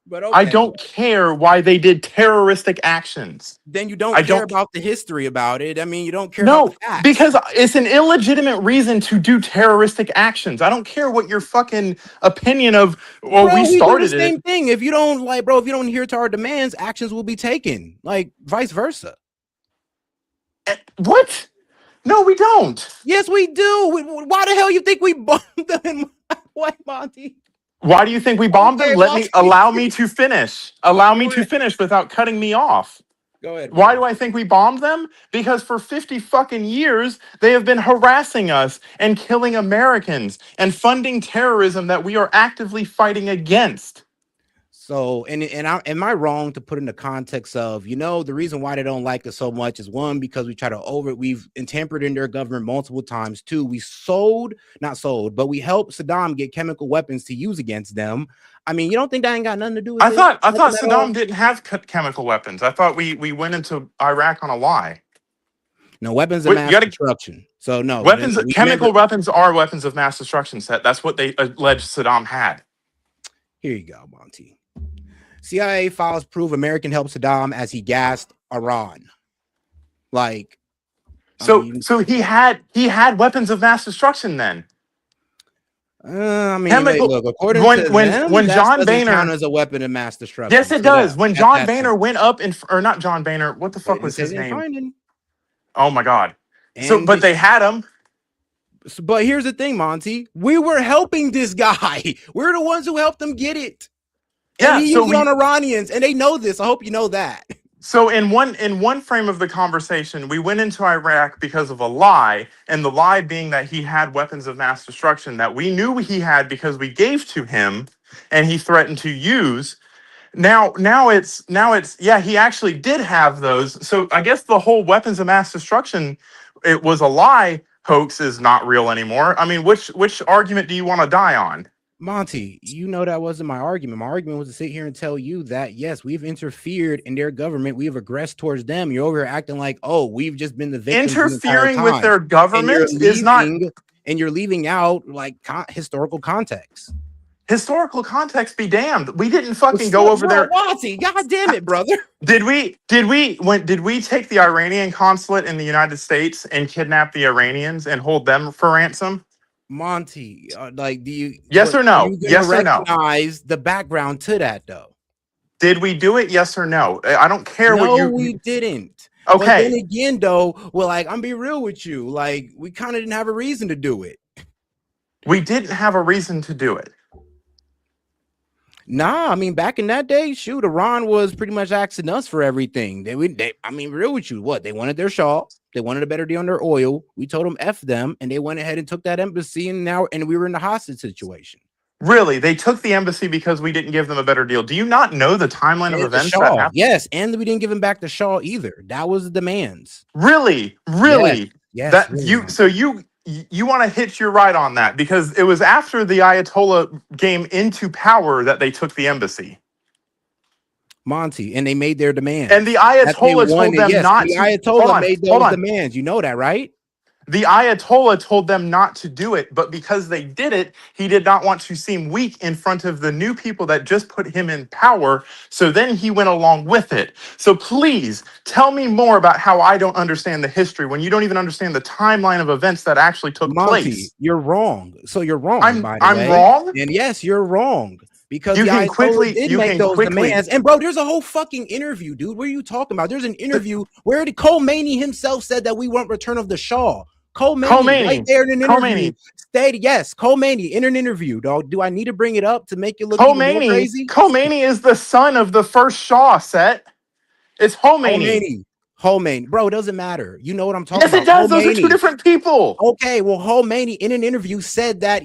But okay, I don't care why they did terroristic actions. then you don't I care don't. about the history about it. I mean, you don't care about the No, facts. because it's an illegitimate reason to do terroristic actions. I don't care what your fucking opinion of, well, Bro, we we do the started it. same thing. If you don't like, bro, if you don't adhere to our demands, actions will be taken. Like vice versa. What? No, we don't. Yes, we do. Why the hell you think we bombed them? What, Monty? Why do you think we bombed Okay, them? Monty. Allow me to finish. Allow me Go to ahead. finish without cutting me off. Go ahead. Why do I think we bombed them? Because for 50 fucking years, they have been harassing us and killing Americans and funding terrorism that we are actively fighting against. So, am I wrong to put in the context of, the reason why they don't like us so much is one, because we've tampered in their government multiple times. Two, we but we helped Saddam get chemical weapons to use against them. I mean, you don't think that ain't got nothing to do with I it? thought Saddam didn't have chemical weapons. I thought we went into Iraq on a lie. No, weapons of mass destruction. So no, chemical weapons are weapons of mass destruction. Set. That's what they alleged Saddam had. Here you go, Monty. CIA files prove American helped Saddam as he gassed Iran. So he had weapons of mass destruction then. Look, according to them, when that John doesn't Boehner count as a weapon of mass destruction. Yes, it does. When John Boehner went up or not John Boehner, what the fuck was his name? Oh my God. But they had him. But here's the thing, Monty. We were helping this guy. We're the ones who helped him get it. And he used it on Iranians, and they know this. I hope you know that. So in one frame of the conversation, we went into Iraq because of a lie, and the lie being that he had weapons of mass destruction that we knew he had because we gave to him, and he threatened to use. Now it's he actually did have those. So I guess the whole weapons of mass destruction, it was a lie hoax, is not real anymore. I mean, which argument do you want to die on? Monty, that wasn't my argument. My argument was to sit here and tell you that, yes, we've interfered in their government. We have aggressed towards them. You're over here acting like, oh, we've just been the victims. Interfering with their government is not. And you're leaving out historical context. Historical context be damned. We didn't fucking go over there. Monty, God damn it, brother. Did we take the Iranian consulate in the United States and kidnap the Iranians and hold them for ransom? Monty, do you? Yes or no? Yes or no? Recognize the background to that, though. Did we do it? Yes or no? I don't care what you. No, we didn't. Okay. But then again, though, I'm be real with you. We kind of didn't have a reason to do it. We didn't have a reason to do it. Nah, I mean, back in that day, shoot, Iran was pretty much asking us for everything. Real with you, what? They wanted their Shah. They wanted a better deal on their oil. We told them F them, and they went ahead and took that embassy, and we were in a hostage situation. Really? They took the embassy because we didn't give them a better deal. Do you not know the timeline of events that happened? Yes, and we didn't give them back the Shah either. That was the demands. Really? Yes. You want to hitch your ride on that because it was after the Ayatollah came into power that they took the embassy. Monty, and they made their demands. And the Ayatollah told them not to. The Ayatollah made those demands. You know that, right? The Ayatollah told them not to do it, but because they did it, he did not want to seem weak in front of the new people that just put him in power. So then he went along with it. So please tell me more about how I don't understand the history when you don't even understand the timeline of events that actually took place. You're wrong. So you're wrong. I'm wrong? And yes, you're wrong. Because you the can Ayatollah did make those demands. And bro, there's a whole fucking interview, dude. What are you talking about? There's an interview where Khomeini himself said that we want return of the Shah. Khomeini right there in an interview stated, yes, Khomeini in an interview, dog. Do I need to bring it up to make it look even more crazy? Khomeini is the son of the first Shah, Set. It's Khomeini. Khomeini, bro, it doesn't matter. You know what I'm talking about. Yes, it does. Those are two different people. Okay, well, Khomeini in an interview said that,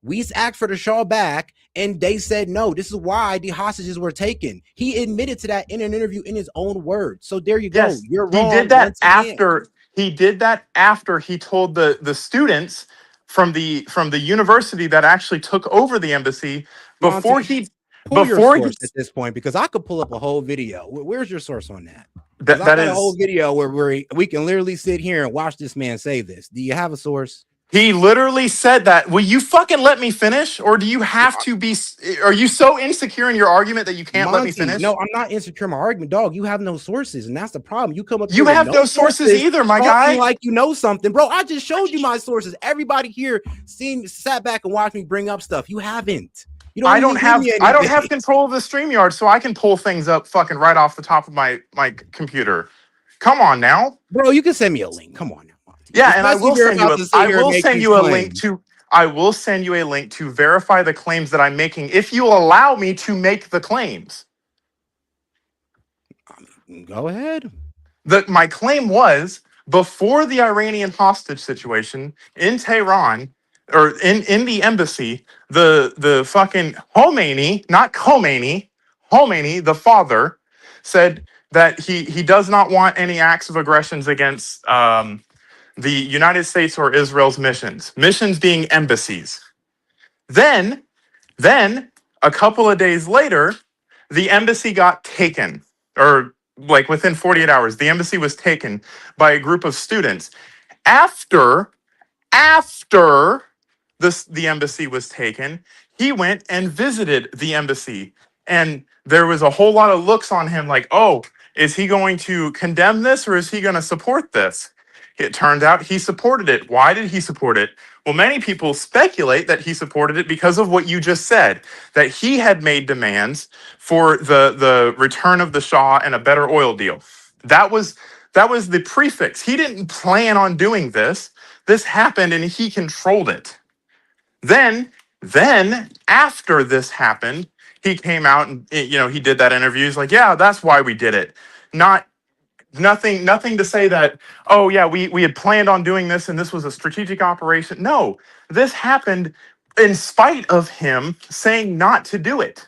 we asked for the Shah back, and they said no. This is why the hostages were taken. He admitted to that in an interview in his own words. So there you go. You're wrong. He did that after. He did that after he told the students from the university that actually took over the embassy before Monty, your source at this point, because I could pull up a whole video. Where's your source on that? That is a whole video where we can literally sit here and watch this man say this. Do you have a source? He literally said that. Will you fucking let me finish? Or do you have to be, are you so insecure in your argument that you can't let me finish? No, I'm not insecure in my argument, dog. You have no sources, and that's the problem. You come up You here have with no sources either, my talking guy. like you know something, bro. I just showed you my sources. Everybody here sat back and watched me bring up stuff. You haven't. You don't even give me anything. I don't have control of the StreamYard, so I can pull things up fucking right off the top of my computer. Come on now. Bro, you can send me a link. Come on now. Yeah, and I will send you a link to verify the claims that I'm making if you allow me to make the claims. Go ahead. My claim was before the Iranian hostage situation in Tehran or in the embassy, the fucking Khomeini, not Khomeini, Khomeini, the father, said that he does not want any acts of aggressions against the United States or Israel's missions being embassies. Then a couple of days later, the embassy got taken, or like within 48 hours, the embassy was taken by a group of students. After the embassy was taken, he went and visited the embassy. And there was a whole lot of looks on him like, oh, is he going to condemn this or is he going to support this? It turned out he supported it. Why did he support it? Well, many people speculate that he supported it because of what you just said, that he had made demands for the return of the Shah and a better oil deal. That was the prefix. He didn't plan on doing this. This happened and he controlled it. Then after this happened, he came out and he did that interview. He's like, yeah, that's why we did it. Nothing to say that, oh yeah, we had planned on doing this and this was a strategic operation. No, this happened in spite of him saying not to do it.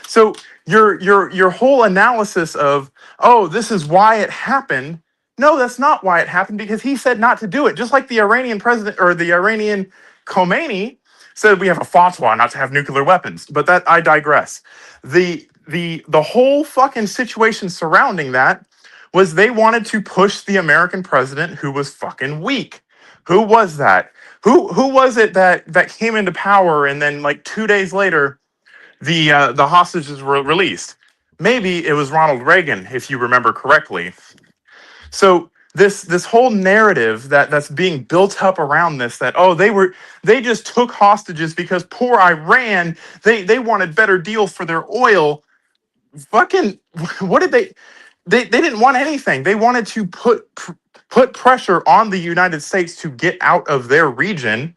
So your whole analysis of, oh, this is why it happened. No, that's not why it happened, because he said not to do it. Just like the Iranian president or the Iranian Khomeini said we have a fatwa not to have nuclear weapons. But that, I digress. The whole fucking situation surrounding that was they wanted to push the American president who was fucking weak. Who was that? Who was it that came into power and then like 2 days later the hostages were released? Maybe it was Ronald Reagan, if you remember correctly. So this whole narrative that's being built up around this, that they just took hostages because poor Iran, they wanted better deals for their oil. Fucking what did they didn't want anything. They wanted to put pressure on the United States to get out of their region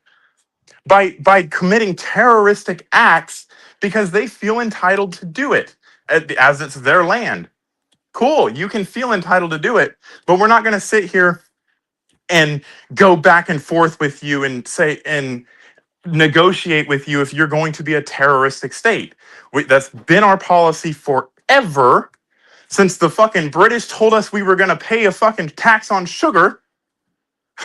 by committing terroristic acts because they feel entitled to do it as it's their land. Cool, you can feel entitled to do it, but we're not going to sit here and go back and forth with you and say and negotiate with you if you're going to be a terroristic state. That's been our policy forever. Since the fucking British told us we were going to pay a fucking tax on sugar,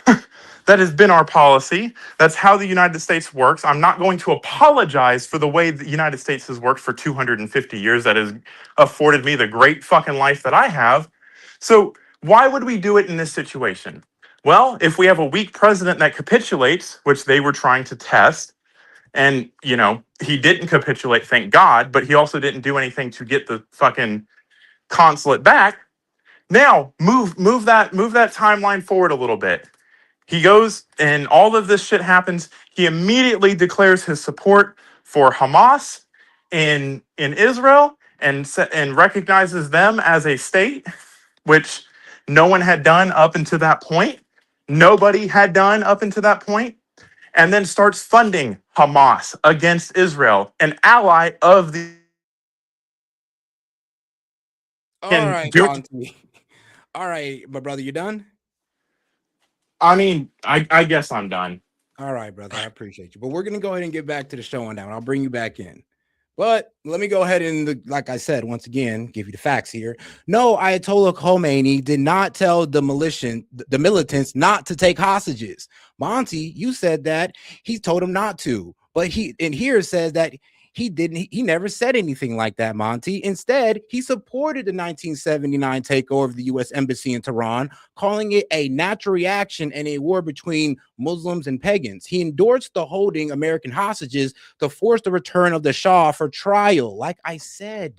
that has been our policy. That's how the United States works. I'm not going to apologize for the way the United States has worked for 250 years. That has afforded me the great fucking life that I have. So why would we do it in this situation? Well, if we have a weak president that capitulates, which they were trying to test, and, he didn't capitulate, thank God, but he also didn't do anything to get the fucking consulate back. Now move that timeline forward a little bit. He goes and all of this shit happens. He immediately declares his support for Hamas in Israel and recognizes them as a state, which no one had done up until that point. Nobody had done up until that point. And then starts funding Hamas against Israel, an ally of the. All right, Monty. All right, my brother, you done? I mean, I guess I'm done. All right, brother, I appreciate you. But we're going to go ahead and get back to the show now. I'll bring you back in. But let me go ahead and, like I said, once again, give you the facts here. No, Ayatollah Khomeini did not tell the militants not to take hostages. Monty, you said that he told them not to. But here it says that He never said anything like that, Monty. Instead, he supported the 1979 takeover of the U.S. Embassy in Tehran, calling it a natural reaction and a war between Muslims and pagans. He endorsed the holding American hostages to force the return of the Shah for trial, like I said.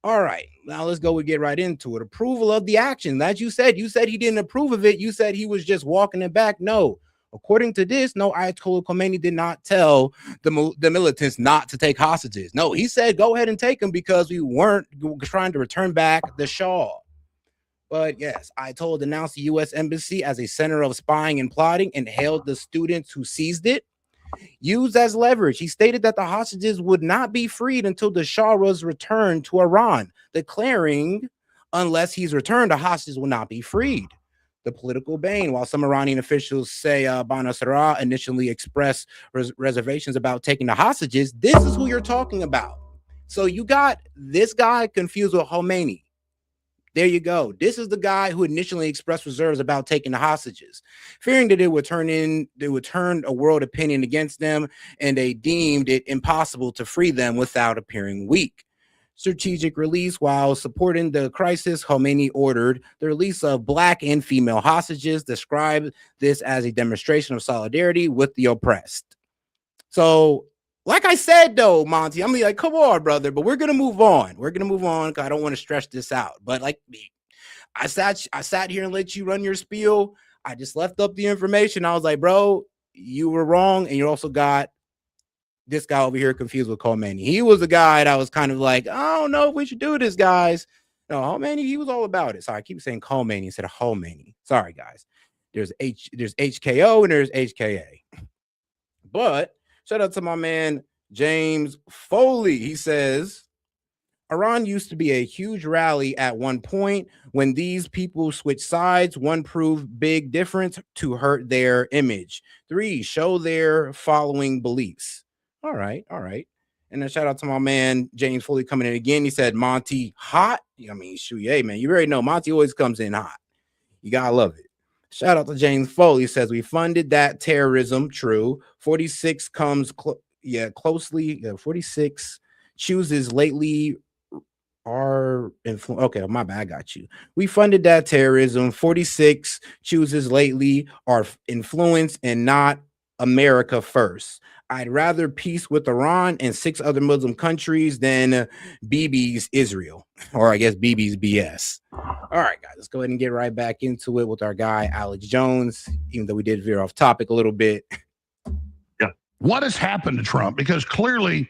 All right, now let's go and get right into it. Approval of the action. As you said he didn't approve of it. You said he was just walking it back. No. According to this, no, Ayatollah Khomeini did not tell the militants not to take hostages. No, he said, go ahead and take them because we weren't trying to return back the Shah. But yes, Ayatollah denounced the U.S. Embassy as a center of spying and plotting and hailed the students who seized it. Used as leverage, he stated that the hostages would not be freed until the Shah was returned to Iran, declaring, unless he's returned, the hostages will not be freed. The political bane. While some Iranian officials say Bana Sarraj initially expressed reservations about taking the hostages, this is who you're talking about. So you got this guy confused with Khomeini. There you go. This is the guy who initially expressed reserves about taking the hostages, fearing that it would turn a world opinion against them, and they deemed it impossible to free them without appearing weak. Strategic release. While supporting the crisis, Khomeini ordered the release of black and female hostages, described this as a demonstration of solidarity with the oppressed. So, like I said, though, Monty, I'm like, come on, brother, but we're going to move on. We're going to move on because I don't want to stretch this out. But like I sat here and let you run your spiel. I just left up the information. I was like, bro, you were wrong. And you also got this guy over here confused with Khomeini. He was the guy that was kind of like, I don't know if we should do this, guys. No, Khomeini, he was all about it. Sorry, I keep saying Khomeini instead of Khomeini. Sorry, guys. There's HKO and there's HKA. But shout out to my man, James Foley. He says, Iran used to be a huge rally at one point. When these people switch sides, one proved big difference to hurt their image. 3, show their following beliefs. All right. And then shout out to my man, James Foley, coming in again. He said, Monty, hot. I mean, shoot, hey, man, you already know Monty always comes in hot. You got to love it. Shout out to James Foley. He says, we funded that terrorism. True. 46 comes closely. 46 chooses lately are okay, my bad, I got you. We funded that terrorism. 46 chooses lately are influence and not America first. I'd rather peace with Iran and 6 other Muslim countries than Bibi's Israel, or I guess Bibi's BS. All right, guys, let's go ahead and get right back into it with our guy, Alex Jones, even though we did veer off topic a little bit. Yeah. What has happened to Trump? Because clearly,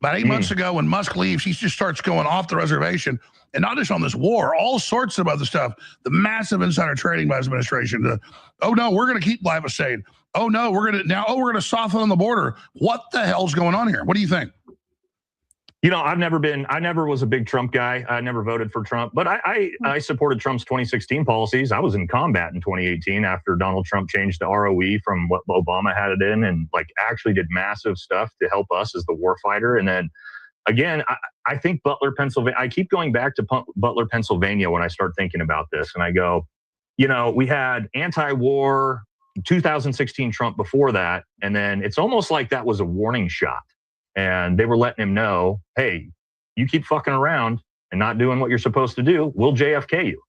about 8 months ago, when Musk leaves, he just starts going off the reservation, and not just on this war, all sorts of other stuff. The massive insider trading by his administration. Oh no, we're going to keep glyphosate. Oh no, we're going to soften on the border. What the hell's going on here? What do you think? You know, I never was a big Trump guy. I never voted for Trump, but I supported Trump's 2016 policies. I was in combat in 2018 after Donald Trump changed the ROE from what Obama had it in, and like actually did massive stuff to help us as the warfighter. And then again, I think Butler, Pennsylvania, I keep going back to Butler, Pennsylvania when I start thinking about this, and I go, you know, we had anti-war 2016 Trump before that, and then it's almost like that was a warning shot. And they were letting him know, hey, you keep fucking around and not doing what you're supposed to do, we'll JFK you.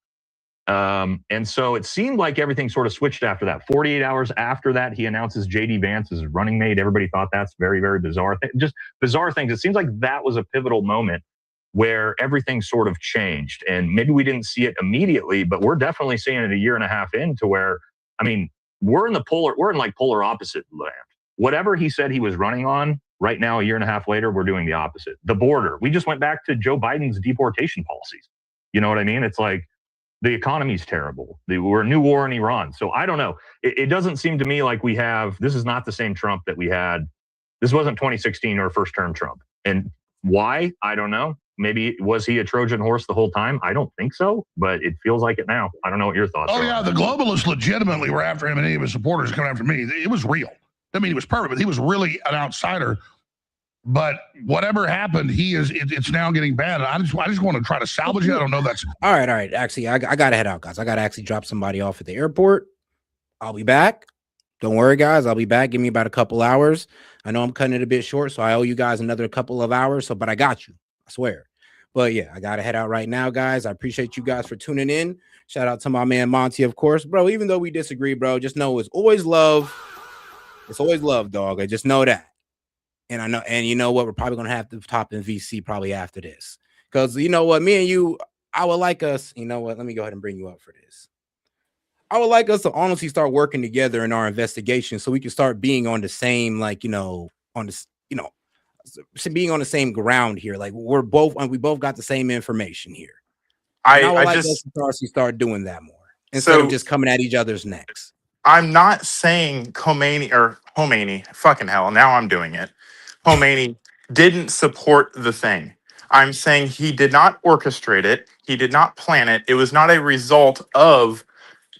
And so it seemed like everything sort of switched after that. 48 hours after that, he announces J.D. Vance as running mate. Everybody thought that's very, very bizarre. Just bizarre things. It seems like that was a pivotal moment where everything sort of changed. And maybe we didn't see it immediately, but we're definitely seeing it a year and a half into where, I mean, we're in like polar opposite land. Whatever he said he was running on, right now, a year and a half later, we're doing the opposite. The border. We just went back to Joe Biden's deportation policies. You know what I mean? It's like the economy's terrible. We're a new war in Iran. So I don't know. It doesn't seem to me like this is not the same Trump that we had. This wasn't 2016 or first term Trump. And why? I don't know. Maybe was he a Trojan horse the whole time? I don't think so, but it feels like it now. I don't know what your thoughts are. Oh yeah, the globalists legitimately were after him, and any of his supporters coming after me. It was real. I mean, he was perfect, but he was really an outsider. But whatever happened, it's now getting bad. I just want to try to salvage it. I don't know. That's all right. Actually, I got to head out, guys. I got to actually drop somebody off at the airport. I'll be back. Don't worry, guys. I'll be back. Give me about a couple hours. I know I'm cutting it a bit short, so I owe you guys another couple of hours. But I got you. I swear. But yeah, I gotta head out right now, guys. I appreciate you guys for tuning in. Shout out to my man Monty, of course, bro. Even though we disagree, bro, just know it's always love. It's always love, dog. I just know that. And I know, and you know what? We're probably gonna have to top in VC probably after this, because you know what, me and you, I would like us. You know what? Let me go ahead and bring you up for this. I would like us to honestly start working together in our investigation, so we can start being on the same, like, on this, being on the same ground here. Like we both got the same information here. And I would like us to start doing that more instead of just coming at each other's necks. I'm not saying Khomeini, fucking hell, now I'm doing it. Khomeini didn't support the thing. I'm saying he did not orchestrate it. He did not plan it. It was not a result of,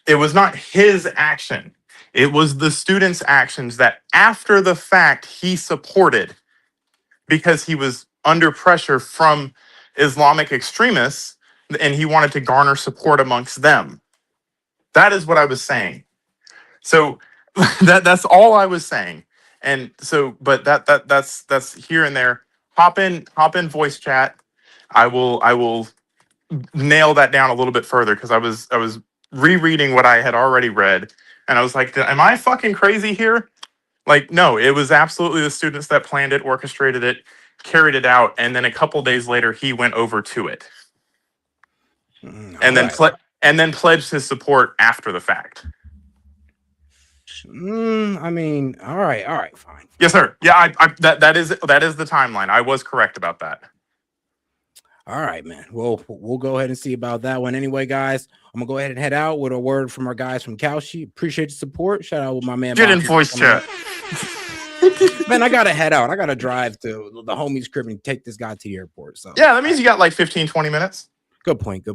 it was not his action. It was the students' actions that after the fact he supported because he was under pressure from Islamic extremists and he wanted to garner support amongst them. That is what I was saying. So that's all I was saying. And so, but that's here and there. Hop in voice chat. I will nail that down a little bit further because I was rereading what I had already read and I was like, am I fucking crazy here? Like, no, it was absolutely the students that planned it, orchestrated it, carried it out, and then a couple days later he went over to it. And then pledged his support after the fact. I mean, all right, fine. Yes, sir. Yeah, that is the timeline. I was correct about that. All right, man. Well, we'll go ahead and see about that one. Anyway, guys, I'm gonna go ahead and head out with a word from our guys from Kalshi. Appreciate the support. Shout out with my man. Get in voice chat. Man, I gotta head out. I gotta drive to the homie's crib and take this guy to the airport. So yeah, that means you got like 15-20 minutes. Good point.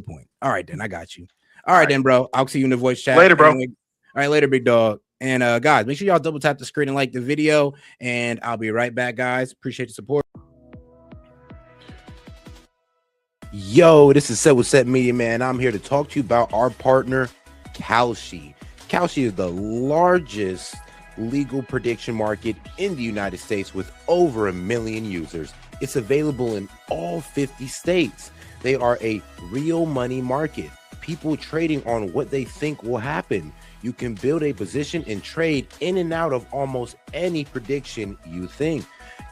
All right, then I got you. All right, then, bro. I'll see you in the voice chat later, bro. Anyway, all right, later, big dog. And guys, make sure y'all double tap the screen and like the video. And I'll be right back, guys. Appreciate the support. Yo, this is Set with Set Media, man. I'm here to talk to you about our partner, Kalshi. Kalshi is the largest legal prediction market in the United States with over 1 million users. It's available in all 50 states. They are a real money market. People trading on what they think will happen. You can build a position and trade in and out of almost any prediction you think.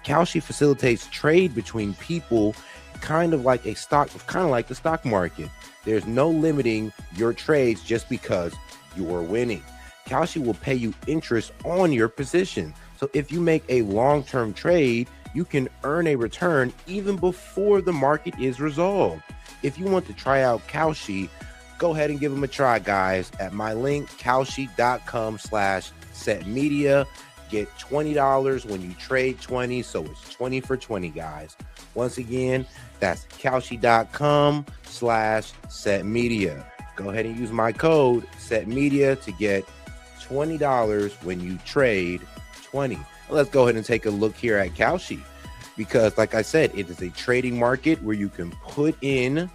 Kalshi facilitates trade between people, kind of like the stock market. There's no limiting your trades just because you're winning. Kalshi will pay you interest on your position. So if you make a long-term trade, you can earn a return even before the market is resolved. If you want to try out Kalshi, go ahead and give them a try, guys, at my link, kalshi.com/setmedia. Get $20 when you trade 20, so it's 20 for 20, guys. Once again, that's kalshi.com/setmedia. Go ahead and use my code setmedia to get $20 when you trade 20. Let's go ahead and take a look here at Kalshi, because like I said, it is a trading market where you can put in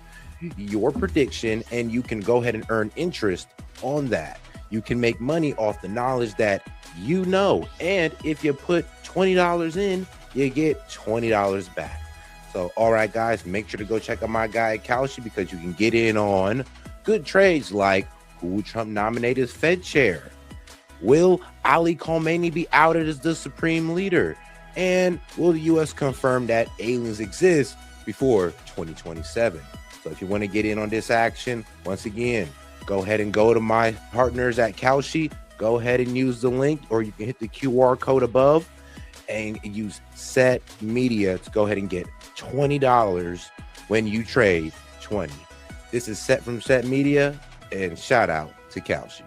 your prediction and you can go ahead and earn interest on that. You can make money off the knowledge that you know, and if you put $20 in, you get $20 back. So all right, guys, make sure to go check out my guy at Kalshi, because you can get in on good trades like who will Trump nominate as Fed chair? Will Ali Khamenei be outed as the supreme leader? And will the U.S. confirm that aliens exist before 2027? So if you want to get in on this action, once again, go ahead and go to my partners at Kalshi. Go ahead and use the link, or you can hit the QR code above and use Set Media to go ahead and get $20 when you trade 20. This is Set from Set Media, and shout out to Kalshi.